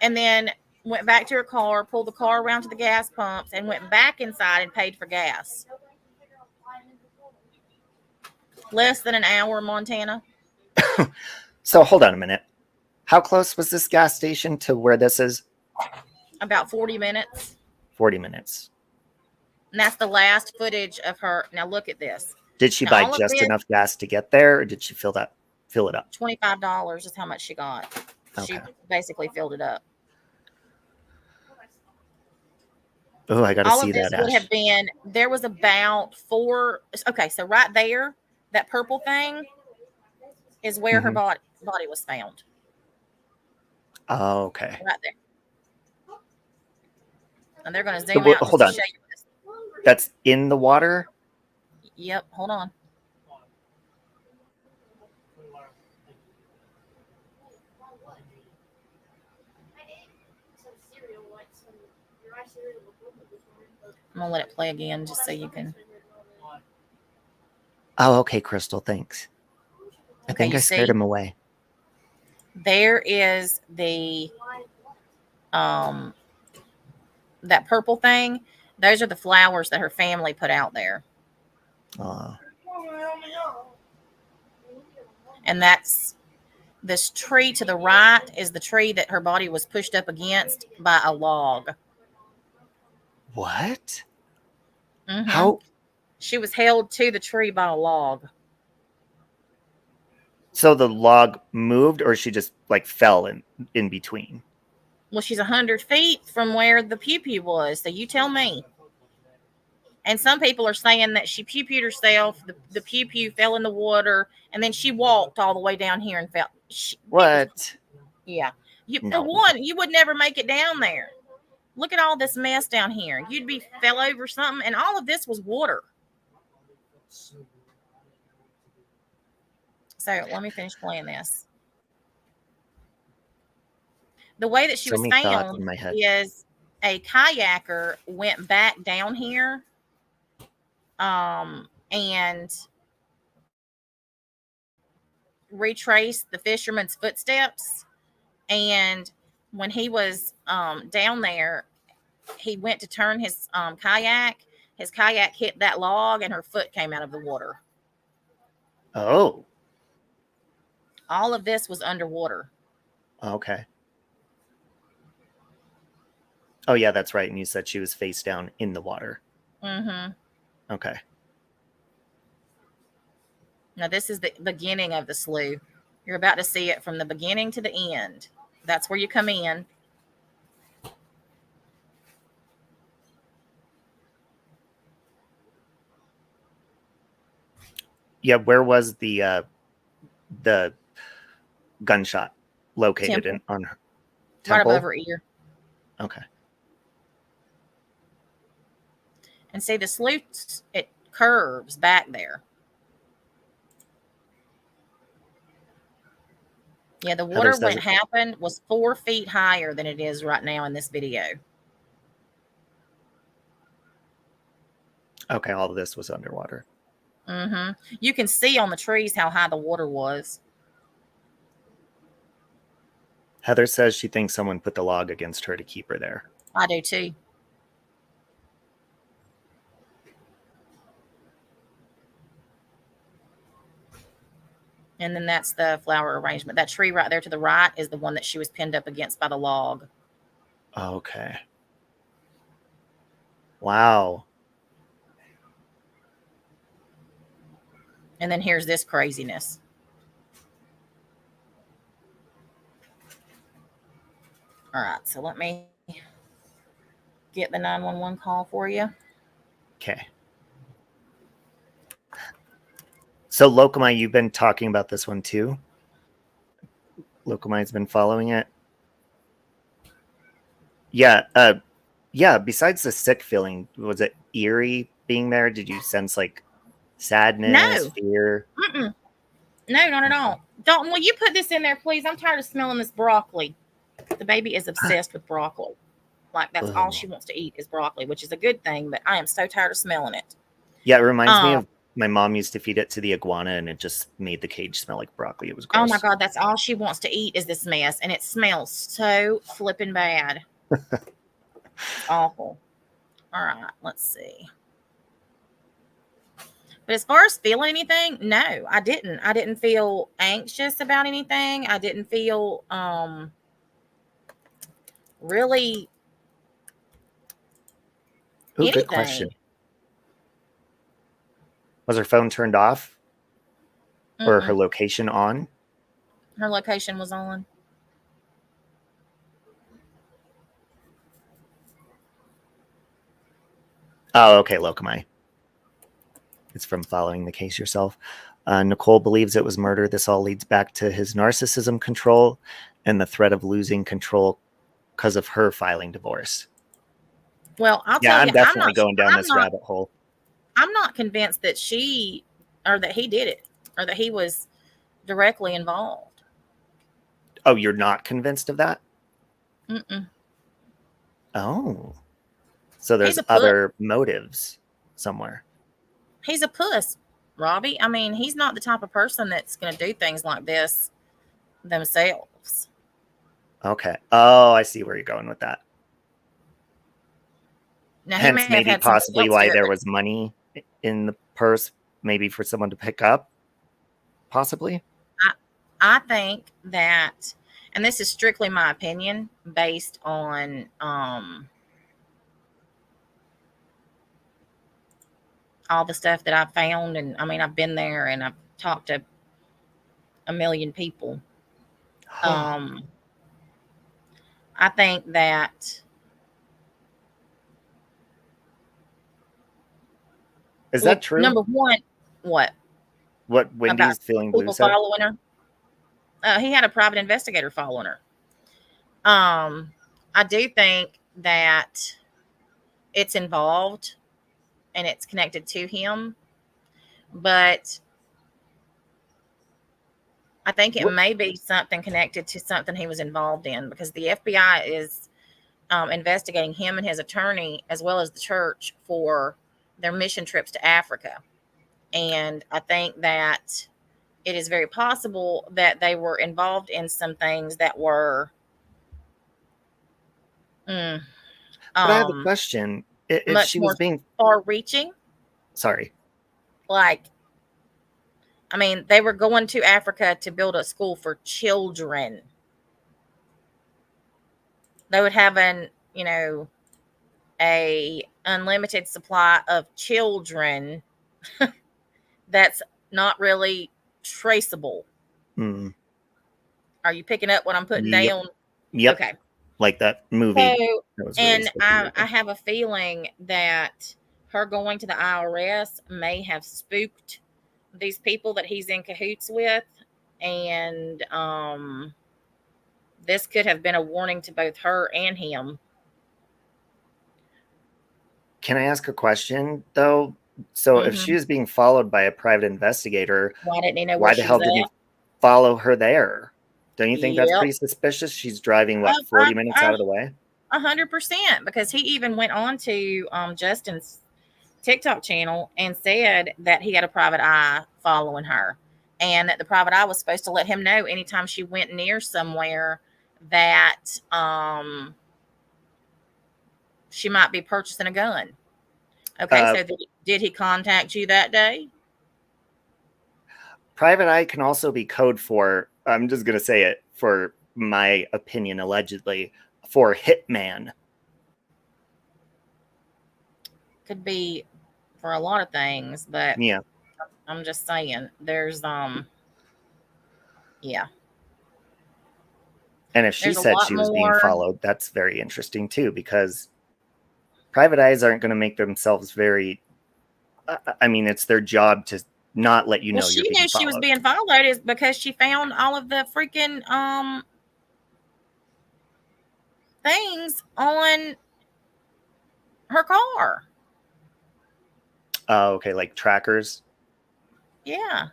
and then went back to her car, pulled the car around to the gas pumps, and went back inside and paid for gas. Less than an hour, Montana. So hold on a minute. How close was this gas station to where this is? About 40 minutes. 40 minutes. And that's the last footage of her. Now look at this. Did she Now, buy all of just this- enough gas to get there, or did she fill it up? $25 is how much she got. She Okay. basically filled it up. Oh, I got to All see of this that, would Ash. have been, there was about 4. Okay, so right there, that purple thing is where her body was found. Oh, okay. Right there. And they're going to So, zoom out hold just on. to show you this. That's in the water? Yep, hold on. I'm going to let it play again just so you can. Oh, okay, Crystal, thanks. I think you I scared see? him away. There is the that purple thing. Those are the flowers that her family put out there. And that's this tree to the right is the tree that her body was pushed up against by a log. What? Mm-hmm. How? She was held to the tree by a log. So the log moved, or she just like fell in between? Well, she's 100 feet from where the pew-pew was. So you tell me. And some people are saying that she pew-pewed herself. The pew-pew fell in the water, and then she walked all the way down here and fell. What? Yeah. For No. one, you would never make it down there. Look at all this mess down here. You'd be fell over something, and all of this was water. So let me finish playing this. The way that she was many thoughts found in my head. is a kayaker went back down here and retraced the fisherman's footsteps. And when he was down there, he went to turn his kayak. His kayak hit that log, and her foot came out of the water. Oh. All of this was underwater. Okay. Oh, yeah, that's right. And you said she was face down in the water. Mm-hmm. Okay. Now, this is the beginning of the slough. You're about to see it from the beginning to the end. That's where you come in. Yeah, where was the gunshot located Temple. on her Right temple? above her ear. Okay. And see, the slough, it curves back there. Yeah, the water says when it it- happened was 4 feet higher than it is right now in this video. Okay, all of this was underwater. Mm-hmm. You can see on the trees how high the water was. Heather says she thinks someone put the log against her to keep her there. I do too. And then that's the flower arrangement. That tree right there to the right is the one that she was pinned up against by the log. Okay. Wow. And then here's this craziness. All right, so let me get the 911 call for you. Okay. So Locomai, you've been talking about this one too? Locomai's been following it? Yeah. Yeah, besides the sick feeling, was it eerie being there? Did you sense like sadness, No. fear? Mm-mm. No, not at all. Dalton, will you put this in there, please? I'm tired of smelling this broccoli. The baby is obsessed with broccoli. Like, that's all she wants to eat is broccoli, which is a good thing, but I am so tired of smelling it. Yeah, it reminds me of my mom used to feed it to the iguana, and it just made the cage smell like broccoli. It was gross. Oh my God, that's all she wants to eat is this mess, and it smells so flipping bad. Awful. All right, let's see. But as far as feeling anything, no, I didn't. I didn't feel anxious about anything. I didn't feel really Ooh, anything. good question. Was her phone turned off or her Mm-mm. location on? Her location was on. Oh, okay, Locumi. It's from following the case yourself. Nicole believes it was murder. This all leads back to his narcissism control and the threat of losing control because of her filing divorce. Well, I'll Yeah, tell I'm you, definitely going down this rabbit hole. I'm not convinced that she or that he did it or that he was directly involved. Oh, you're not convinced of that? Mm-mm. Oh. So there's He's a other motives somewhere. He's a puss, Robbie. I mean, he's not the type of person that's going to do things like this themselves. Okay. Oh, I see where you're going with that. Now, Hence, maybe possibly why there was money in the purse, maybe for someone to pick up. Possibly. I think that, and this is strictly my opinion based on all the stuff that I've found, and I mean, I've been there and I've talked to a million people. I think that is that true? Number one, what Wendy's feeling blue said? Following her? He had a private investigator following her. I do think that it's involved and it's connected to him, but I think it may be something connected to something he was involved in, because the FBI is investigating him and his attorney as well as the church for their mission trips to Africa. And I think that it is very possible that they were involved in some things that were but I have a question. If much she more was being far-reaching, sorry, like, I mean, they were going to Africa to build a school for children. They would have a unlimited supply of children that's not really traceable. Mm. Are you picking up what I'm putting down? Yep. Okay. Like that movie. And I have a feeling that her going to the IRS may have spooked these people that he's in cahoots with. And this could have been a warning to both her and him. Can I ask a question, though? So if she was being followed by a private investigator, why didn't he know why the hell didn't he follow her there? Don't you think that's pretty suspicious? She's driving, 40 minutes out of the way? 100%, because he even went on to Justin's TikTok channel and said that he had a private eye following her, and that the private eye was supposed to let him know anytime she went near somewhere that she might be purchasing a gun. Okay, so did he contact you that day? Private eye can also be code for, I'm just going to say it, for my opinion, allegedly, for hitman. Could be for a lot of things, but yeah, I'm just saying there's yeah. And if she said she was being followed, that's very interesting too, because private eyes aren't going to make themselves very, I mean, it's their job to not let you know you're being followed. She was being followed is because she found all of the freaking things on her car. Oh, okay, like trackers. Yeah.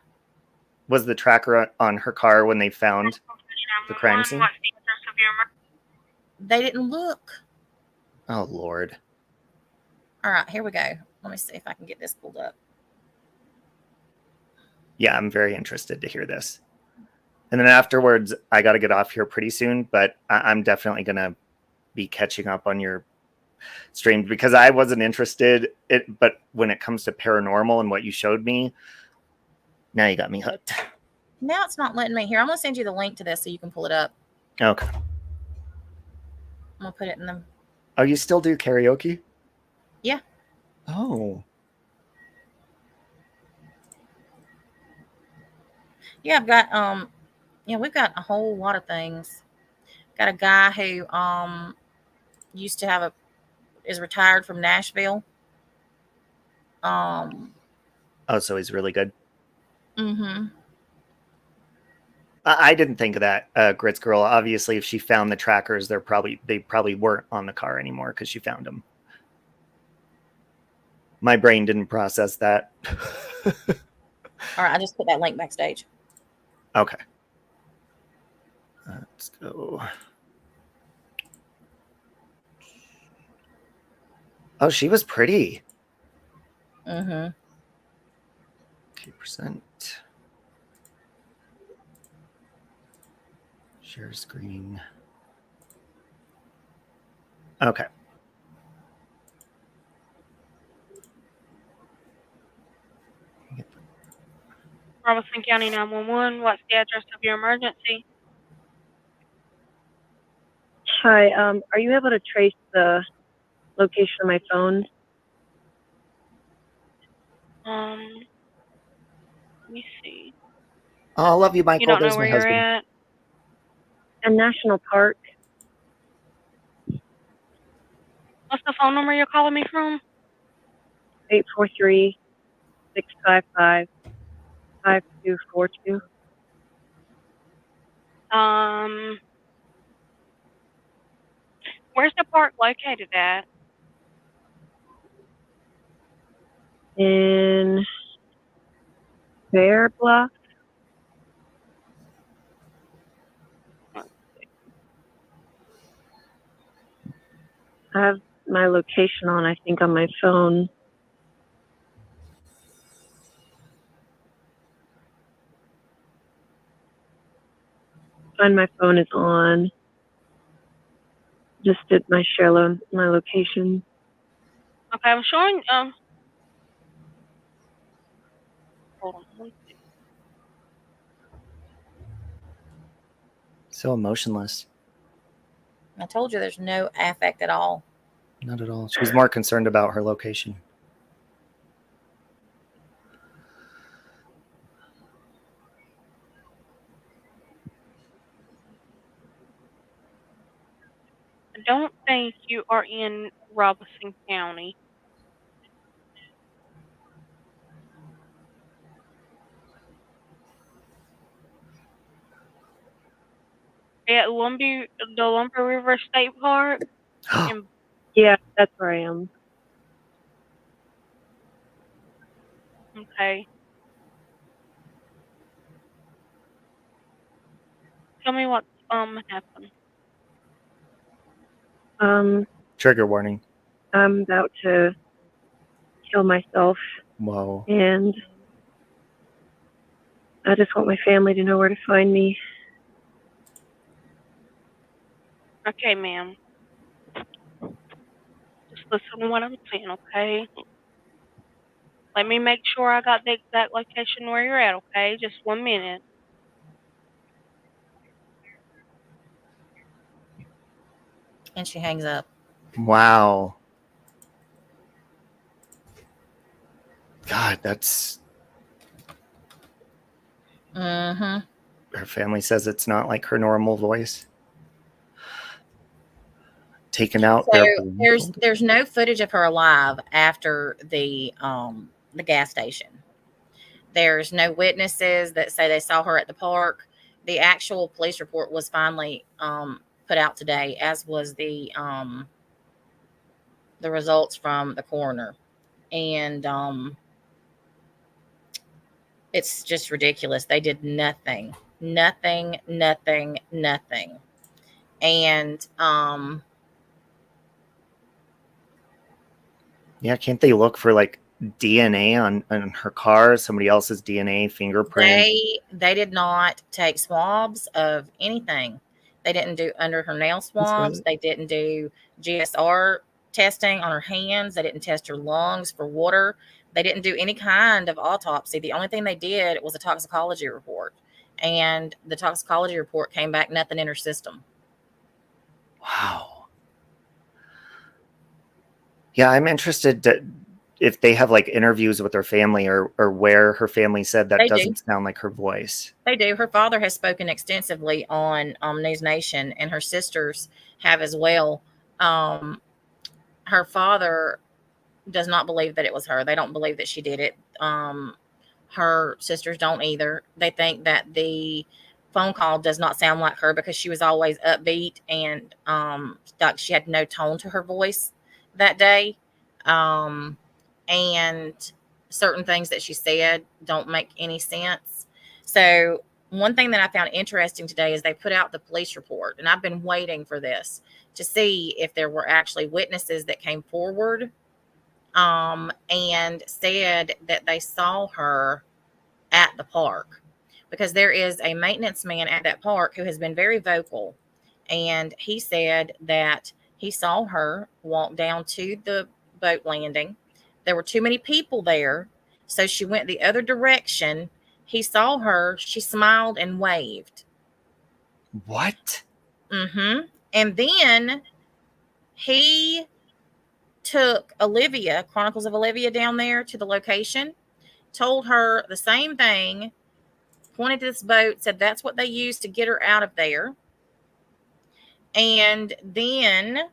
Was the tracker on her car when they found the crime scene? They didn't look. Oh, Lord. All right, here we go. Let me see if I can get this pulled up. Yeah, I'm very interested to hear this. And then afterwards, I got to get off here pretty soon, but I'm definitely going to be catching up on your stream because I wasn't interested. But when it comes to paranormal and what you showed me, now you got me hooked. Now it's not letting me here. I'm going to send you the link to this so you can pull it up. Okay. I'm going to put it in the... Oh, you still do karaoke? Yeah. Oh. Yeah, I've got we've got a whole lot of things. Got a guy who used to is retired from Nashville. Oh, so he's really good. Mm-hmm. I didn't think of that, Grits Girl. Obviously, if she found the trackers, they probably weren't on the car anymore because she found them. My brain didn't process that. All right, I just put that link backstage. Okay. Let's go. Oh, she was pretty. Mm-hmm. 2%. Share screen. Okay. Robertson County 911, what's the address of your emergency? Hi, are you able to trace the location of my phone? Let me see. Oh, I love you, Michael. You don't There's know my where you're husband. at? In National Park. What's the phone number you're calling me from? 843-655-5242. Where's the park located at? In Bear Bluff. I have my location on, I think, on my phone. And my phone is on. Just did my my location. Okay, I'm showing, hold on. So emotionless. I told you there's no affect at all. Not at all. She's more concerned about her location. I don't think you are in Robeson County. At the Lumber River State Park? Yeah, that's where I am. Okay. Tell me what happened. Trigger warning. I'm about to kill myself. Whoa. And I just want my family to know where to find me. Okay, ma'am. Just listen to what I'm saying, okay? Let me make sure I got the exact location where you're at, okay? Just 1 minute. And she hangs up. Wow. God, that's... Mm-hmm. Her family says it's not like her normal voice. Taken out. So there's no footage of her alive after the gas station. There's no witnesses that say they saw her at the park. The actual police report was finally put out today, as was the results from the coroner, and it's just ridiculous. They did nothing, and yeah, can't they look for like DNA on her car, somebody else's DNA, fingerprint? They did not take swabs of anything. They didn't do under her nail swabs. They didn't do GSR testing on her hands. They didn't test her lungs for water. They didn't do any kind of autopsy. The only thing they did was a toxicology report, and the toxicology report came back nothing in her system. Wow. Yeah, I'm interested if they have like interviews with her family or where her family said that They do. doesn't sound like her voice. They do. Her father has spoken extensively on News Nation, and her sisters have as well. Her father does not believe that it was her. They don't believe that she did it. Her sisters don't either. They think that the phone call does not sound like her because she was always upbeat and like she had no tone to her voice that day. And certain things that she said don't make any sense. So one thing that I found interesting today is they put out the police report, and I've been waiting for this to see if there were actually witnesses that came forward and said that they saw her at the park, because there is a maintenance man at that park who has been very vocal, and he said that he saw her walk down to the boat landing. There were too many people there, so she went the other direction. He saw her, she smiled and waved. What? And then he took Olivia, Chronicles of Olivia, down there to the location, told her the same thing, pointed to this boat, said that's what they used to get her out of there. And then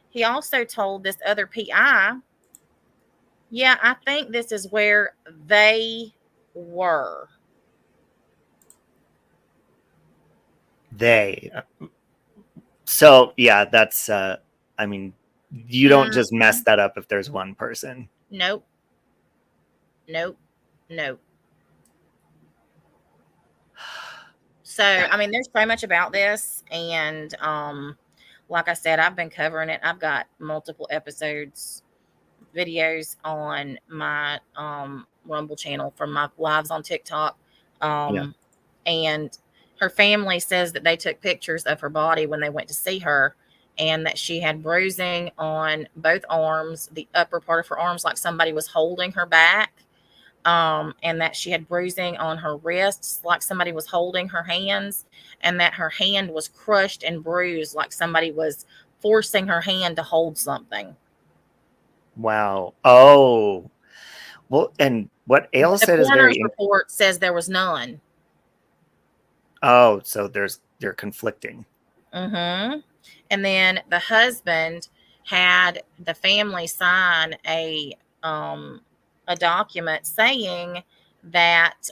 he also told this other PI, yeah, I think this is where they were. They. So, yeah, that's, I mean, you don't just mess that up if there's one person. Nope. So, I mean, there's so much about this. And like I said, I've been covering it. I've got multiple episodes, videos on my Rumble channel from my lives on TikTok. And her family says that they took pictures of her body when they went to see her, and that she had bruising on both arms, the upper part of her arms, like somebody was holding her back. And that she had bruising on her wrists, like somebody was holding her hands, and that her hand was crushed and bruised, like somebody was forcing her hand to hold something. Wow. Oh, well, and what Ale said is very. The coroner's report says there was none. Oh, so they're conflicting. And then the husband had the family sign a document saying that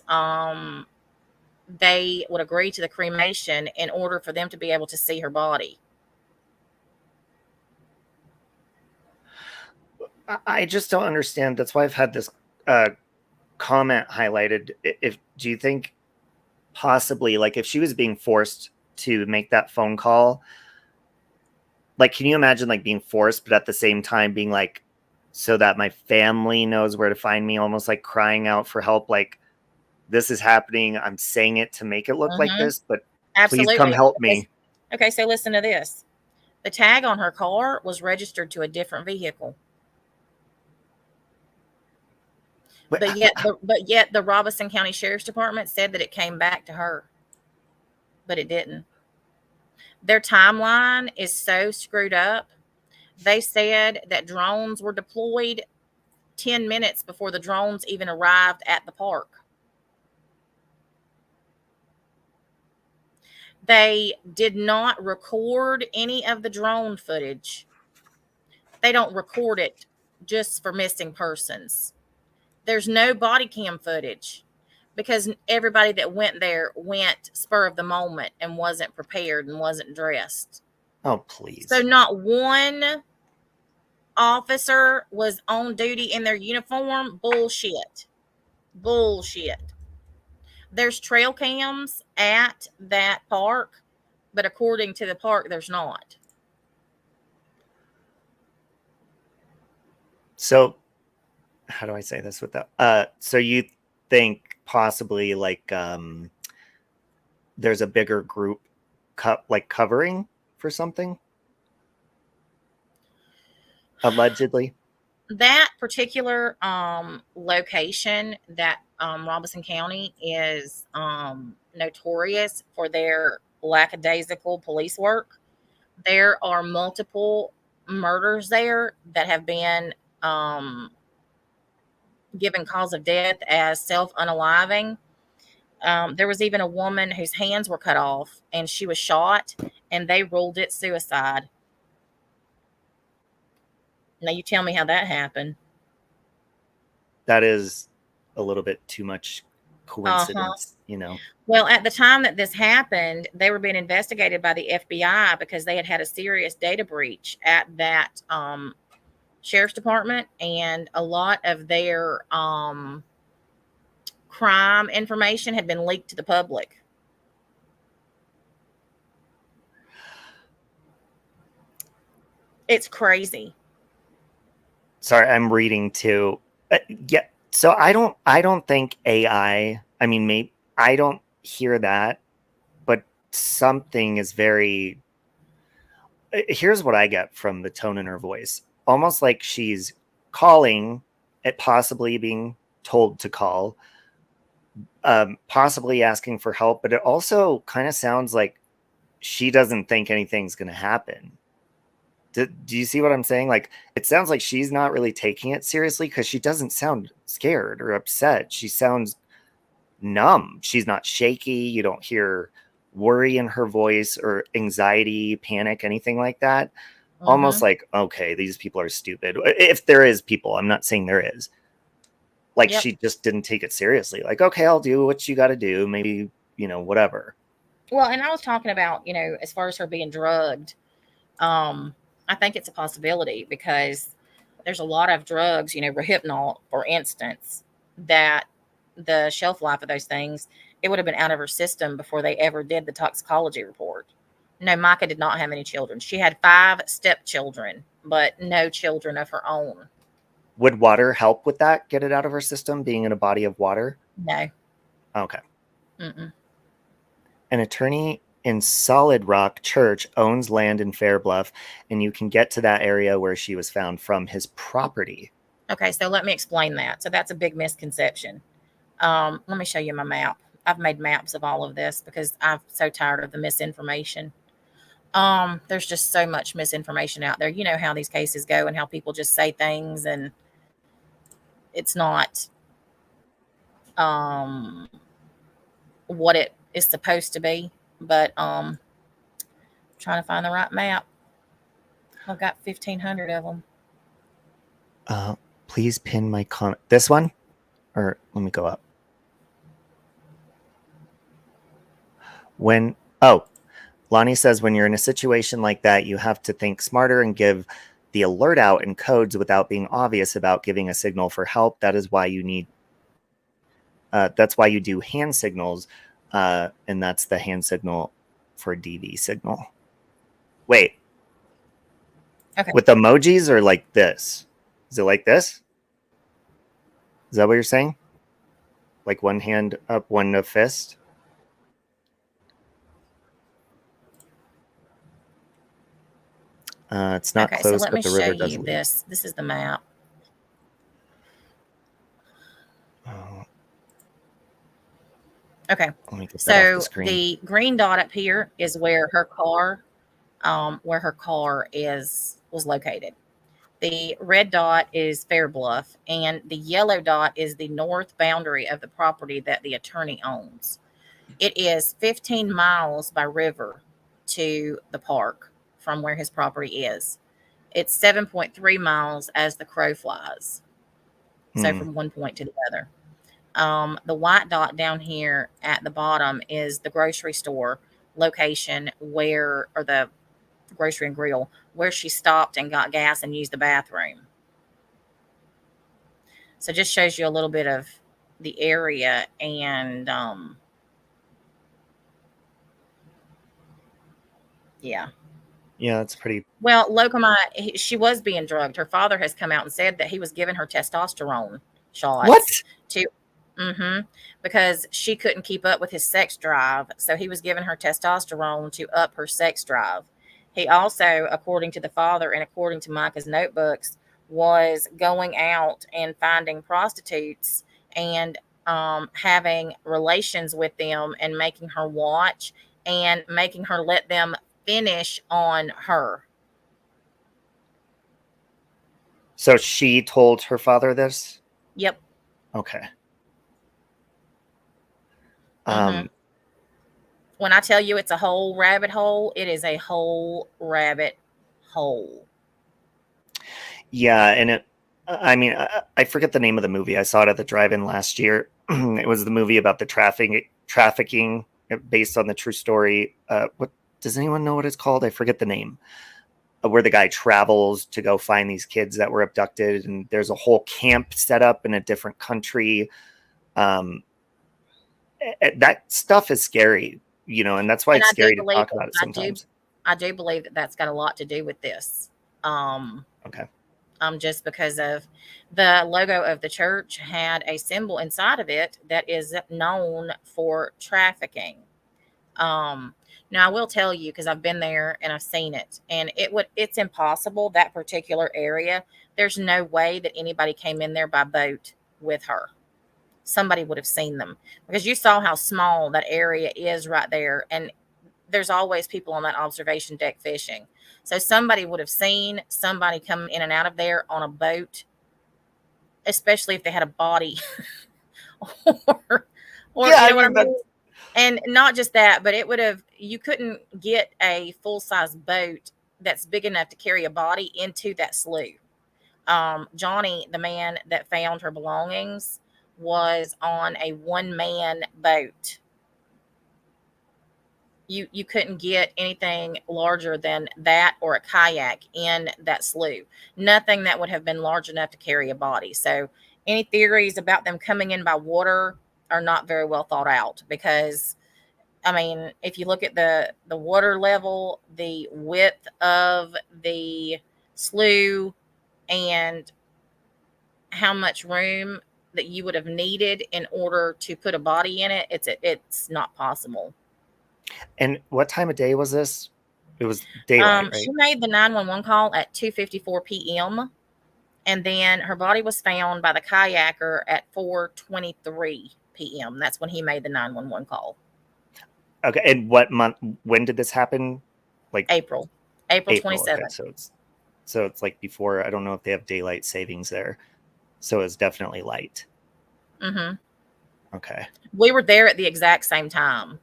they would agree to the cremation in order for them to be able to see her body. I just don't understand. That's why I've had this comment highlighted. Do you think possibly, like, if she was being forced to make that phone call, like, can you imagine like being forced, but at the same time being like, so that my family knows where to find me, almost like crying out for help, like, this is happening, I'm saying it to make it look like this, but please come help me. Okay, so listen to this. The tag on her car was registered to a different vehicle. But yet the Robeson County Sheriff's Department said that it came back to her, but it didn't. Their timeline is so screwed up. They said that drones were deployed 10 minutes before the drones even arrived at the park. They did not record any of the drone footage. They don't record it just for missing persons. There's no body cam footage because everybody that went there went spur of the moment and wasn't prepared and wasn't dressed. Oh, please. So not one officer was on duty in their uniform. Bullshit. There's trail cams at that park, but according to the park, there's not. So, how do I say this without? So you think possibly like there's a bigger group covering for something? Allegedly. That particular location, that Robeson County, is notorious for their lackadaisical police work. There are multiple murders there that have been given cause of death as self-unaliving. There was even a woman whose hands were cut off and she was shot, and they ruled it suicide. Now you tell me how that happened. That is a little bit too much coincidence, you know. Well, at the time that this happened, they were being investigated by the FBI because they had a serious data breach at that sheriff's department, and a lot of their crime information had been leaked to the public. It's crazy. Sorry, I'm reading too. Yeah, so I don't think AI. I mean, maybe I don't hear that, but something is very. Here's what I get from the tone in her voice: almost like she's calling, at possibly being told to call, possibly asking for help, but it also kind of sounds like she doesn't think anything's going to happen. Do you see what I'm saying? Like, it sounds like she's not really taking it seriously because she doesn't sound scared or upset. She sounds numb. She's not shaky. You don't hear worry in her voice or anxiety, panic, anything like that. Almost like, okay, these people are stupid. If there is people, I'm not saying there is. Like, she just didn't take it seriously. Like, okay, I'll do what you got to do. Maybe, you know, whatever. Well, and I was talking about, you know, as far as her being drugged, I think it's a possibility because there's a lot of drugs, you know, Rohypnol, for instance, that the shelf life of those things, it would have been out of her system before they ever did the toxicology report. No, Micah did not have any children. She had 5 stepchildren, but no children of her own. Would water help with that? Get it out of her system, being in a body of water? No. Okay. Mm-mm. An attorney in Solid Rock Church owns land in Fairbluff, and you can get to that area where she was found from his property. Okay, so let me explain that. So that's a big misconception. Let me show you my map. I've made maps of all of this because I'm so tired of the misinformation. There's just so much misinformation out there. You know how these cases go and how people just say things and it's not what it is supposed to be. But trying to find the right map. I've got 1,500 of them. Please pin my comment. This one? Or let me go up. Lonnie says, when you're in a situation like that, you have to think smarter and give the alert out in codes without being obvious about giving a signal for help. That is why you need, that's why you do hand signals. And that's the hand signal for DV signal. Wait. Okay. With emojis or like this? Is it like this? Is that what you're saying? Like one hand up, one fist? It's not okay, close, so let but me the show river you does leak. this. This is the map. Okay, so the green dot up here is where her car, was located. The red dot is Fairbluff, and the yellow dot is the north boundary of the property that the attorney owns. It is 15 miles by river to the park from where his property is. It's 7.3 miles as the crow flies. So from one point to the other. The white dot down here at the bottom is the grocery store location or the grocery and grill, where she stopped and got gas and used the bathroom. So just shows you a little bit of the area and, yeah. Yeah, that's pretty. Well, Locomite, she was being drugged. Her father has come out and said that he was giving her testosterone shots. What? Because she couldn't keep up with his sex drive. So he was giving her testosterone to up her sex drive. He also, according to the father and according to Micah's notebooks, was going out and finding prostitutes and having relations with them and making her watch and making her let them finish on her. So she told her father this? Yep. Okay. Mhm. When I tell you it's a whole rabbit hole, it is a whole rabbit hole. Yeah, and I mean, I forget the name of the movie. I saw it at the drive-in last year. It was the movie about the trafficking based on the true story. What does anyone know what it's called? I forget the name. Where the guy travels to go find these kids that were abducted, and there's a whole camp set up in a different country. That stuff is scary, and that's why And it's I do scary to believe talk about it sometimes. I do believe that that's got a lot to do with this. Okay. Just because of the logo of the church had a symbol inside of it that is known for trafficking. Now I will tell you, because I've been there and I've seen it, and it's impossible, that particular area. There's no way that anybody came in there by boat with her. Somebody would have seen them, because you saw how small that area is right there. And there's always people on that observation deck fishing. So somebody would have seen somebody come in and out of there on a boat, especially if they had a body or Yeah, you know what I mean? And not just that, but you couldn't get a full-size boat that's big enough to carry a body into that slough. Johnny, the man that found her belongings, was on a one-man boat. You couldn't get anything larger than that or a kayak in that slough. Nothing that would have been large enough to carry a body. So any theories about them coming in by water are not very well thought out, because I mean, if you look at the water level, the width of the slough, and how much room that you would have needed in order to put a body in it, it's not possible. And what time of day was this? It was daylight, right? She made the 911 call at 2:54 p.m. and then her body was found by the kayaker at 4:23 p.m. That's when he made the 911 call. Okay, and what month? When did this happen? Like April 27th. Okay, so it's like before. I don't know if they have daylight savings there, so it's definitely light. Mm-hmm. Okay. We were there at the exact same time.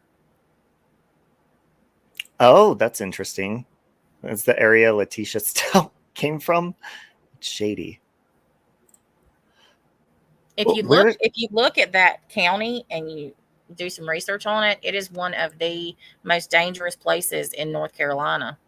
Oh, that's interesting. That's the area Letitia still came from. It's shady. If you look at that county and you do some research on it, it is one of the most dangerous places in North Carolina.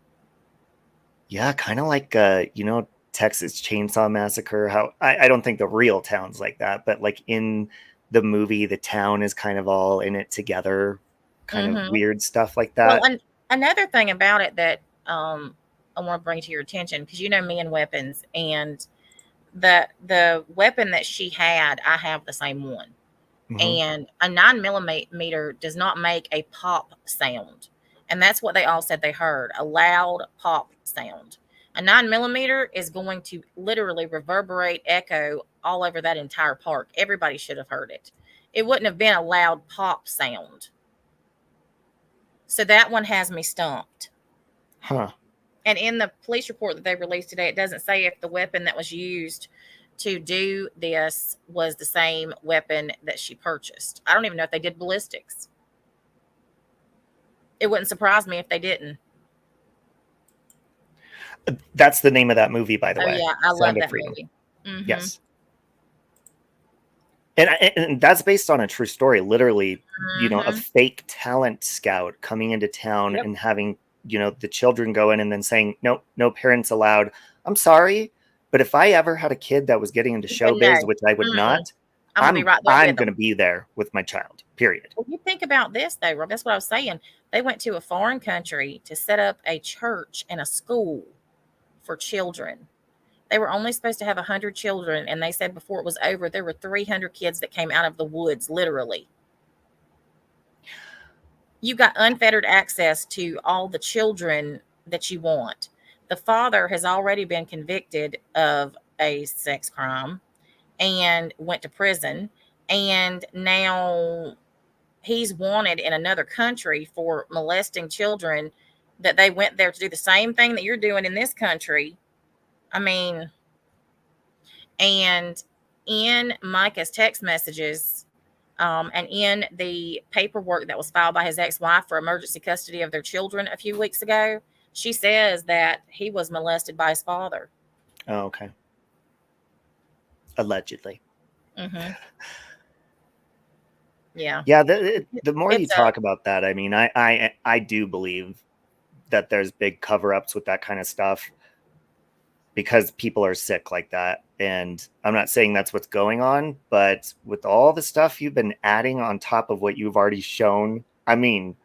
Yeah, kind of like Texas Chainsaw Massacre. How I don't think the real town's like that, but like in the movie, the town is kind of all in it together, kind of weird stuff like that. Well, another thing about it that I want to bring to your attention, because me and weapons, and the weapon that she had, I have the same one. And a 9mm does not make a pop sound. And that's what they all said they heard, a loud pop sound. A 9mm is going to literally reverberate, echo all over that entire park. Everybody should have heard it. It wouldn't have been a loud pop sound. So that one has me stumped. Huh. And in the police report that they released today, it doesn't say if the weapon that was used to do this was the same weapon that she purchased. I don't even know if they did ballistics. It wouldn't surprise me if they didn't. That's the name of that movie, by the way. Oh yeah, I love that movie. Mm-hmm. Yes. And that's based on a true story. Literally, a fake talent scout coming into town and having, the children go in and then saying, no parents allowed. I'm sorry, but if I ever had a kid that was getting into showbiz, which I would not, I'm going to be there with my child, period. Well, you think about this, though, Rob. That's what I was saying. They went to a foreign country to set up a church and a school for children. They were only supposed to have 100 children, and they said before it was over, there were 300 kids that came out of the woods, literally. You got unfettered access to all the children that you want. The father has already been convicted of a sex crime and went to prison, and now he's wanted in another country for molesting children, that they went there to do the same thing that you're doing in this country. I mean, and in Micah's text messages, and in the paperwork that was filed by his ex-wife for emergency custody of their children a few weeks ago, she says that he was molested by his father. Oh, okay. Allegedly. Mm-hmm. Yeah. Yeah. The more you talk about that, I mean, I do believe that there's big cover-ups with that kind of stuff because people are sick like that. And I'm not saying that's what's going on, but with all the stuff you've been adding on top of what you've already shown, I mean,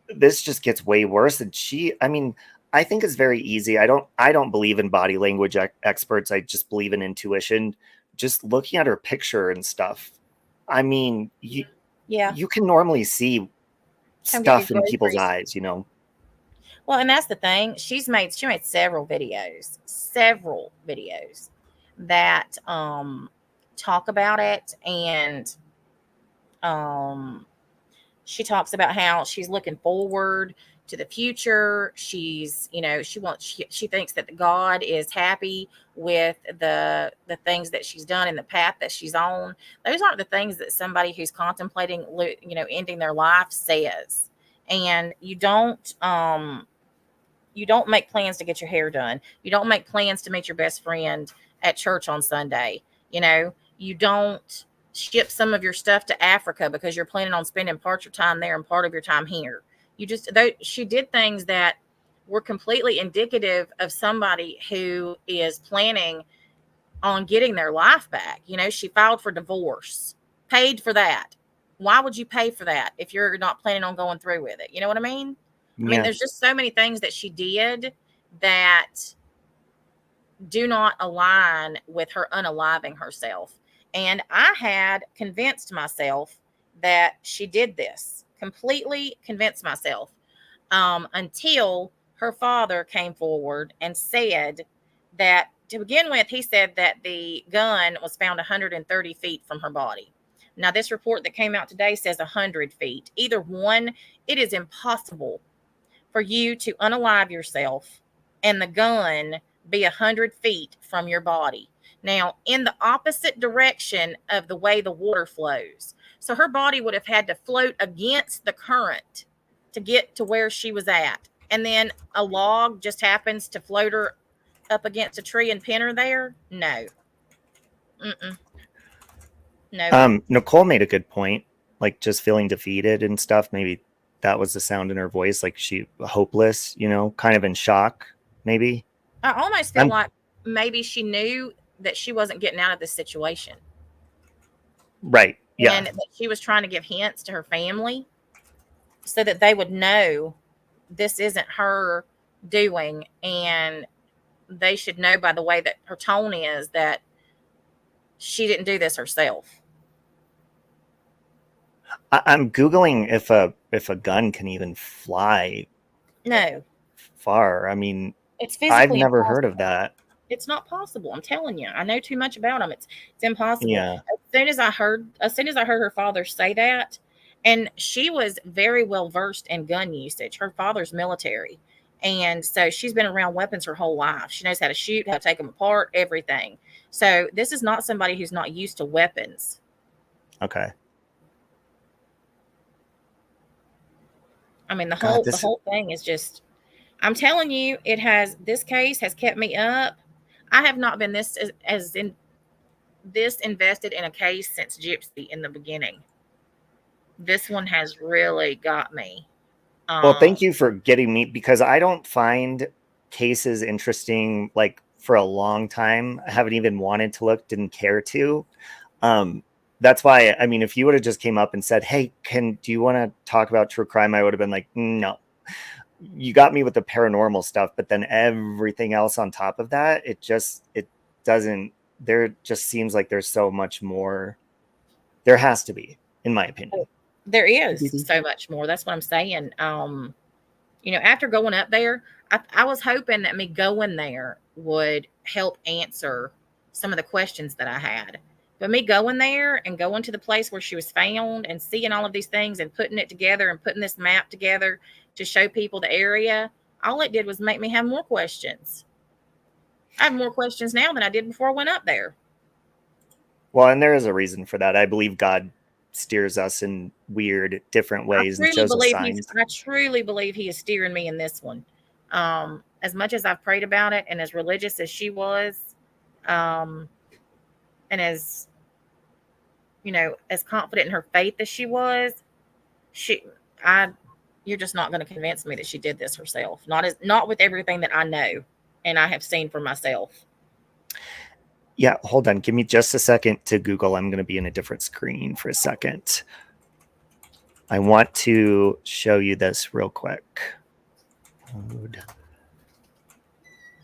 this just gets way worse. And I think it's very easy. I don't believe in body language experts. I just believe in intuition. Just looking at her picture and stuff. I mean, you can normally see stuff in people's eyes, you know? Well, and that's the thing. She made several videos that talk about it, and she talks about how she's looking forward to the future. She's, she thinks that God is happy with the things that she's done and the path that she's on. Those aren't the things that somebody who's contemplating, ending their life says. And you don't make plans to get your hair done. You don't make plans to meet your best friend at church on Sunday. You don't ship some of your stuff to Africa because you're planning on spending part of your time there and part of your time here. She did things that were completely indicative of somebody who is planning on getting their life back. She filed for divorce, paid for that. Why would you pay for that if you're not planning on going through with it? You know what I mean? I mean, there's just so many things that she did that do not align with her unaliving herself. And I had convinced myself that she did this, completely convinced myself, until her father came forward and said that, to begin with, he said that the gun was found 130 feet from her body. Now, this report that came out today says 100 feet. Either one, it is impossible for you to unalive yourself and the gun be 100 feet from your body. Now, in the opposite direction of the way the water flows. So her body would have had to float against the current to get to where she was at. And then a log just happens to float her up against a tree and pin her there? No. Mm-mm. No. Nicole made a good point, like just feeling defeated and stuff. Maybe that was the sound in her voice, like she hopeless, kind of in shock, maybe. I almost feel like maybe she knew that she wasn't getting out of this situation. Right. Yeah. And that she was trying to give hints to her family so that they would know this isn't her doing, and they should know by the way that her tone is that she didn't do this herself. I'm Googling if a gun can even fly. No. Far. I mean, it's physically I've never impossible. heard of that. It's not possible. I'm telling you. I know too much about them. It's impossible. Yeah. As soon as I heard her father say that, and she was very well versed in gun usage. Her father's military. And so she's been around weapons her whole life. She knows how to shoot, how to take them apart, everything. So this is not somebody who's not used to weapons. Okay. I mean, the whole thing is just, I'm telling you, this case has kept me up. I have not been this invested in a case since Gypsy in the beginning. This one has really got me. Well, thank you for getting me, because I don't find cases interesting, like, for a long time. I haven't even wanted to look, didn't care to. That's why, I mean, if you would have just came up and said, hey, do you want to talk about true crime? I would have been like, no. You got me with the paranormal stuff, but then everything else on top of that, it just seems like there's so much more. There has to be, in my opinion. There is so much more. That's what I'm saying. After going up there, I was hoping that me going there would help answer some of the questions that I had. But me going there and going to the place where she was found and seeing all of these things and putting it together and putting this map together to show people the area, all it did was make me have more questions. I have more questions now than I did before I went up there. Well, and there is a reason for that. I believe God steers us in weird, different ways and shows us signs. I truly believe he is steering me in this one. As much as I've prayed about it, and as religious as she was, and as as confident in her faith as she was, you're just not going to convince me that she did this herself. Not with everything that I know and I have seen for myself. Yeah, hold on. Give me just a second to Google. I'm going to be in a different screen for a second. I want to show you this real quick.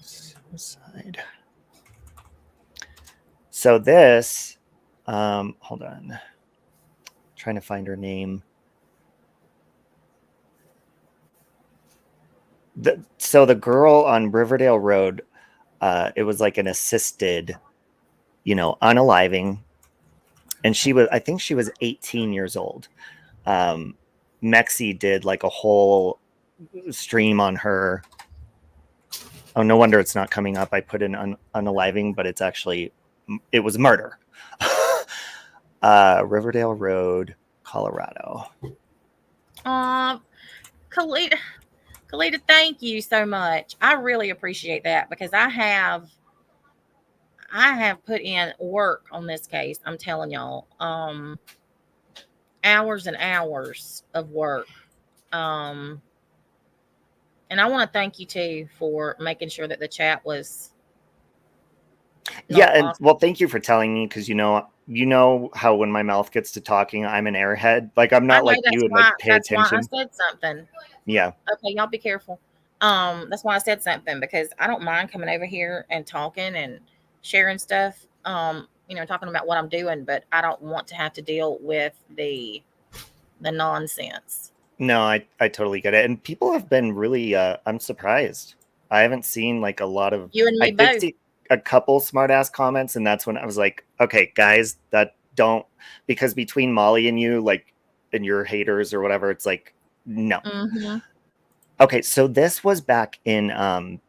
Suicide. So this, hold on. Trying to find her name. So the girl on Riverdale Road, it was like an assisted, unaliving. And I think she was 18 years old. Mexi did like a whole stream on her. Oh, no wonder it's not coming up. I put in unaliving, but it was murder. Riverdale Road, Colorado. Kalita, thank you so much. I really appreciate that because I have put in work on this case. I'm telling y'all, hours and hours of work. And I want to thank you too for making sure that the chat was. Yeah, and well, thank you for telling me because you know how when my mouth gets to talking, I'm an airhead. Like I'm not like you and like pay attention. That's why I said something. Yeah. Okay, y'all be careful. That's why I said something because I don't mind coming over here and talking and sharing stuff. Talking about what I'm doing, but I don't want to have to deal with the nonsense. No, I totally get it. And people have been really I'm surprised. I haven't seen like a lot of you and me I both. did see a couple smart ass comments, and that's when I was like, okay, guys, that don't, because between Molly and you, like, and your haters or whatever, it's like, no. Mm-hmm. Okay, so this was back in I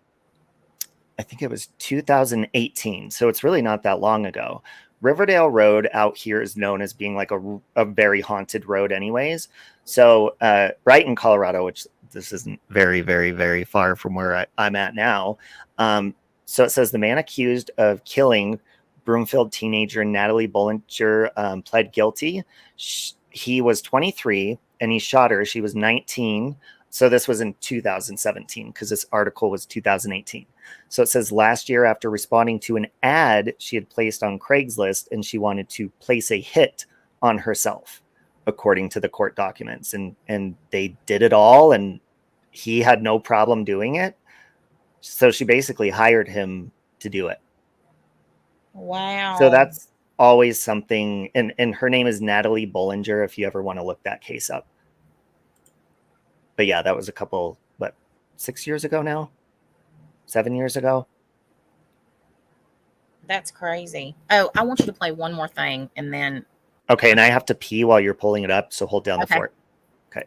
think it was 2018, so it's really not that long ago. Riverdale Road out here is known as being like a very haunted road anyways. So right in Colorado, which this isn't very, very, very far from where I'm at now. So it says the man accused of killing Broomfield teenager Natalie Bollinger pled guilty. He was 23 and he shot her. She was 19. So this was in 2017 because this article was 2018. So it says last year, after responding to an ad she had placed on Craigslist, and she wanted to place a hit on herself, according to the court documents. And they did it all, and he had no problem doing it. So she basically hired him to do it. Wow. So that's always something. And her name is Natalie Bollinger, if you ever want to look that case up. But yeah, that was 6 years ago now? 7 years ago? That's crazy. Oh, I want you to play one more thing and then. Okay, and I have to pee while you're pulling it up, so hold down the fort. Okay.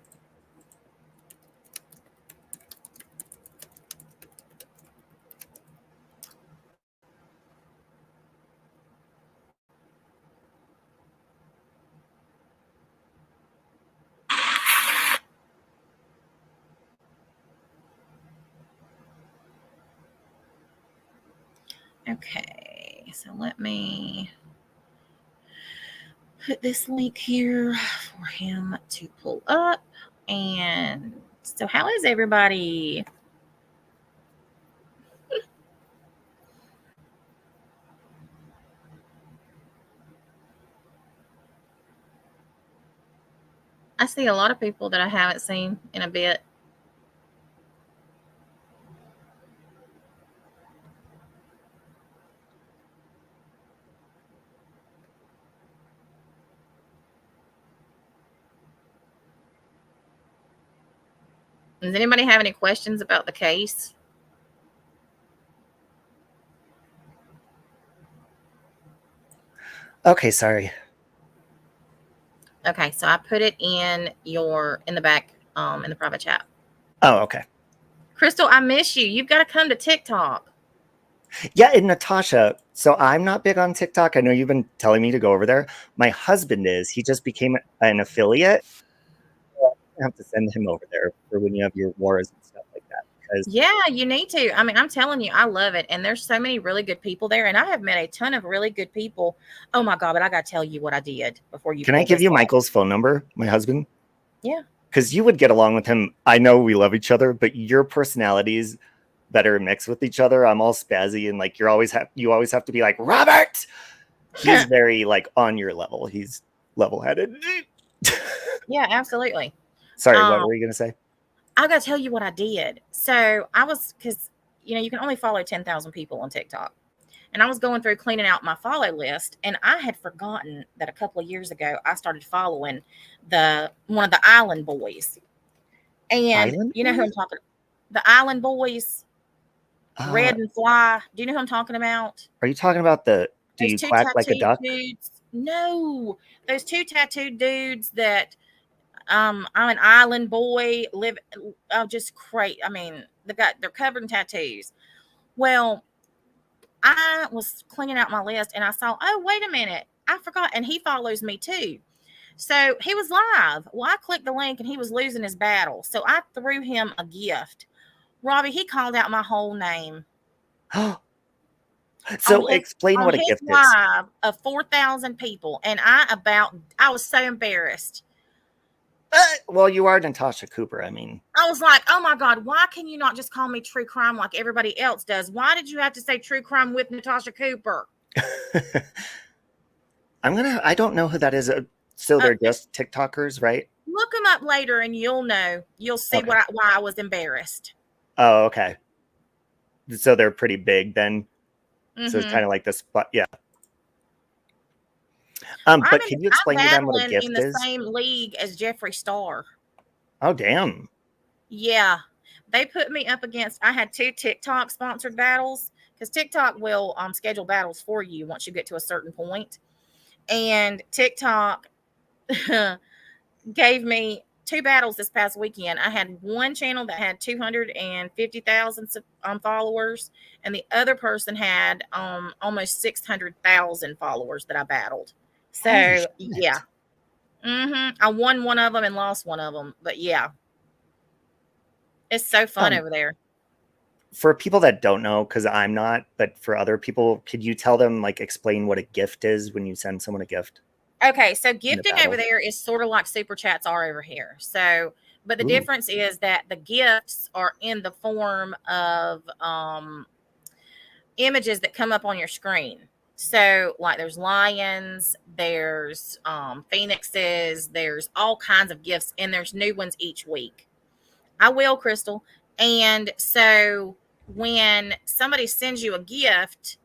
Okay, so let me put this link here for him to pull up. And so how is everybody? I see a lot of people that I haven't seen in a bit. Does anybody have any questions about the case? Okay, sorry. Okay, so I put it in the back, in the private chat. Oh, okay. Crystal, I miss you. You've got to come to TikTok. Yeah, and Natasha, so I'm not big on TikTok. I know you've been telling me to go over there. My husband is. He just became an affiliate. I have to send him over there for when you have your wars and stuff like that. Because Yeah, you need to. I mean, I'm telling you, I love it. And there's so many really good people there. And I have met a ton of really good people. Oh my God, but I got to tell you what I did before you can I pulled give this you off. Michael's phone number, my husband? Yeah. Because you would get along with him. I know we love each other, but your personalities better mix with each other. I'm all spazzy and like you always have to be like, Robert. He's very like on your level. He's level-headed. Yeah, absolutely. Sorry, what were you gonna say? I got to tell you what I did. So I was, because, you know, you can only follow 10,000 people on TikTok. And I was going through cleaning out my follow list. And I had forgotten that a couple of years ago, I started following one of the Island Boys. And Island you know who I'm Boys? talking The Island Boys, Red and Fly. Do you know who I'm talking about? Are you talking about do Those you two quack like a tattooed duck? dudes. No, those two tattooed dudes that I'm an island boy, live just great. I mean, they're covered in tattoos. Well, I was cleaning out my list and I saw, oh, wait a minute, I forgot. And he follows me too. So he was live. Well, I clicked the link and he was losing his battle. So I threw him a gift. Robbie, he called out my whole name. So explain what a gift is. Live of 4,000 people. And I was so embarrassed. Well, you are Natasha Cooper. I mean, I was like, oh my God, why can you not just call me True Crime like everybody else does? Why did you have to say True Crime with Natasha Cooper? I don't know who that is. So they're just TikTokers, right? Look them up later and you'll know. You'll see Okay. why I was embarrassed. Oh, okay. So they're pretty big then. Mm-hmm. So it's kind of like this, but yeah. But can you explain to them what a gift in the is? same league as Jeffree Star. Oh, damn. Yeah. They put me up against, I had 2 TikTok sponsored battles because TikTok will schedule battles for you once you get to a certain point. And TikTok gave me 2 battles this past weekend. I had one channel that had 250,000 followers, and the other person had almost 600,000 followers that I battled. So yeah, I won one of them and lost one of them, but yeah, it's so fun over there. For people that don't know, because I'm not, but for other people, could you tell them, like, explain what a gift is when you send someone a gift? Okay, so gifting over there is sort of like super chats are over here. So, but the difference is that the gifts are in the form of images that come up on your screen. So, like, there's lions, there's phoenixes, there's all kinds of gifts, and there's new ones each week. I will, Crystal. And so, when somebody sends you a gift,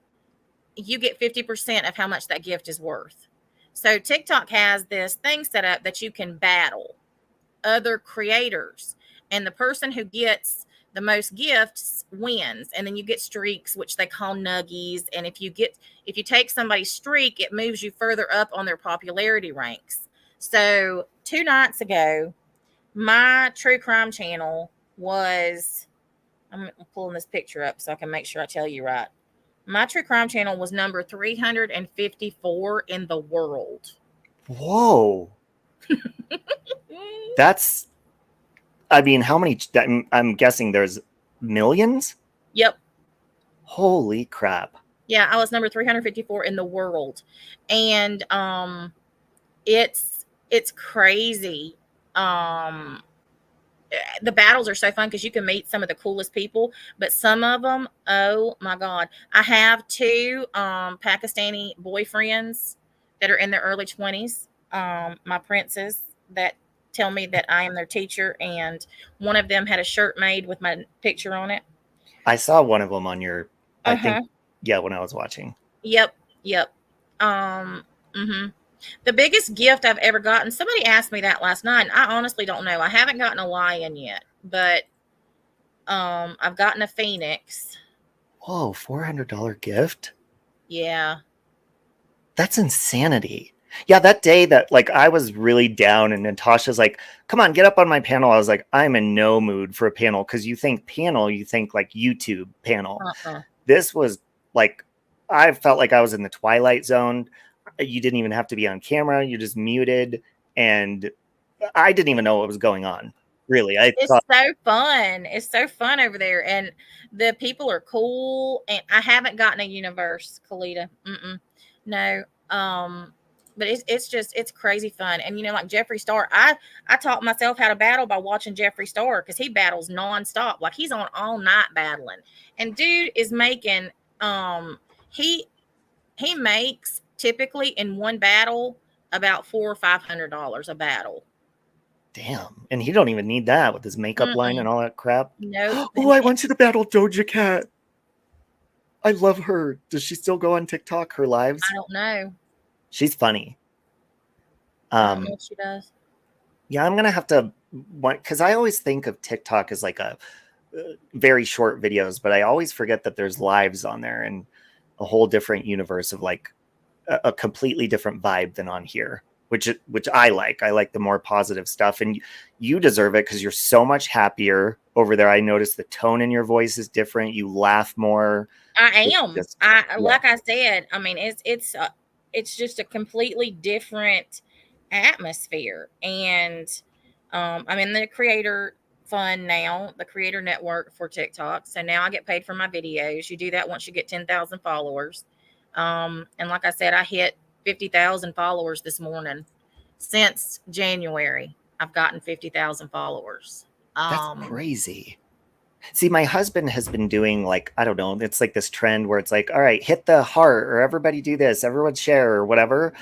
you get 50% of how much that gift is worth. So TikTok has this thing set up that you can battle other creators, and the person who gets the most gifts wins. And then you get streaks, which they call nuggies. And if you take somebody's streak, it moves you further up on their popularity ranks. So 2 nights ago, my true crime channel was, I'm pulling this picture up so I can make sure I tell you right. My true crime channel was number 354 in the world. Whoa. That's, I mean, how many, I'm guessing there's millions? Yep. Holy crap. Yeah, I was number 354 in the world. And it's crazy. The battles are so fun because you can meet some of the coolest people, but some of them, oh my God. I have 2 Pakistani boyfriends that are in their early 20s, my princes that tell me that I am their teacher, and one of them had a shirt made with my picture on it. I saw one of them on your, I think, yeah, when I was watching. Yep. The biggest gift I've ever gotten, somebody asked me that last night, and I honestly don't know. I haven't gotten a lion yet, but I've gotten a phoenix. Whoa, $400 gift? Yeah. That's insanity. Yeah, that day that, like, I was really down and Natasha's like, come on, get up on my panel. I was like, I'm in no mood for a panel, because you think panel, you think like YouTube panel. This was Like, I felt like I was in the Twilight Zone. You didn't even have to be on camera. You're just muted. And I didn't even know what was going on. Really. It's so fun. It's so fun over there. And the people are cool. And I haven't gotten a universe, Kalita. No. But it's crazy fun. And you know, like Jeffree Star, I taught myself how to battle by watching Jeffree Star because he battles nonstop. Like he's on all night battling. And dude is making he makes typically in one battle about $400 or $500 a battle. Damn. And he don't even need that with his makeup line and all that crap. No. Oh, I want you to battle Doja Cat. I love her. Does she still go on TikTok, her lives? I don't know. She's funny. I don't know if she does. Yeah, I'm going to have to, because I always think of TikTok as like a very short videos, but I always forget that there's lives on there and a whole different universe of like a completely different vibe than on here. Which I like. I like the more positive stuff, and you deserve it because you're so much happier over there. I noticed the tone in your voice is different. You laugh more. I am. Like I said. I mean, it's just a completely different atmosphere, and I'm in the creator fund now, the creator network for TikTok. So now I get paid for my videos. You do that once you get 10,000 followers, and like I said, I hit 50,000 followers this morning. Since January, I've gotten 50,000 followers. That's crazy. See, my husband has been doing like, I don't know, it's like this trend where it's like, all right, hit the heart or everybody do this, everyone share or whatever.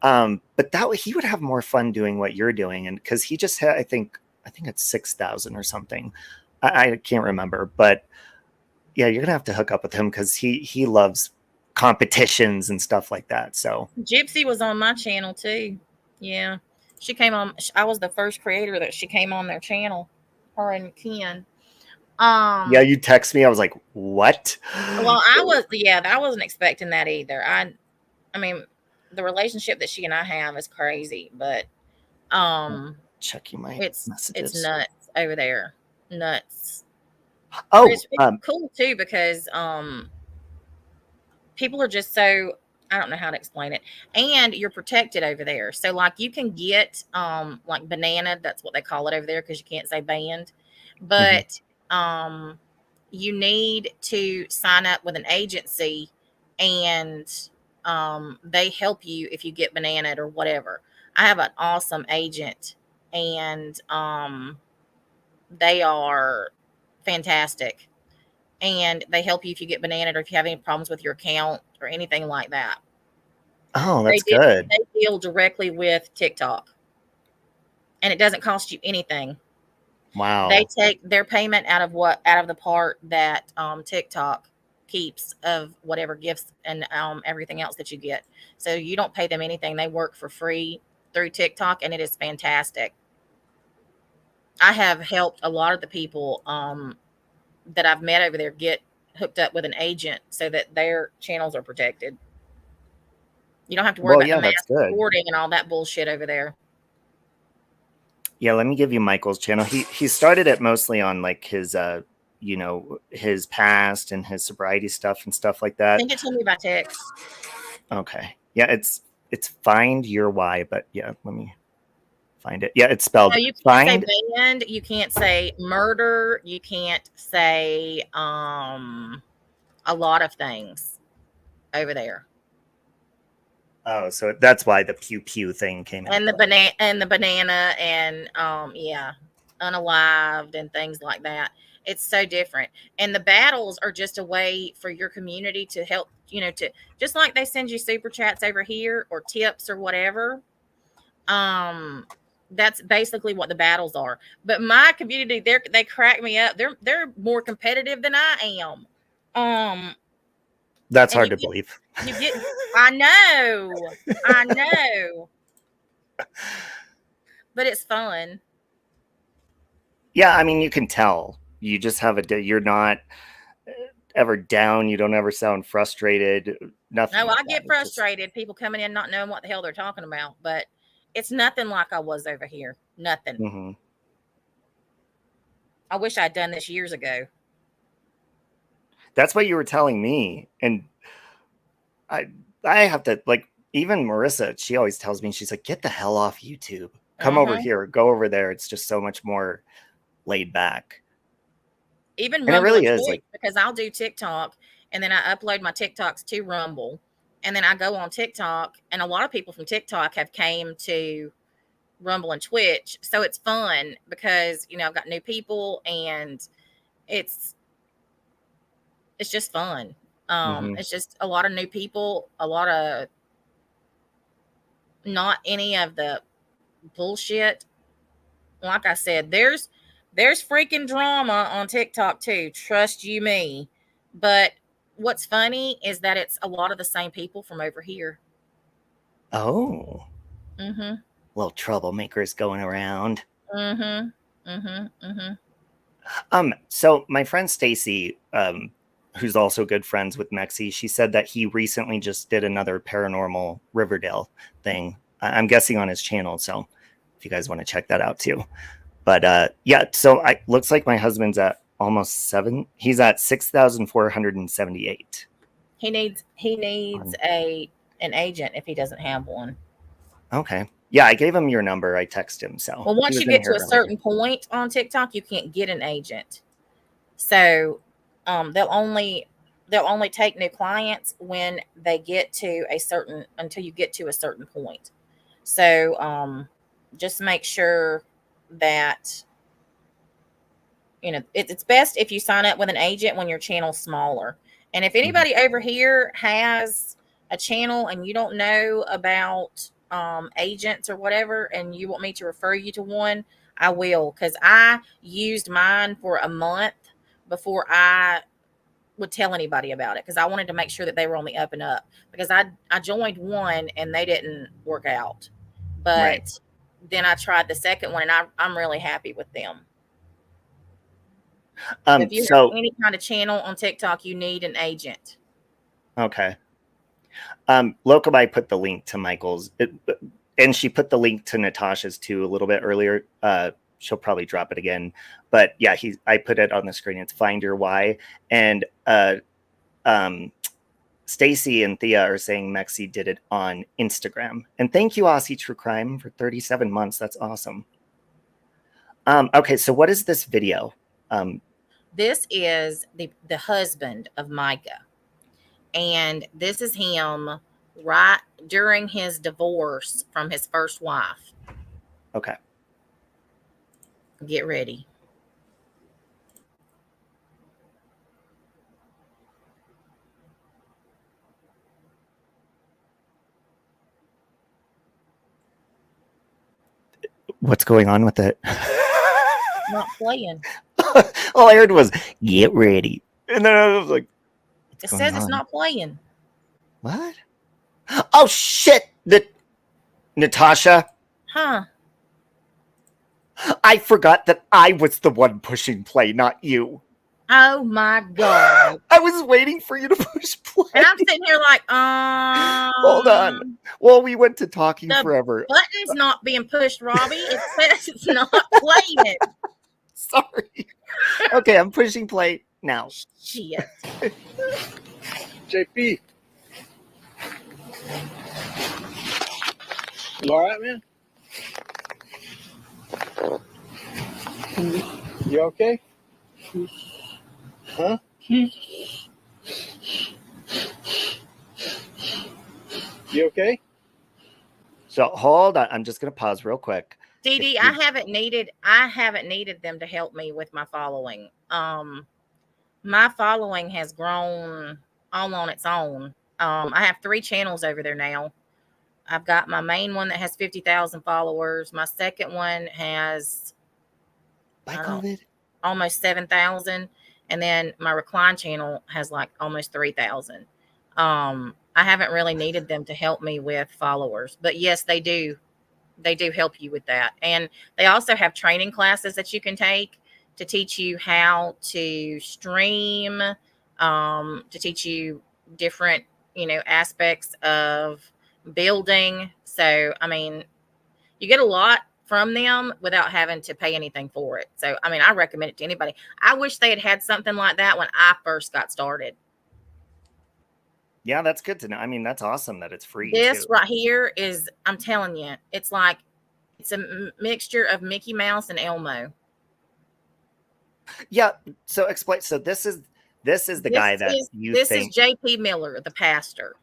But he would have more fun doing what you're doing. And because he just had, I think it's 6,000 or something. I can't remember, but yeah, you're gonna have to hook up with him because he loves competitions and stuff like that. So Gypsy was on my channel too. Yeah, she came on. I was the first creator that she came on their channel. Her and Ken. Yeah, you text me. I was like, what? Well, I wasn't expecting that either. I mean, the relationship that she and I have is crazy, but checking my messages. It's nuts over there. Nuts. Oh, it's cool too because people are just so, I don't know how to explain it. And you're protected over there. So like you can get like banana, that's what they call it over there because you can't say banned. But you need to sign up with an agency and they help you if you get bananaed or whatever. I have an awesome agent and they are fantastic. And they help you if you get bananaed or if you have any problems with your account or anything like that. Oh, that's good. They deal directly with TikTok. And it doesn't cost you anything. Wow. They take their payment out of the part that TikTok keeps of whatever gifts and everything else that you get. So you don't pay them anything. They work for free through TikTok and it is fantastic. I have helped a lot of the people that I've met over there get hooked up with an agent so that their channels are protected. You don't have to worry about the mass recording and all that bullshit over there. Yeah, let me give you Michael's channel. He started it mostly on like his his past and his sobriety stuff and stuff like that. Send it to me by text. Okay. Yeah, it's Find Your Why, but yeah, let me find it. Yeah, it's spelled. No, you can't say banned. You can't say murder. You can't say a lot of things over there. Oh, so that's why the pew pew thing came in. And the banana and yeah, unalived and things like that. It's so different. And the battles are just a way for your community to help, to just like they send you super chats over here or tips or whatever. That's basically what the battles are. But my community, they crack me up. They're more competitive than I am. That's hard to believe. I know. But it's fun. Yeah, I mean, you can tell. You just have you're not ever down. You don't ever sound frustrated. Nothing. No, I get frustrated. People coming in not knowing what the hell they're talking about. But it's nothing like I was over here. Nothing. Mm-hmm. I wish I'd done this years ago. That's what you were telling me. And I have to, like, even Marissa, she always tells me, she's like, get the hell off YouTube. Come over here, go over there. It's just so much more laid back. Even And it Rumble really and is, Twitch, like, because I'll do TikTok and then I upload my TikToks to Rumble, and then I go on TikTok, and a lot of people from TikTok have came to Rumble and Twitch. So it's fun because, you know, I've got new people, and it's just fun. It's just a lot of new people, a lot of not any of the bullshit. Like I said, there's freaking drama on TikTok too. Trust you me. But what's funny is that it's a lot of the same people from over here. oh, Mm-hmm. little troublemakers going around. Mm-hmm. Mm-hmm. Mm-hmm. So my friend Stacy, who's also good friends with Mexi, she said that he recently just did another paranormal Riverdale thing. I'm guessing on his channel, so if you guys want to check that out too. But yeah, so I looks like my husband's at almost 7. He's at 6,478. He needs an agent if he doesn't have one. Okay. Yeah, I gave him your number. I text him. So well, once you get to a certain point on TikTok, you can't get an agent. So they'll only take new clients when they get to until you get to a certain point. So just make sure that, you know, it's best if you sign up with an agent when your channel's smaller. And if anybody over here has a channel and you don't know about agents or whatever, and you want me to refer you to one, I will, because I used mine for a month before I would tell anybody about it, because I wanted to make sure that they were on the up and up, because I joined one and they didn't work out, but then I tried the second one and I'm really happy with them. If you have any kind of channel on TikTok, you need an agent. Okay. Lokabai put the link to Michael's, and she put the link to Natasha's too a little bit earlier. She'll probably drop it again, but yeah, I put it on the screen. It's Find Your Why, and Stacy and Thea are saying Mexi did it on Instagram. And thank you, Aussie True Crime, for 37 months. That's awesome. Okay, so what is this video? This is the husband of Micah. And this is him right during his divorce from his first wife. Okay. Get ready. What's going on with it? Not playing. All I heard was, get ready. And then I was like, it says it's not playing. What? Oh, shit. Natasha? Huh? I forgot that I was the one pushing play, not you. Oh, my God. I was waiting for you to push play. And I'm sitting here like, hold on. Well, we went to talking forever. The button's not being pushed, Robbie. It says it's not playing. Sorry. Okay, I'm pushing play now. Shit. JP. You all right, man? You okay? Huh? You okay? So hold on. I'm just going to pause real quick. Dee, I haven't needed them to help me with my following. My following has grown all on its own. I have 3 channels over there now. I've got my main one that has 50,000 followers. My second one has almost 7,000. And then my recline channel has like almost 3,000. I haven't really needed them to help me with followers, but yes, they do. They do help you with that. And they also have training classes that you can take to teach you how to stream, to teach you different, aspects of building. So, I mean, you get a lot from them without having to pay anything for it. So, I mean, I recommend it to anybody. I wish they had something like that when I first got started. Yeah, that's good to know. I mean, that's awesome that it's free This too. right here is, I'm telling you, it's like, it's a mixture of Mickey Mouse and Elmo. Yeah. So explain. So this is the guy that you this think. is JP Miller, the pastor.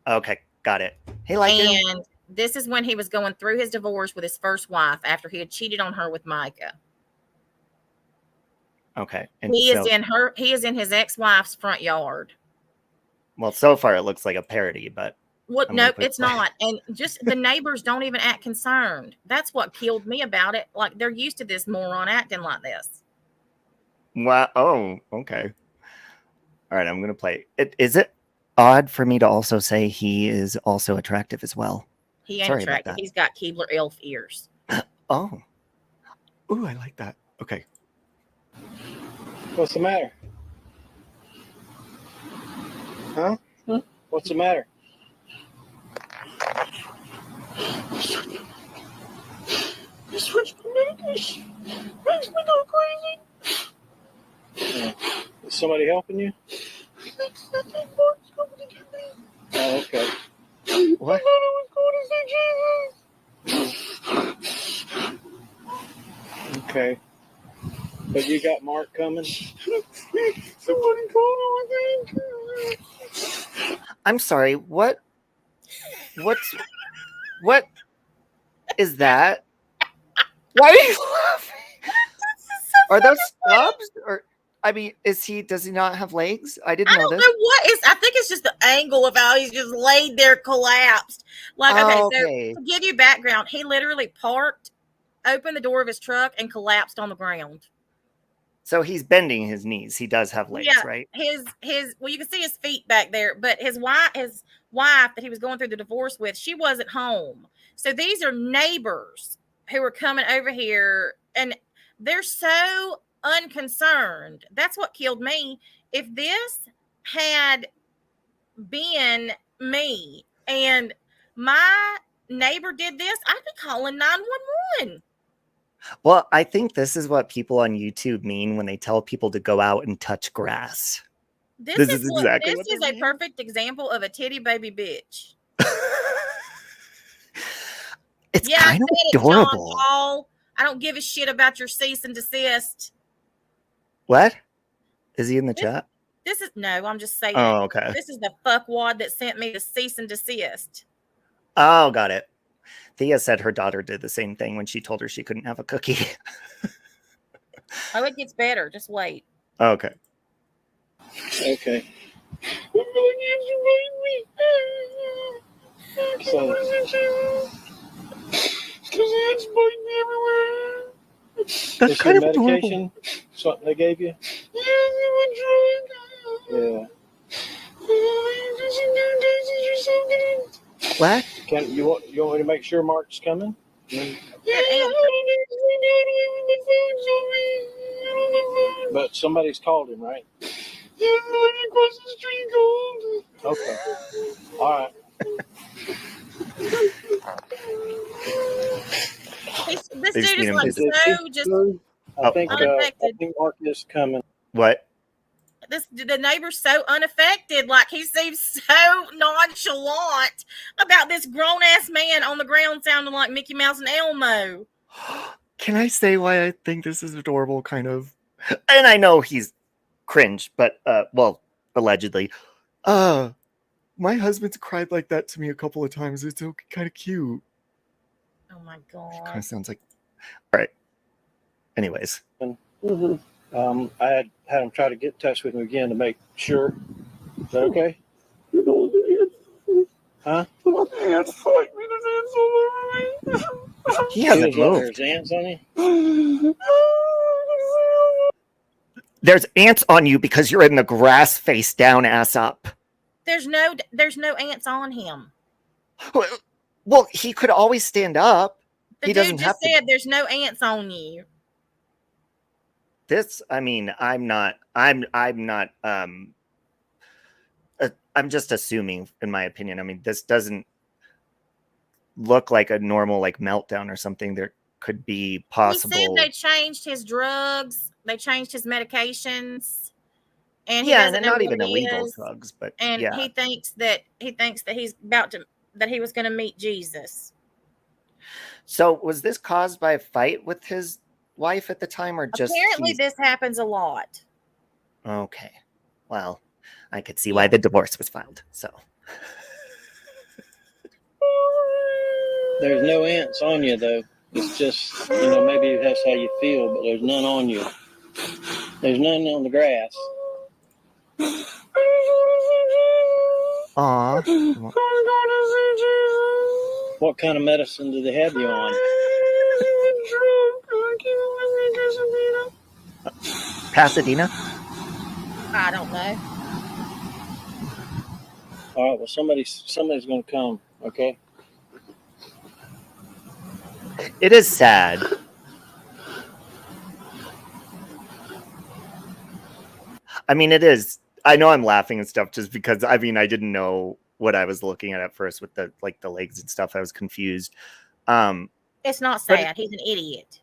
Okay, got it. Hey, like him? And this is when he was going through his divorce with his first wife after he had cheated on her with Micah. Okay. And He is in his ex-wife's front yard. Well, so far it looks like a parody, but What? No, it's not. And just the neighbors don't even act concerned. That's what killed me about it. Like, they're used to this moron acting like this. Wow. Oh, okay. All right, I'm gonna play it. Is it odd for me to also say he is also attractive as well? He ain't Sorry about attractive. that. He's got Keebler elf ears. Oh. Ooh, I like that. Okay. What's the matter? Huh? What's the matter? You switched the medication. Makes me go crazy. Yeah. Is somebody helping you? I think Mark's coming to get me. Oh, okay. What? I thought I was going to see Jesus. Okay. But you got Mark coming? Somebody called him, I think. I'm sorry. What is that? Why are you laughing? Are those stubs? Or I mean, does he not have legs? I didn't know this. I don't know what is. I think it's just the angle of how he's just laid there collapsed. Like, okay, so to give you background, he literally parked, opened the door of his truck, and collapsed on the ground. So he's bending his knees. He does have legs, right? His well, you can see his feet back there, but his wife that he was going through the divorce with, she wasn't home. So these are neighbors who are coming over here, and they're so unconcerned. That's what killed me. If this had been me and my neighbor did this, I'd be calling 911. Well, I think this is what people on YouTube mean when they tell people to go out and touch grass. This is a perfect example of a titty baby bitch. It's kind of adorable. John Paul. I don't give a shit about your cease and desist. What? Is he in the chat? I'm just saying. Oh, okay. This is the fuckwad that sent me the cease and desist. Oh, got it. Thea said her daughter did the same thing when she told her she couldn't have a cookie. Oh, it gets better. Just wait. Okay. Okay. That's kind of medication. Something they gave you? Yeah. What? You want me to make sure Mark's coming? But somebody's called him, right? Across the street called. Okay. All right. This dude is like so just I think Mark is coming. What? The neighbor's so unaffected, like he seems so nonchalant about this grown-ass man on the ground sounding like Mickey Mouse and Elmo. Can I say why I think this is adorable, kind of? And I know he's cringe, but, well, allegedly. My husband's cried like that to me a couple of times. It's kind of cute. Oh, my God. Kind of sounds like... All right. Anyways. I had him try to get in touch with me again to make sure. Is that okay? Huh? Ants fight me. There's ants all over me. He hasn't moved. There's ants on you? There's ants on you because you're in the grass face down, ass up. There's no ants on him. Well, he could always stand up. The dude just said there's no ants on you. I'm just assuming, in my opinion. I mean, this doesn't look like a normal, like, meltdown or something. could be He said possible. they changed his drugs, they changed his medications, and he Yeah, doesn't and know not what even it illegal is. drugs, but And yeah. he thinks that he's about to that he was going to meet Jesus. So was this caused by a fight with his wife at the time, or just Apparently, this happens a lot. Okay. Well, I could see why the divorce was filed. So There's no ants on you, though. It's just, you know, maybe that's how you feel, but there's none on you. There's none on the grass. Aw. What kind of medicine do they have you on? Pasadena? I don't know. All right, well, somebody's going to come, okay? It is sad. I mean, it is. I know I'm laughing and stuff just because, I mean, I didn't know what I was looking at first with the legs and stuff. I was confused. It's not sad. He's an idiot.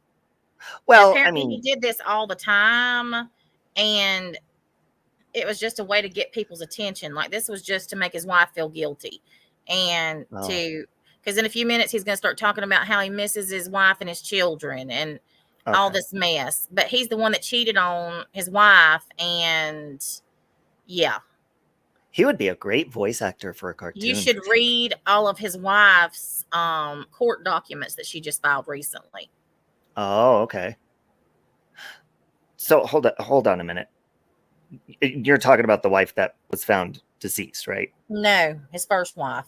Well, apparently I mean, he did this all the time, and it was just a way to get people's attention. Like, this was just to make his wife feel guilty, and because in a few minutes he's going to start talking about how he misses his wife and his children and all this mess. But he's the one that cheated on his wife, and yeah. He would be a great voice actor for a cartoon. You should read all of his wife's court documents that she just filed recently. Oh, okay. So hold on a minute. You're talking about the wife that was found deceased, right? No, his first wife,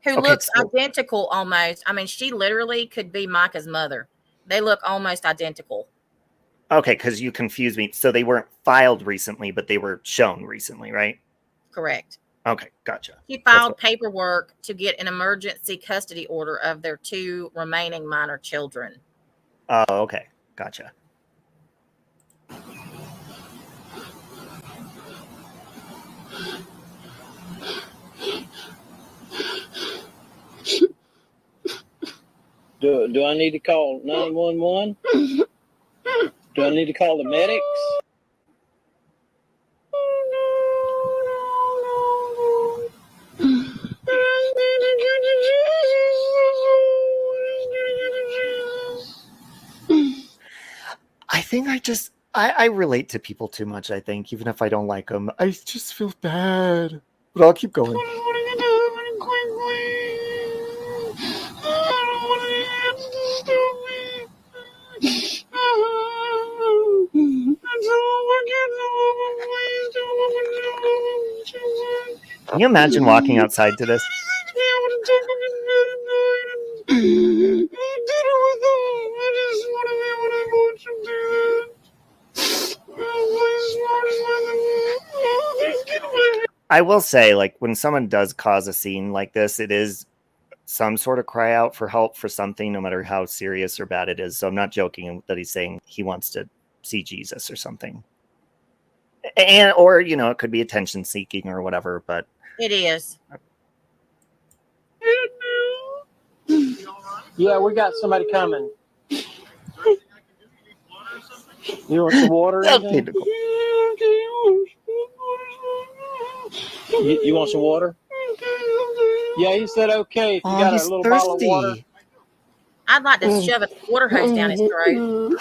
who looks identical almost. I mean, she literally could be Micah's mother. They look almost identical. Okay, because you confused me. So they weren't filed recently, but they were shown recently, right? Correct. Okay, gotcha. He filed paperwork to get an emergency custody order of their 2 remaining minor children. Oh, okay. Gotcha. Do I need to call 911? Do I need to call the medics? I think I relate to people too much, I think, even if I don't like them. I just feel bad. But I'll keep going. Can you imagine walking outside to this? I will say, like, when someone does cause a scene like this, it is some sort of cry out for help for something, no matter how serious or bad it is. So I'm not joking that he's saying he wants to see Jesus or something. And, or, you know, it could be attention seeking or whatever, but it is. Yeah, we got somebody coming. You want some water? You want some water? Yeah, he said okay. If you got a little bottle of water. I'd like to shove a water hose down his throat.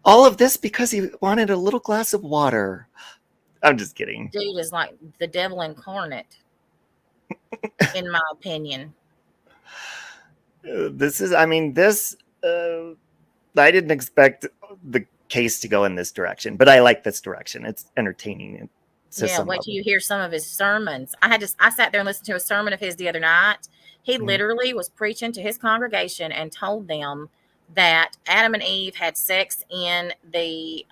All of this because he wanted a little glass of water. I'm just kidding. Dude is like the devil incarnate, in my opinion. I didn't expect the case to go in this direction, but I like this direction. It's entertaining. Yeah, wait till you hear some of his sermons. I sat there and listened to a sermon of his the other night. He literally was preaching to his congregation and told them that Adam and Eve had sex in the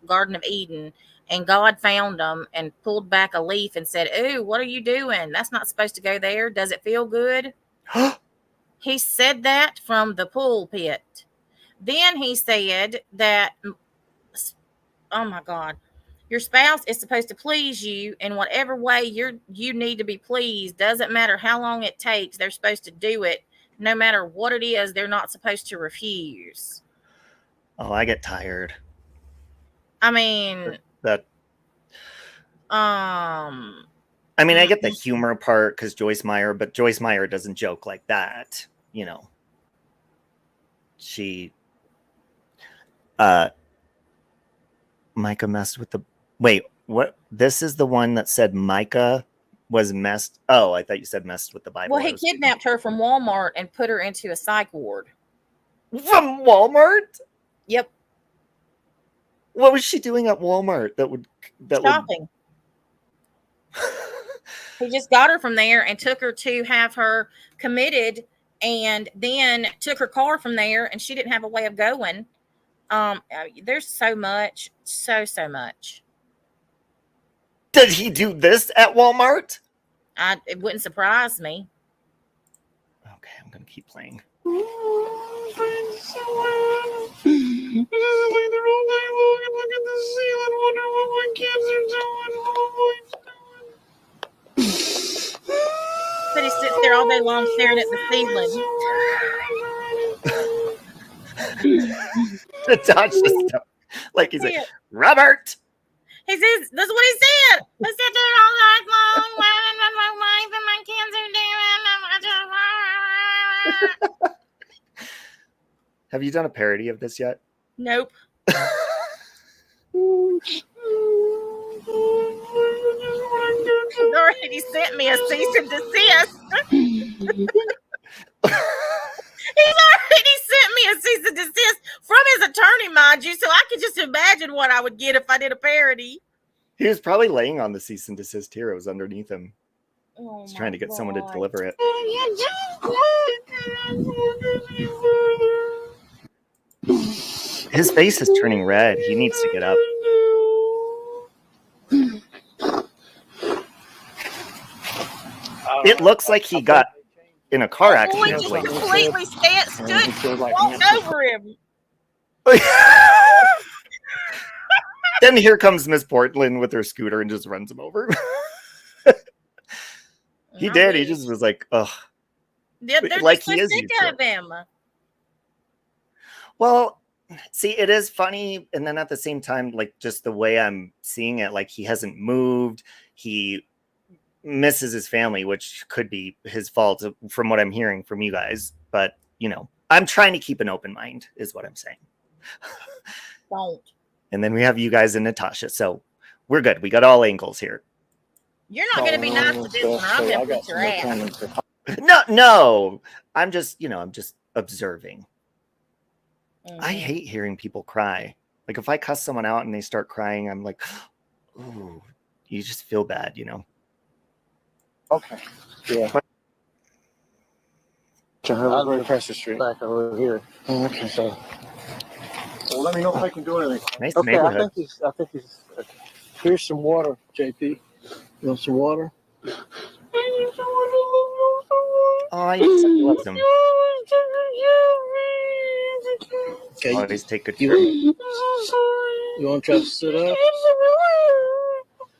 Garden of Eden, and God found them and pulled back a leaf and said, "Ooh, what are you doing? That's not supposed to go there. Does it feel good?" He said that from the pulpit. Then he said that, oh my God, your spouse is supposed to please you in whatever way you need to be pleased. Doesn't matter how long it takes. They're supposed to do it no matter what it is, they're not supposed to refuse. Oh, I get tired. I mean, That. I mean, I get the humor part because Joyce Meyer, but Joyce Meyer doesn't joke like that. You know, she, Micah messed with the. Wait, what? This is the one that said Micah was messed. Oh, I thought you said messed with the Bible. Well, he kidnapped her from Walmart and put her into a psych ward. From Walmart? Yep. What was she doing at Walmart? Shopping. He just got her from there and took her to have her committed, and then took her car from there, and she didn't have a way of going. There's so much, so much. Did he do this at Walmart? It wouldn't surprise me. Okay, I'm gonna keep playing. But he sits there all day long staring at the ceiling. Natasha, like he's like, Robert. He says, that's what he said. I sit there all night long, wondering what my wife and my kids are doing. Have you done a parody of this yet? Nope. He's already sent me a cease and desist. He's already sent me a cease and desist from his attorney, mind you, so I can just imagine what I would get if I did a parody. He was probably laying on the cease and desist here. It was underneath him. Oh, He's trying to get someone to deliver it. His face is turning red. He needs to get up. It looks like he got in a car accident. He just completely stood walked over him. Then here comes Miss Portland with her scooter and just runs him over. He did. He just was like, ugh. They're like just so sick of him. Well, see, it is funny. And then at the same time, like just the way I'm seeing it, like he hasn't moved. He misses his family, which could be his fault from what I'm hearing from you guys. But, you know, I'm trying to keep an open mind is what I'm saying. Don't. And then we have you guys and Natasha. So we're good. We got all angles here. You're not going to be nice to this one, or I'm going to put your ass. No. I'm just, I'm just observing. I hate hearing people cry. Like if I cuss someone out and they start crying, I'm like, ooh, you just feel bad, Okay. Yeah. I live across the street. Back over here. Oh, okay. So. Well, let me know if I can do anything. Nice okay, neighborhood. I think he's. Here's some water, JP. You want some water? Oh, you love them. Okay. Always take good care. You want to try to sit up?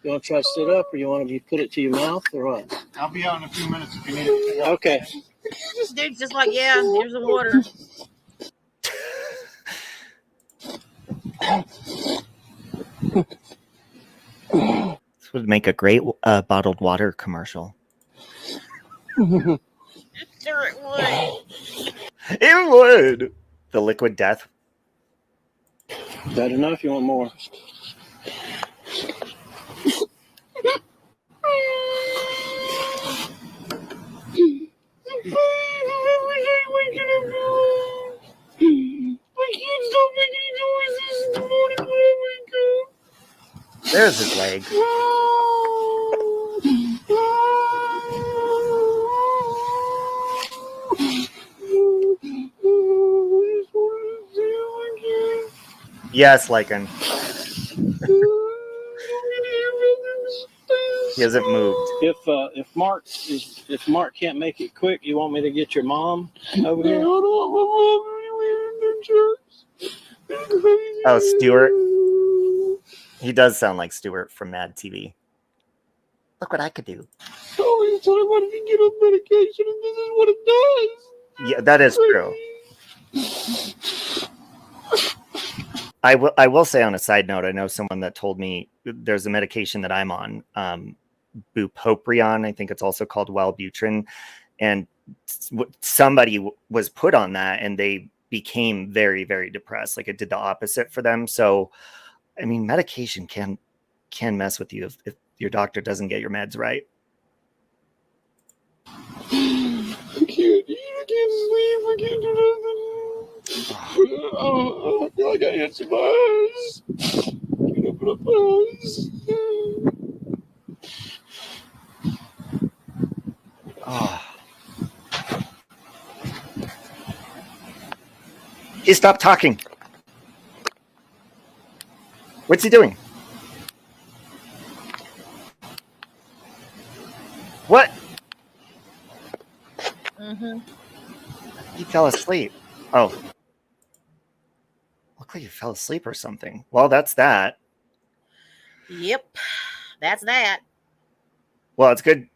You want to try to sit up, or you want to put it to your mouth, or what? I'll be out in a few minutes if you need it. Okay. This dude's just like, yeah, here's the water. This would make a great bottled water commercial. Sure it would. It would. The liquid death. Is that enough? You want more? There's his leg. Yes, Lycan. He hasn't moved. If Mark can't make it quick, you want me to get your mom over here? Oh, Stuart. He does sound like Stuart from Mad TV. Look what I could do. Always tell him I can get on medication, and this is what it does. Yeah, that is true. I will say on a side note, I know someone that told me there's a medication that I'm on, bupropion. I think it's also called Wellbutrin, and somebody was put on that and they became very, very depressed. Like it did the opposite for them. So, I mean, medication can mess with you if your doctor doesn't get your meds right. I can't eat, I can't sleep, I can't do nothing. Oh, I feel like I hit some eyes. I can't open up eyes. Oh. He stopped talking. What's he doing? What? He fell asleep. Oh. Looked like he fell asleep or something. Well, that's that. Yep. That's that. Well, it's good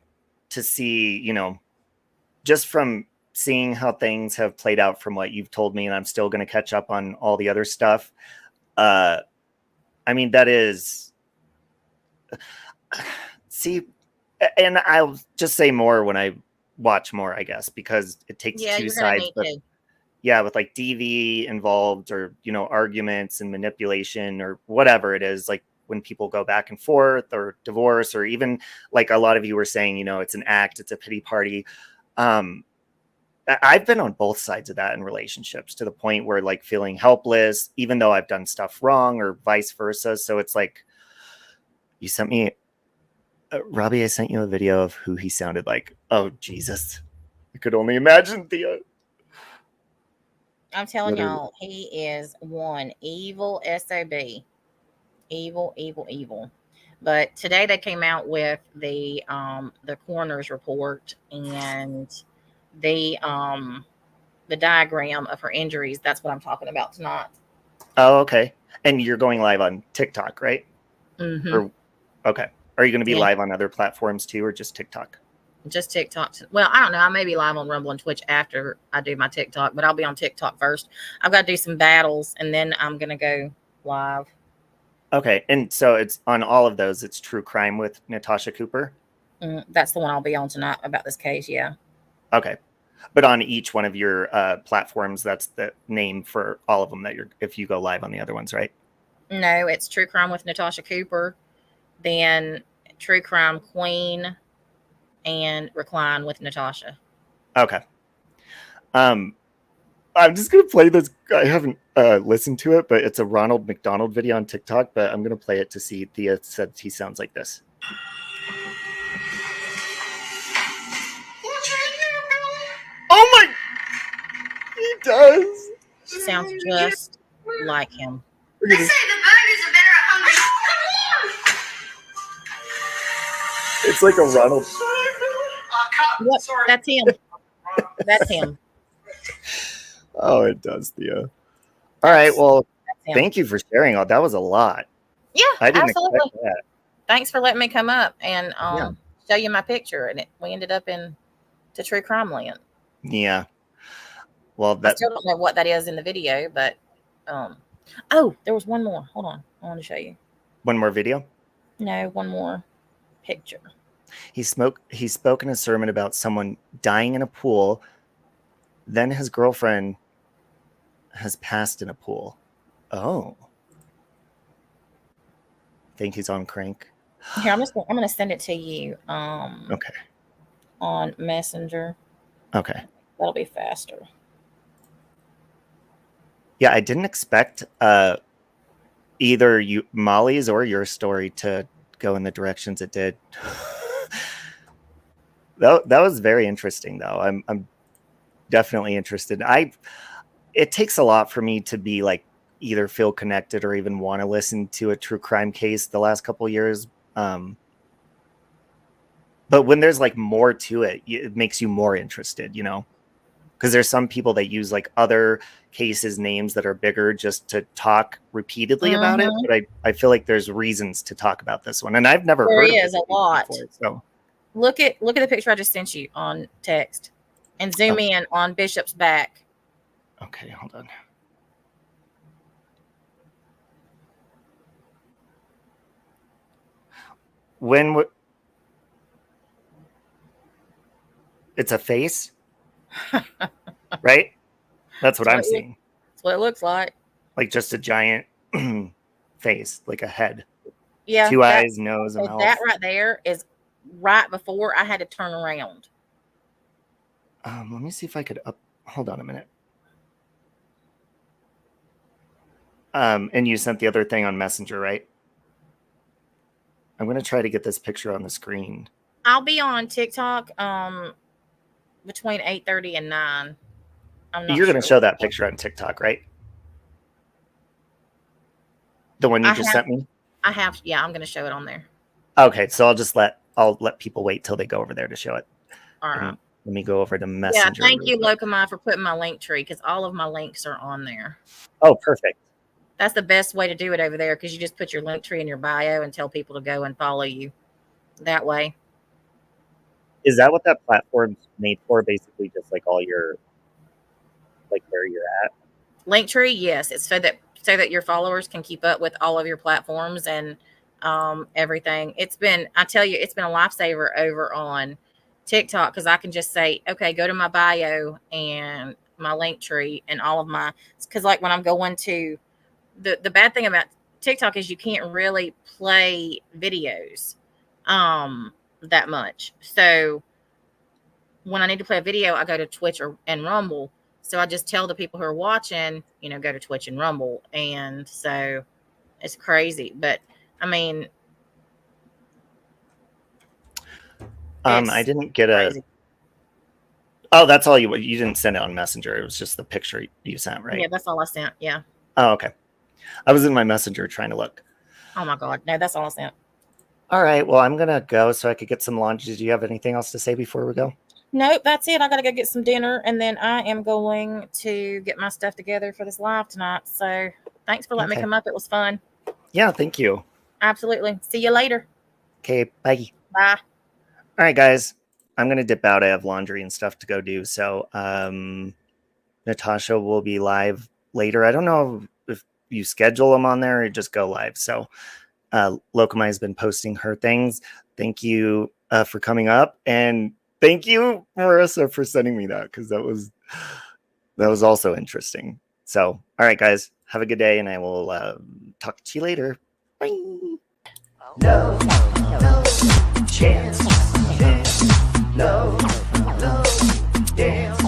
to see, you know, just from seeing how things have played out from what you've told me, and I'm still going to catch up on all the other stuff. I mean, that is... See, and I'll just say more when I watch more, I guess, because it takes two sides. But yeah, with like DV involved, or, you know, arguments and manipulation or whatever it is, like when people go back and forth or divorce, or even like a lot of you were saying, you know, it's an act, it's a pity party. I've been on both sides of that in relationships, to the point where like feeling helpless, even though I've done stuff wrong, or vice versa. So it's like, you sent me, Robbie, I sent you a video of who he sounded like. Oh, Jesus. I could only imagine Thea. I'm telling y'all, he is one evil SOB. Evil, evil, evil. But today they came out with the coroner's report and the diagram of her injuries. That's what I'm talking about tonight. Oh, okay. And you're going live on TikTok, right? Mm-hmm. Or, okay. Are you going to be live on other platforms too, or just TikTok? Just TikTok. Well, I don't know. I may be live on Rumble and Twitch after I do my TikTok, but I'll be on TikTok first. I've got to do some battles, and then I'm going to go live. Okay. And so it's on all of those. It's True Crime with Natasha Cooper. That's the one I'll be on tonight about this case. Yeah. Okay. But on each one of your platforms, that's the name for all of them that you're, if you go live on the other ones, right? No, it's True Crime with Natasha Cooper, then True Crime Queen, and Recline with Natasha. Okay. I'm just going to play this. I haven't listened to it, but it's a Ronald McDonald video on TikTok, but I'm going to play it to see. Thea said he sounds like this. Oh my! He does. Sounds just like him. They say the burgers are better at hungry. It's like a Ronald. Yep, that's him. That's him. Oh, it does, Thea. All right. Well, thank you for sharing all. That was a lot. Yeah, I didn't absolutely. expect that. Thanks for letting me come up and show you my picture. And we ended up in to True Crime Land. Yeah. Well, I still don't know what that is in the video, but oh, there was one more. Hold on. I want to show you. One more video? No, one more picture. He spoke in a sermon about someone dying in a pool. Then his girlfriend has passed in a pool. Oh. Think he's on crank. Here, I'm gonna send it to you. Okay. On Messenger. Okay. That'll be faster. Yeah, I didn't expect either Molly's or your story to go in the directions it did. That was very interesting, though. I'm definitely interested. It takes a lot for me to be like either feel connected or even want to listen to a true crime case the last couple of years. But when there's like more to it, it makes you more interested, you know, because there's some people that use like other cases names that are bigger just to talk repeatedly about it. But I feel like there's reasons to talk about this one, and I've never heard of it a lot. Before, so look at the picture I just sent you on text. and zoom in on Bishop's back. Okay, hold on. It's a face, right? That's what I'm seeing. That's what it looks like. Like just a giant face, like a head. Yeah. 2 eyes, nose, and mouth. That right there is right before I had to turn around. Let me see if I could hold on a minute. And you sent the other thing on Messenger, right? I'm going to try to get this picture on the screen. I'll be on TikTok between 8:30 and 9. You're going to show that picture on TikTok, right? The one you just sent me? Yeah, I'm going to show it on there. Okay, so I'll let people wait till they go over there to show it. All right. Let me go over to Messenger. Yeah, thank you, Locomai, for putting my link tree because all of my links are on there. Oh, perfect. That's the best way to do it over there because you just put your link tree in your bio and tell people to go and follow you that way. Is that what that platform's made for? Basically, just like all your, like where you're at. Linktree, yes, it's so that your followers can keep up with all of your platforms and everything. I tell you, it's been a lifesaver over on TikTok because I can just say, okay, go to my bio and my Linktree and all of my, because like when I'm going to the bad thing about TikTok is you can't really play videos that much. So when I need to play a video, I go to Twitch and Rumble. So I just tell the people who are watching, go to Twitch and Rumble. And so it's crazy. But I mean, I didn't get crazy. Oh, that's all you didn't send it on Messenger. It was just the picture you sent, right? Yeah, that's all I sent. Yeah. Oh, okay. I was in my Messenger trying to look. Oh my God. No, that's all I sent. All right. Well, I'm going to go so I could get some lunch. Did you have anything else to say before we go? Nope, that's it. I got to go get some dinner, and then I am going to get my stuff together for this live tonight. So thanks for letting me come up. It was fun. Yeah, thank you. Absolutely. See you later. Okay, bye. Bye. All right, guys. I'm going to dip out. I have laundry and stuff to go do. So Natasha will be live later. I don't know if you schedule them on there or just go live. So Locomai has been posting her things. Thank you for coming up, and thank you, Marissa, for sending me that because that was also interesting. So, all right, guys, have a good day, and I will talk to you later. Bye. No chance. No, dance.